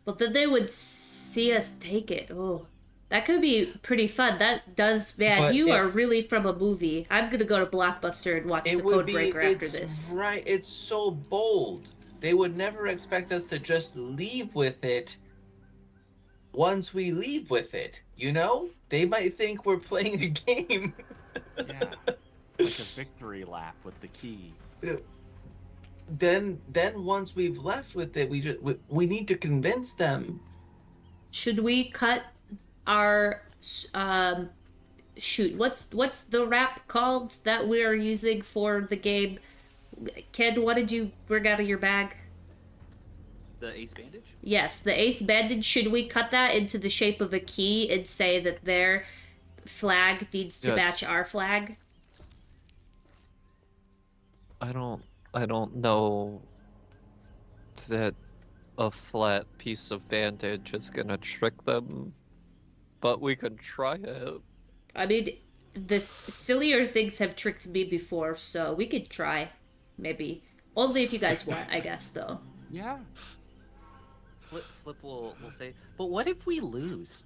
But then they would see us take it. Oh, that could be pretty fun. That does, man. But You it are really from a movie. I'm gonna go to Blockbuster and watch The it would Code be Breaker after it's this. right, it's so bold. They would never expect us to just leave with it once we leave with it, you know? They might think we're playing a game. Yeah. Like a victory lap with the key. Then once we've left with it, we need to convince them. Should we cut our shoot? What's the wrap called that we're using for the game? Ken, what did you bring out of your bag? The ace bandage? Yes, the ace bandage. Should we cut that into the shape of a key and say that their flag needs to Yeah, match our flag? I don't know that a flat piece of bandage is gonna trick them, but we could try it. I mean, the sillier things have tricked me before, so we could try. Maybe. Only if you guys want, I guess, though. Yeah. Flip will say, but what if we lose?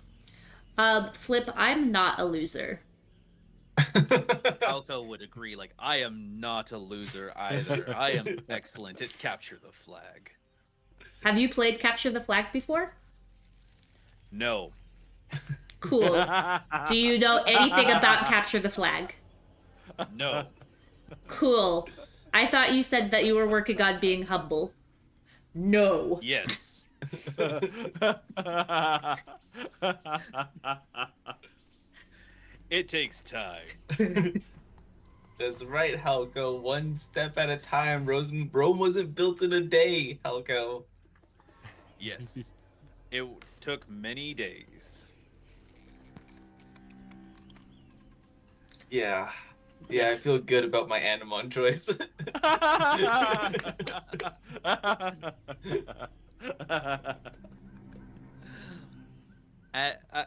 Flip, I'm not a loser. Falco would agree, like, I am not a loser either. I am excellent at capture the flag. Have you played Capture the Flag before? No. Cool. Do you know anything about Capture the Flag? No. Cool. I thought you said that you were working on being humble. No. Yes. It takes time. That's right, Halko. One step at a time. Rome wasn't built in a day, Halko. Yes. It took many days. Yeah. Yeah, I feel good about my Animon choice.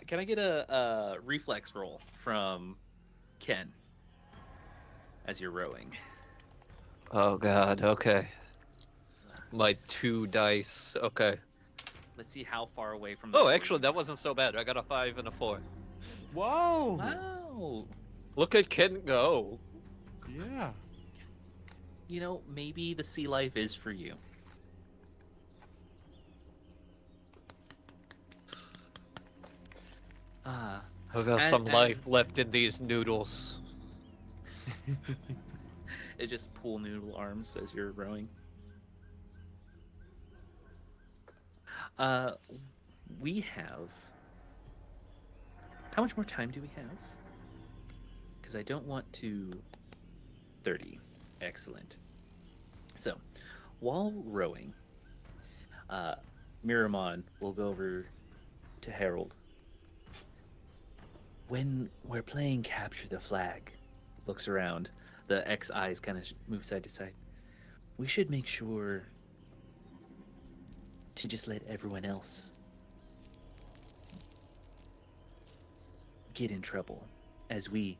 Can I get a reflex roll from Ken as you're rowing? Oh god, okay. My 2 dice, okay. Let's see how far away from the Oh, shore actually, you that are. wasn't so bad. I got a 5 and a 4. Whoa. Wow. Look at Ken go. Yeah. You know, maybe the sea life is for you. I've got And- some life and- left in these noodles. It's just pool noodle arms as you're rowing. We have... How much more time do we have? Because I don't want to... 30. Excellent. So, while rowing, Miramon will go over to Harold. When we're playing Capture the Flag, looks around, the X eyes kind of move side to side. We should make sure to just let everyone else get in trouble as we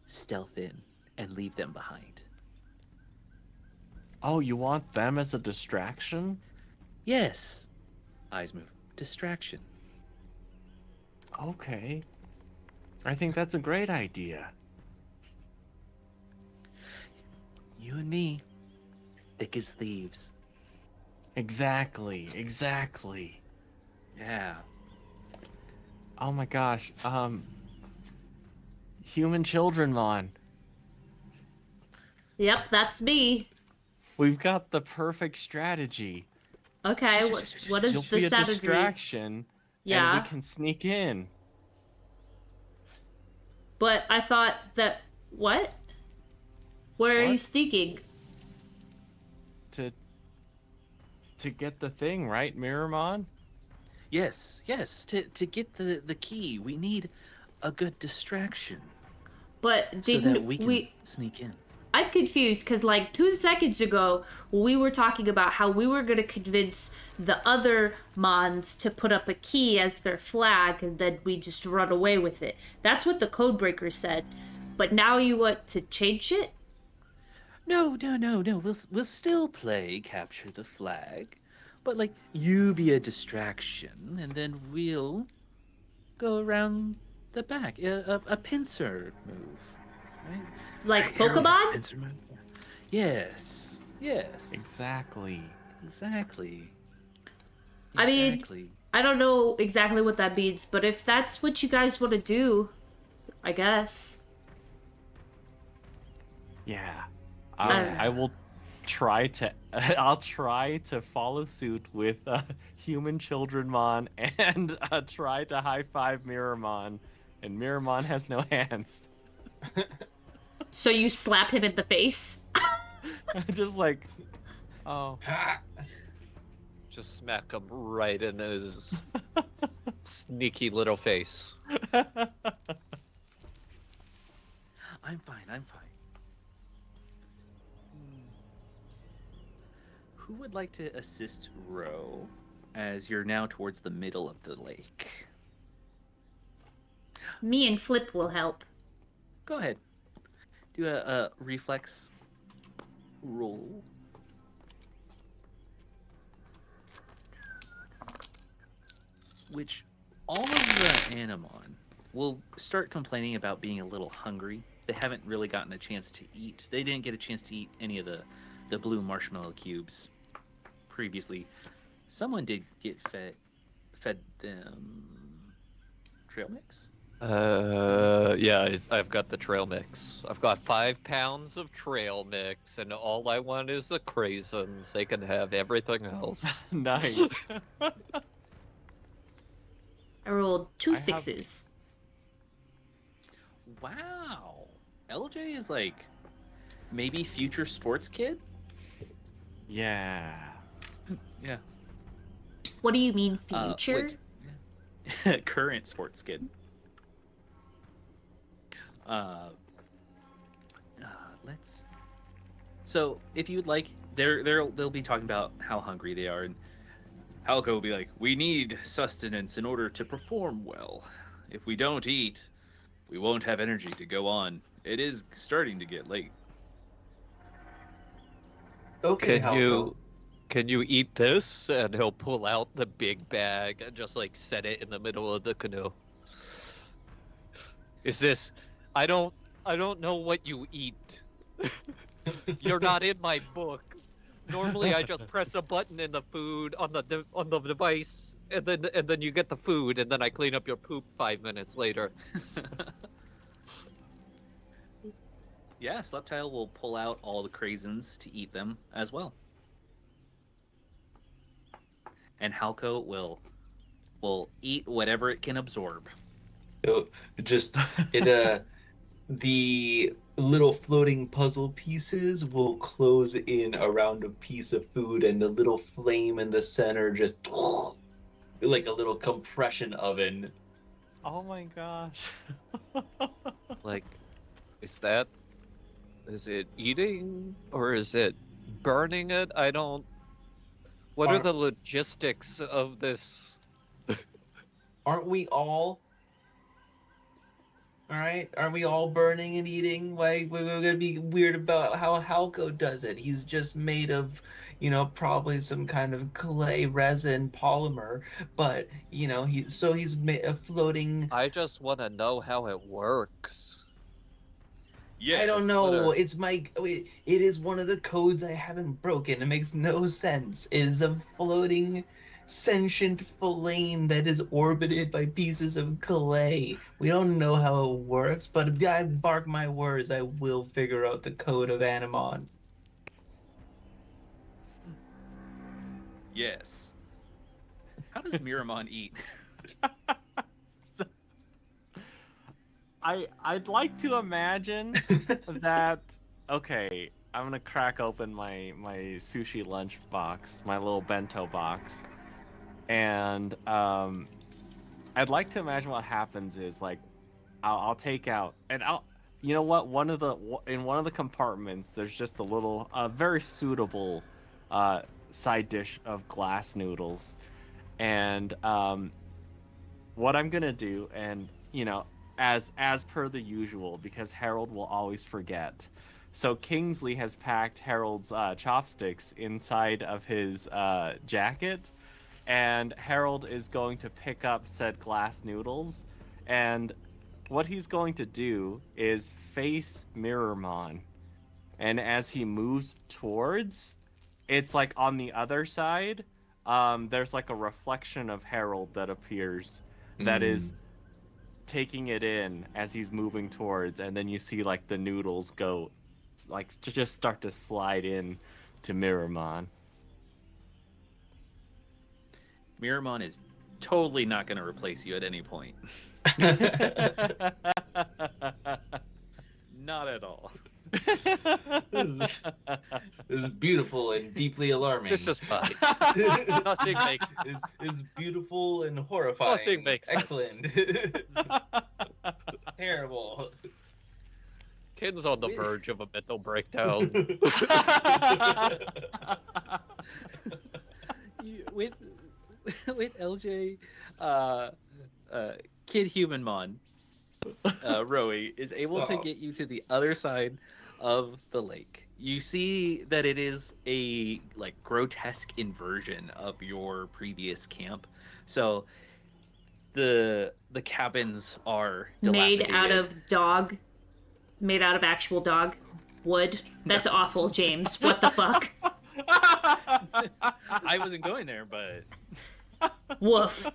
stealth in and leave them behind. Oh, you want them as a distraction? Yes. Eyes move. Distraction. Okay. I think that's a great idea. You and me, thick as thieves. Exactly. Exactly. Yeah. Oh my gosh. Human children, Mon. Yep, that's me. We've got the perfect strategy. Okay, what is You'll the be a strategy? distraction, Yeah, and we can sneak in. but I thought that... What? Where are you What? sneaking? To get the thing, right, Miramon? Yes, yes. To get the key, we need a good distraction. But so that didn't we can sneak in. I'm confused because, like, 2 seconds ago, we were talking about how we were going to convince the other Mons to put up a key as their flag and then we just run away with it. That's what the Codebreaker said. But now you want to change it? No. We'll still play capture the flag, but like you be a distraction, and then we'll go around the back. A pincer move, right? Like Right, Harold has a Pokemon? pincer move. Yes. Exactly. Exactly. I mean, Exactly. I don't know exactly what that means, but if that's what you guys want to do, I guess. Yeah. Yeah. I will try to. I'll try to follow suit with Human Childrenmon and try to high five Mirrormon, and Mirrormon has no hands. So you slap him in the face? Just like, oh. Just smack him right in his sneaky little face. I'm fine. Who would like to assist Ro as you're now towards the middle of the lake? Me and Flip will help. Go ahead. Do a reflex roll. Which all of the Animon will start complaining about being a little hungry. They haven't really gotten a chance to eat. They didn't get a chance to eat any of the blue marshmallow cubes previously. Someone did get fed them trail mix. Yeah, I've got the trail mix. I've got 5 pounds of trail mix, and all I want is the craisins. They can have everything else. Nice. I rolled two I have- sixes. Wow. LJ is like maybe future sports kid? Yeah. Yeah. What do you mean, Uh, future? Current sports kid. Let's. So, if you'd like, they'll be talking about how hungry they are, and Halko will be like, "We need sustenance in order to perform well. If we don't eat, we won't have energy to go on. It is starting to get late." Okay, Can you eat this? And he'll pull out the big bag and just like set it in the middle of the canoe. Is this? I don't know what you eat. You're not in my book. Normally, I just press a button in the food on the device, and then you get the food, and then I clean up your poop 5 minutes later. Yeah, Sleptile will pull out all the craisins to eat them as well. And Halko will eat whatever it can absorb. So the little floating puzzle pieces will close in around a piece of food, and the little flame in the center just like a little compression oven. Oh my gosh. Like, is it eating or is it burning it? I don't. What are the logistics of this? Aren't we all? All right, aren't we all burning and eating? Why we're gonna be weird about how Halko does it? He's just made of, probably some kind of clay resin polymer, but he's a floating. I just want to know how it works. Yes. I don't know. It is one of the codes I haven't broken. It makes no sense. It is a floating sentient flame that is orbited by pieces of clay. We don't know how it works, but I bark my words, I will figure out the code of Animon. Yes. How does Miramon eat? I'd like to imagine that. Okay, I'm gonna crack open my sushi lunch box, my little bento box, and I'd like to imagine what happens is like I'll take out and you know what? In one of the compartments, there's just a little, very suitable, uh, side dish of glass noodles, and what I'm gonna do, and as per the usual, because Harold will always forget. So Kingsley has packed Harold's chopsticks inside of his jacket, and Harold is going to pick up said glass noodles, and what he's going to do is face Mirrormon, and as he moves towards, it's like on the other side, there's like a reflection of Harold that appears that is taking it in as he's moving towards, and then you see like the noodles go, like just start to slide in to Mirrormon. Miramon is totally not going to replace you at any point. Not at all. This is beautiful and deeply alarming. This is fine. Nothing makes is beautiful and horrifying. Nothing makes sense. Excellent. Terrible. Kin's on the verge of a mental breakdown. with LJ, Kid Humanmon, Rowie is able to get you to the other side of the lake. You see that it is a like grotesque inversion of your previous camp. So the cabins are Made out dilapidated. made out of actual dog wood. That's awful, James. What the fuck? I wasn't going there, but Woof.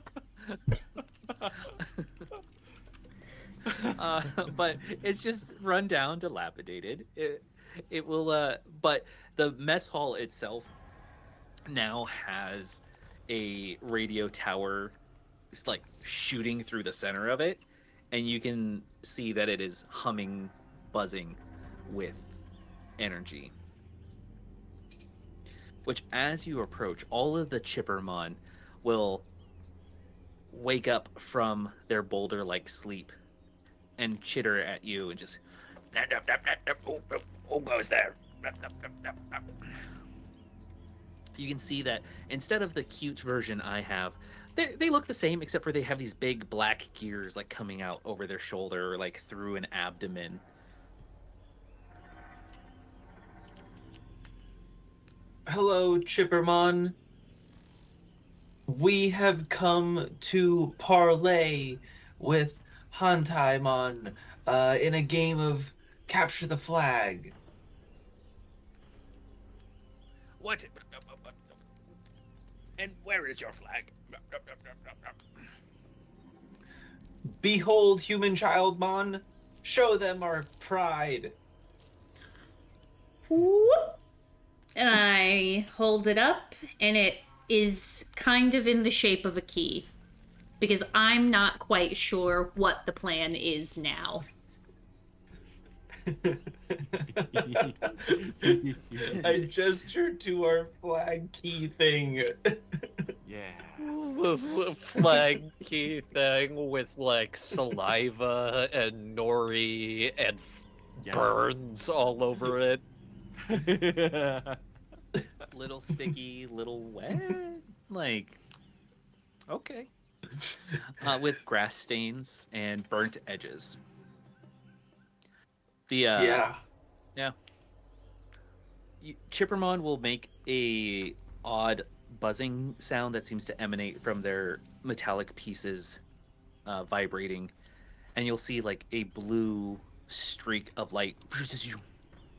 but it's just run down, dilapidated. It will, but the mess hall itself now has a radio tower, just like shooting through the center of it, and you can see that it is humming, buzzing with energy. Which, as you approach, all of the Chippermon will wake up from their boulder-like sleep and chitter at you and just who goes there? You can see that instead of the cute version I have, they look the same, except for they have these big black gears like coming out over their shoulder, like through an abdomen. Hello, Chippermon. We have come to parlay with Hantaimon in a game of capture the flag. What? And where is your flag? Behold, human childmon, show them our pride. Whoop. And I hold it up, and it is kind of in the shape of a key. Because I'm not quite sure what the plan is now. I gestured to our flag key thing. Yeah. This flag key thing with like saliva and nori and burns all over it. Little sticky, little wet. Like, okay. With grass stains and burnt edges. Yeah. Chippermon will make a odd buzzing sound that seems to emanate from their metallic pieces vibrating, and you'll see like a blue streak of light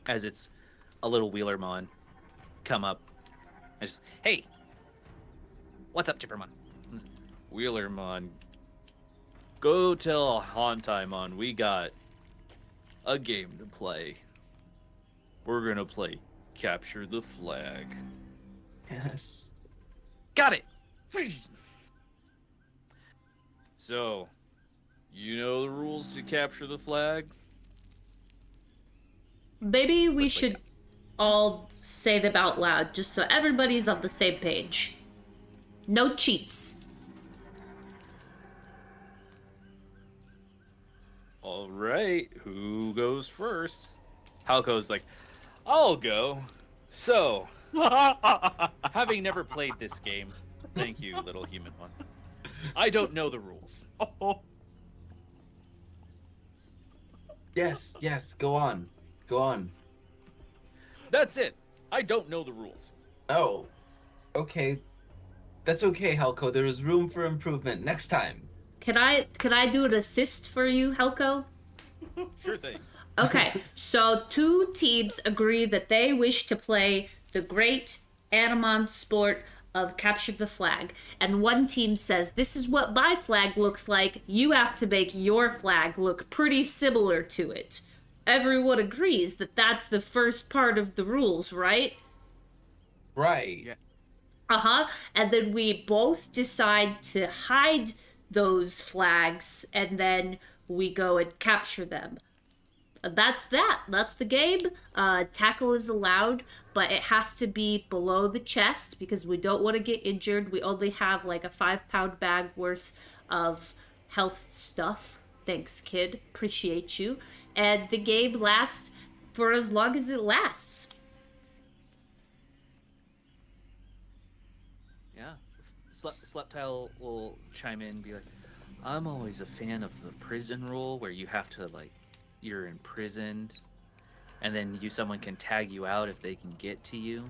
as it's a little Wheelermon come up. And just, hey, what's up, Chippermon? Wheelermon, go tell Hantaimon we got a game to play. We're gonna play Capture the Flag. Yes. Got it! So, you know the rules to capture the flag? Maybe we should all say them out loud, just so everybody's on the same page. No cheats. All All right, who goes first? Halko's like, I'll go. So, having never played this game, thank you, little human one. I don't know the rules. Yes, go on. Go on. That's it. I don't know the rules. Oh, okay. That's okay, Helco. There is room for improvement next time. Could I do an assist for you, Helco? Sure thing. Okay, so two teams agree that they wish to play the great Animon sport of capture the flag. And one team says, this is what my flag looks like. You have to make your flag look pretty similar to it. Everyone agrees that that's the first part of the rules, right? Right. Yeah. Uh-huh. And then we both decide to hide those flags, and then we go and capture them. That's that. That's the game. Tackle is allowed, but it has to be below the chest because we don't want to get injured. We only have like a 5-pound bag worth of health stuff. Thanks, kid. Appreciate you. And the game lasts for as long as it lasts. Yeah. Sleptile will chime in and be like, I'm always a fan of the prison rule where you have to, like, you're imprisoned, and then someone can tag you out if they can get to you.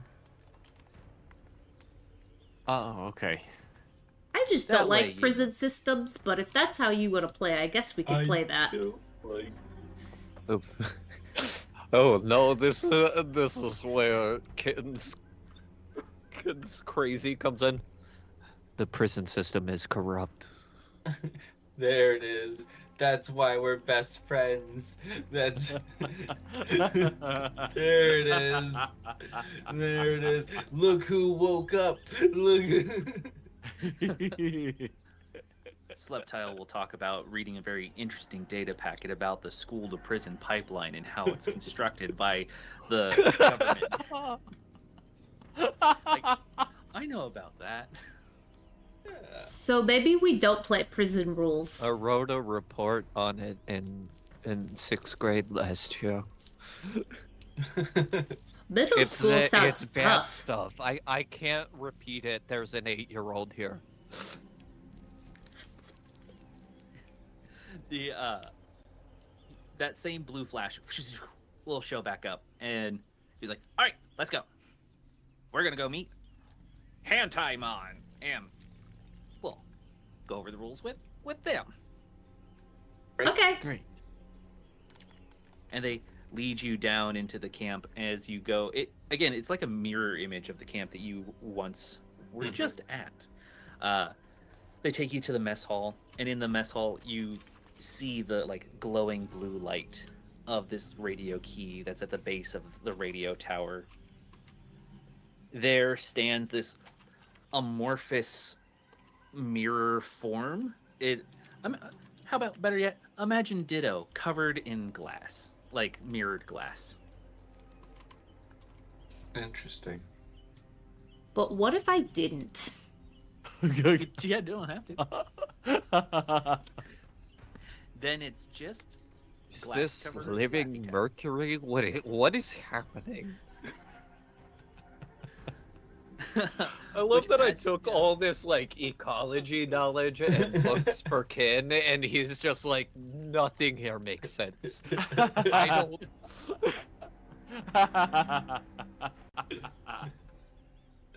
Oh, okay. I just That don't way like you- prison systems, but if that's how you want to play, I guess we can play that. Oh no, this is where kids crazy comes in. The prison system is corrupt. There it is. That's why we're best friends. There it is. There it is. Look who woke up. Look. Sleptile will talk about reading a very interesting data packet about the school to prison pipeline and how it's constructed by the government. Like, I know about that. So maybe we don't play prison rules. I wrote a report on it in 6th grade last year. Middle school sounds it's bad tough. stuff. I can't repeat it. There's an 8-year-old here. The that same blue flash will show back up, and he's like, "All right, let's go. We're gonna go meet Hantaimon, and we'll go over the rules with them." Okay. Great. And they lead you down into the camp as you go. It's like a mirror image of the camp that you once were just at. They take you to the mess hall, and in the mess hall you see the like glowing blue light of this radio key that's at the base of the radio tower. There stands this amorphous mirror form. How about, better yet, imagine Ditto covered in glass, like mirrored glass. Interesting. But what if I didn't? Yeah, don't have to. Then it's just Is glass this covered with living Laffy Taffy. mercury? What is happening? I love Which that I adds- took yeah. all this like ecology knowledge and books per kin, and he's just like, nothing here makes sense. I don't.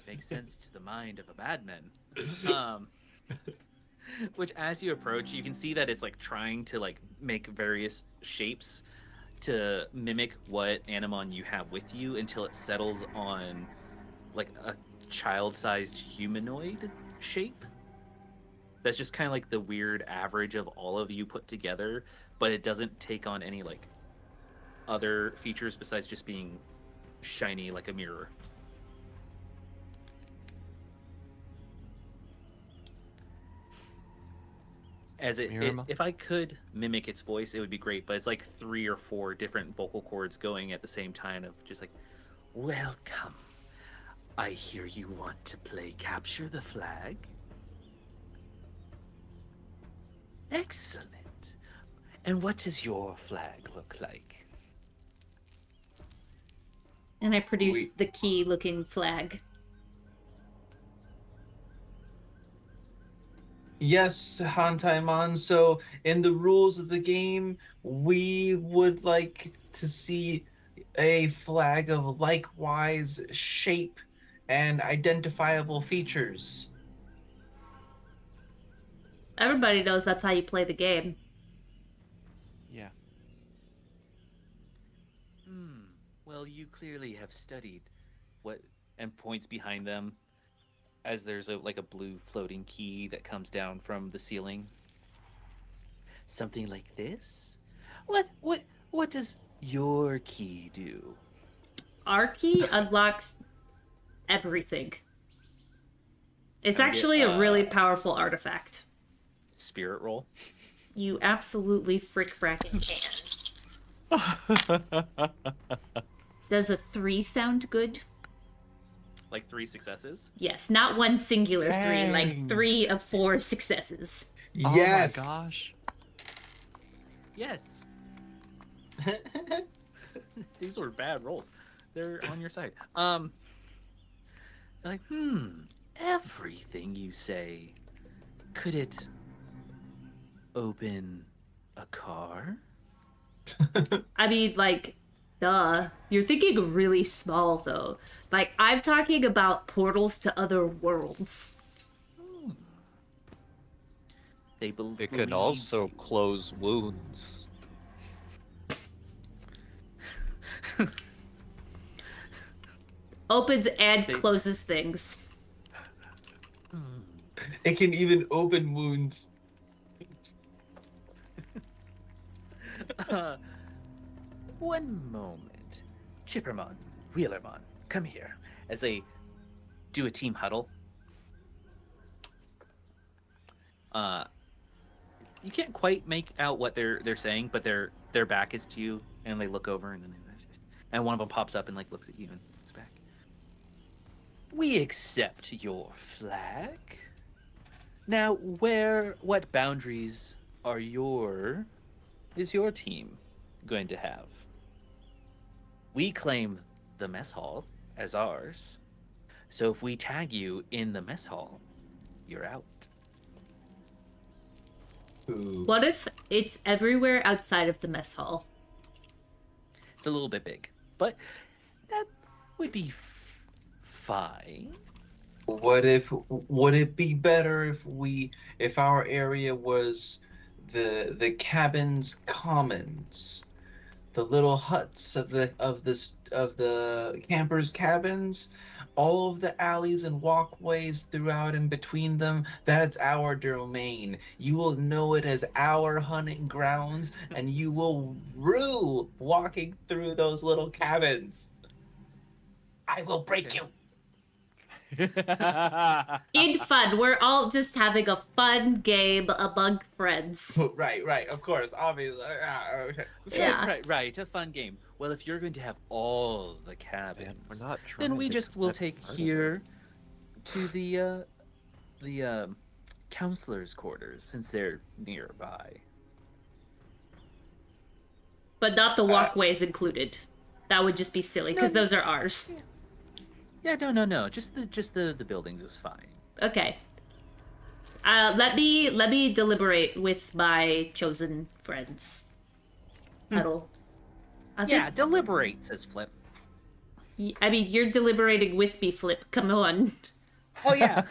Makes sense to the mind of a madman. Which, as you approach, you can see that it's like trying to like make various shapes to mimic what Animon you have with you until it settles on like a child-sized humanoid shape. That's just kind of like the weird average of all of you put together, but it doesn't take on any like other features besides just being shiny like a mirror. As if I could mimic its voice, it would be great, but it's like 3 or 4 different vocal cords going at the same time of just like, welcome. I hear you want to play capture the flag. Excellent. And what does your flag look like? And I produce We- the key-looking flag. Yes, Hantaimon. So, in the rules of the game, we would like to see a flag of likewise shape and identifiable features. Everybody knows that's how you play the game. Yeah. Well, you clearly have studied what and points behind them as there's a blue floating key that comes down from the ceiling. Something like this? What does your key do? Our key unlocks everything. It's Can I get, actually a really powerful artifact. Spirit roll? You absolutely frick-fracking can. Does a 3 sound good? Like 3 successes? Yes, not one singular 3, like Dang. 3 of 4 successes. Yes. Oh my gosh. Yes. These were bad rolls. They're on your side. They're like, everything you say. Could it open a car? I mean, like, duh. You're thinking really small, though. Like, I'm talking about portals to other worlds. They believe It can also close wounds. Opens and closes things. It can even open wounds. One moment. Chippermon, Wheelermon, come here. As they do a team huddle. You can't quite make out what they're saying, but their back is to you, and they look over, and then and one of them pops up and like looks at you and looks back. We accept your flag. Now, what boundaries is your team going to have? We claim the mess hall as ours. So if we tag you in the mess hall, you're out. Ooh. What if it's everywhere outside of the mess hall? It's a little bit big, but that would be fine. Would it be better if our area was the cabins commons, the little huts of the campers' cabins, all of the alleys and walkways throughout and between them, that's our domain. You will know it as our hunting grounds, and you will rue walking through those little cabins. I will break you. In fun, we're all just having a fun game among friends. Right, of course, obviously. Okay. Yeah. Right, a fun game. Well, if you're going to have all the cabins, Man, we're not trying then we to just will commit take murder. here to the counselor's quarters, since they're nearby. But not the walkways included. That would just be silly, because No. those are ours. Yeah, no. Just the buildings is fine. Okay. Let me deliberate with my chosen friends. Huddle. Yeah, deliberate, says Flip. I mean, you're deliberating with me, Flip. Come on. Oh yeah.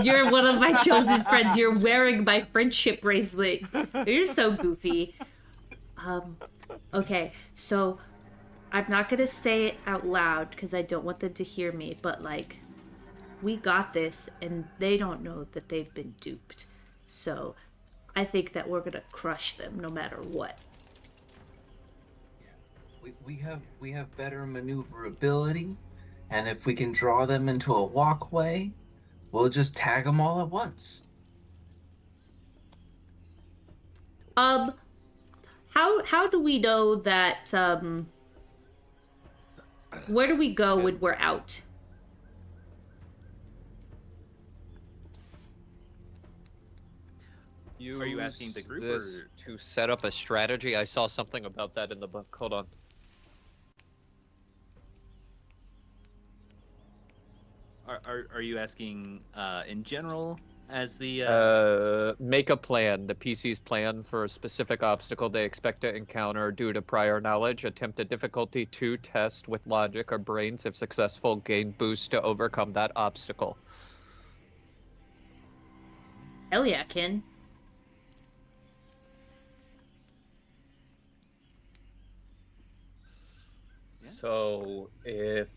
You're one of my chosen friends. You're wearing my friendship bracelet. You're so goofy. Okay, so I'm not gonna say it out loud because I don't want them to hear me, but like, we got this and they don't know that they've been duped. So I think that we're gonna crush them no matter what. We have better maneuverability, and if we can draw them into a walkway, we'll just tag them all at once. How do we know that where do we go when we're out? Are you asking the Use group this or? to set up a strategy? I saw something about that in the book. Hold on. Are you asking in general as the Make a plan. The PC's plan for a specific obstacle they expect to encounter due to prior knowledge. Attempt a difficulty 2 test with logic or brains. If successful, gain boost to overcome that obstacle. Hell yeah, Ken. Yeah. So if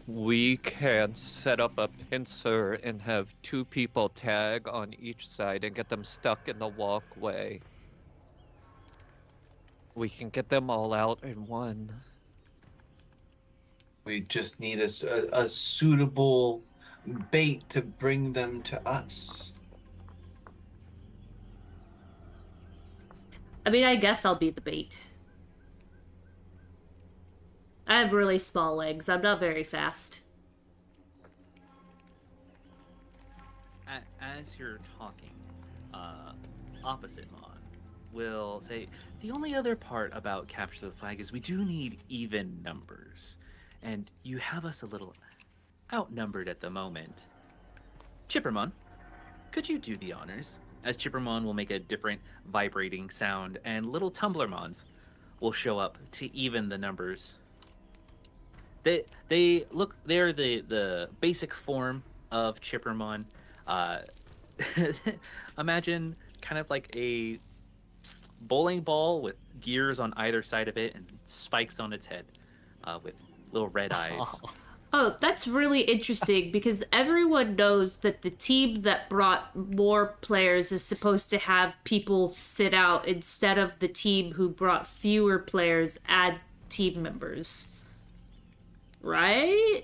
we can set up a pincer and have 2 people tag on each side and get them stuck in the walkway, we can get them all out in one. We just need a suitable bait to bring them to us. I mean, I guess I'll be the bait. I have really small legs. I'm not very fast. As you're talking, opposite Mon will say the only other part about capture the flag is we do need even numbers, and you have us a little outnumbered at the moment. Chippermon, could you do the honors? As Chippermon will make a different vibrating sound, and little Tumblermons will show up to even the numbers. They're the basic form of Chippermon. Imagine kind of like a bowling ball with gears on either side of it and spikes on its head, with little red eyes. Oh, that's really interesting because everyone knows that the team that brought more players is supposed to have people sit out instead of the team who brought fewer players add team members. Right?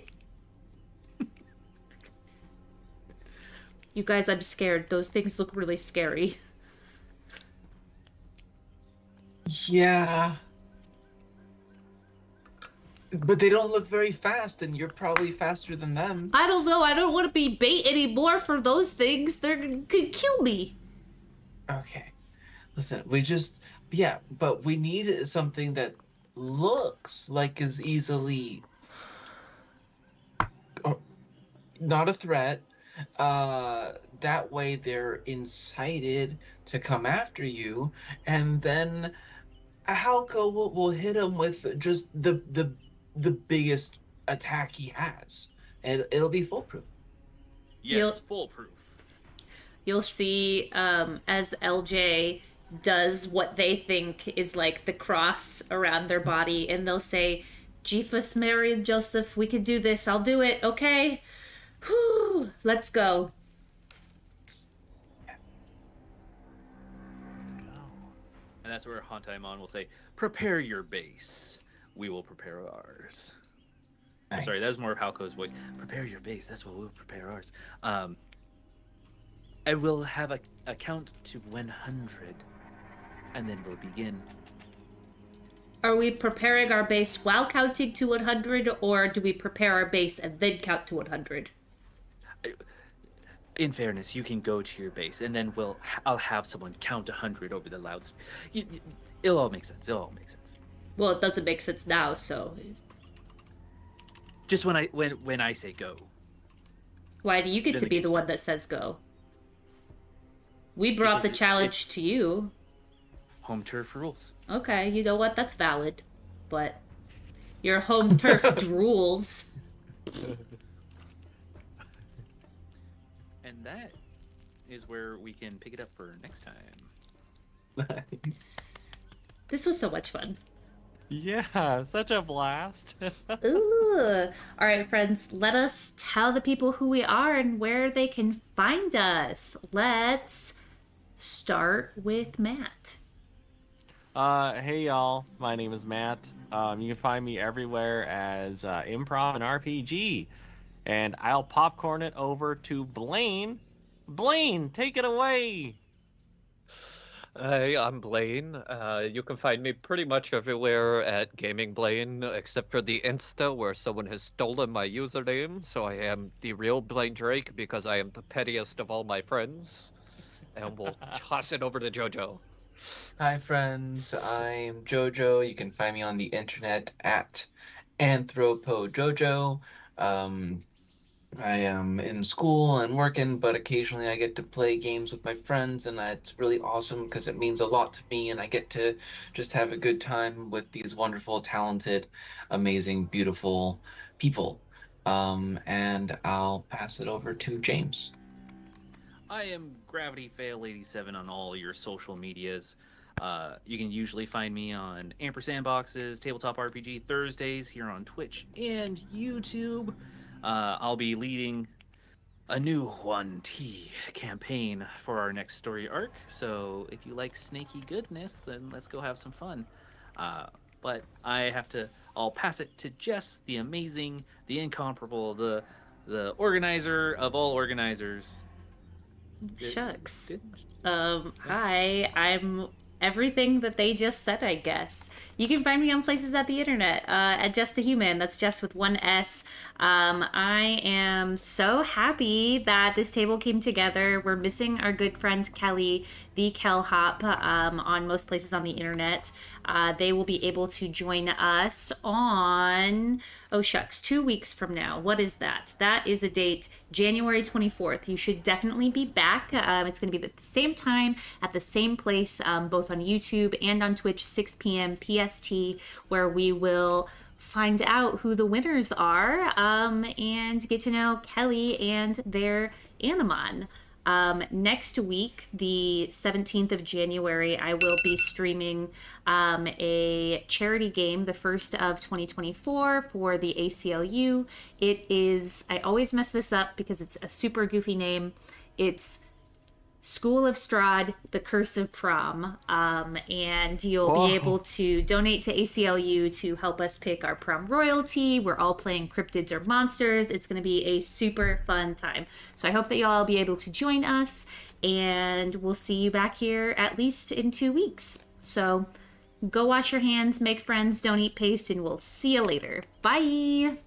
You guys, I'm scared. Those things look really scary. Yeah. But they don't look very fast, and you're probably faster than them. I don't know. I don't want to be bait anymore for those things. They could kill me. Okay. Listen, but we need something that looks like is easily not a threat. That way they're incited to come after you, and then Halko will hit him with just the biggest attack he has, and it'll be foolproof. Yes, foolproof. You'll see as LJ does what they think is like the cross around their body, and they'll say, Jesus, Mary, and Joseph, we can do this. I'll do it, okay? Whew, let's go. And that's where Hantaimon will say, prepare your base. We will prepare ours. Nice. Sorry, that's more of Halko's voice. Prepare your base. That's what we'll prepare ours. I will have a count to 100, and then we'll begin. Are we preparing our base while counting to 100, or do we prepare our base and then count to 100? In fairness, you can go to your base, and then I'll have someone count 100 over the loudspeaker. It'll all make sense. Well, it doesn't make sense now, so... Just when I say go. Why do you get to Doesn't be make the one sense. that says go? We brought the Because challenge to you. Home turf rules. Okay, you know what? That's valid. But your home turf drools. And that is where we can pick it up for next time. Nice. This was so much fun. Yeah, such a blast. Ooh. All right, friends, let us tell the people who we are and where they can find us. Let's start with Matt. Hey y'all, my name is Matt. You can find me everywhere as Improv and RPG. And I'll popcorn it over to Blaine. Blaine, take it away. Hey, I'm Blaine. You can find me pretty much everywhere at Gaming Blaine, except for the Insta, where someone has stolen my username. So I am the real Blaine Drake because I am the pettiest of all my friends. And we'll toss it over to Jojo. Hi, friends. I'm Jojo. You can find me on the internet at AnthropoJojo. Um, I am in school and working, but occasionally I get to play games with my friends, and it's really awesome because it means a lot to me, and I get to just have a good time with these wonderful, talented, amazing, beautiful people. And I'll pass it over to James. I am Gravity Fail 87 on all your social medias. You can usually find me on Ampersand Boxes, Tabletop RPG Thursdays here on Twitch and YouTube. I'll be leading a new 1T campaign for our next story arc. So if you like snaky goodness, then let's go have some fun. But I'll pass it to Jess, the amazing, the incomparable, the organizer of all organizers. Shucks. Hi, I'm everything that they just said, I guess. You can find me on places at the internet, at Just the Human. That's Just with one S. I am so happy that this table came together. We're missing our good friend Kelly, the Kellhop, on most places on the internet. They will be able to join us on, oh shucks, 2 weeks from now. What is that? That is a date, January 24th. You should definitely be back. It's going to be at the same time, at the same place, both on YouTube and on Twitch, 6 p.m. PST, where we will find out who the winners are, and get to know Kelly and their Animon. Next week, the 17th of January, I will be streaming a charity game, the first of 2024 for the ACLU. It is, I always mess this up because it's a super goofy name. It's School of Strahd, The Curse of Prom, and you'll be able to donate to ACLU to help us pick our prom royalty. We're all playing cryptids or monsters. It's going to be a super fun time. So I hope that y'all will be able to join us, and we'll see you back here at least in 2 weeks. So go wash your hands, make friends, don't eat paste, and we'll see you later. Bye!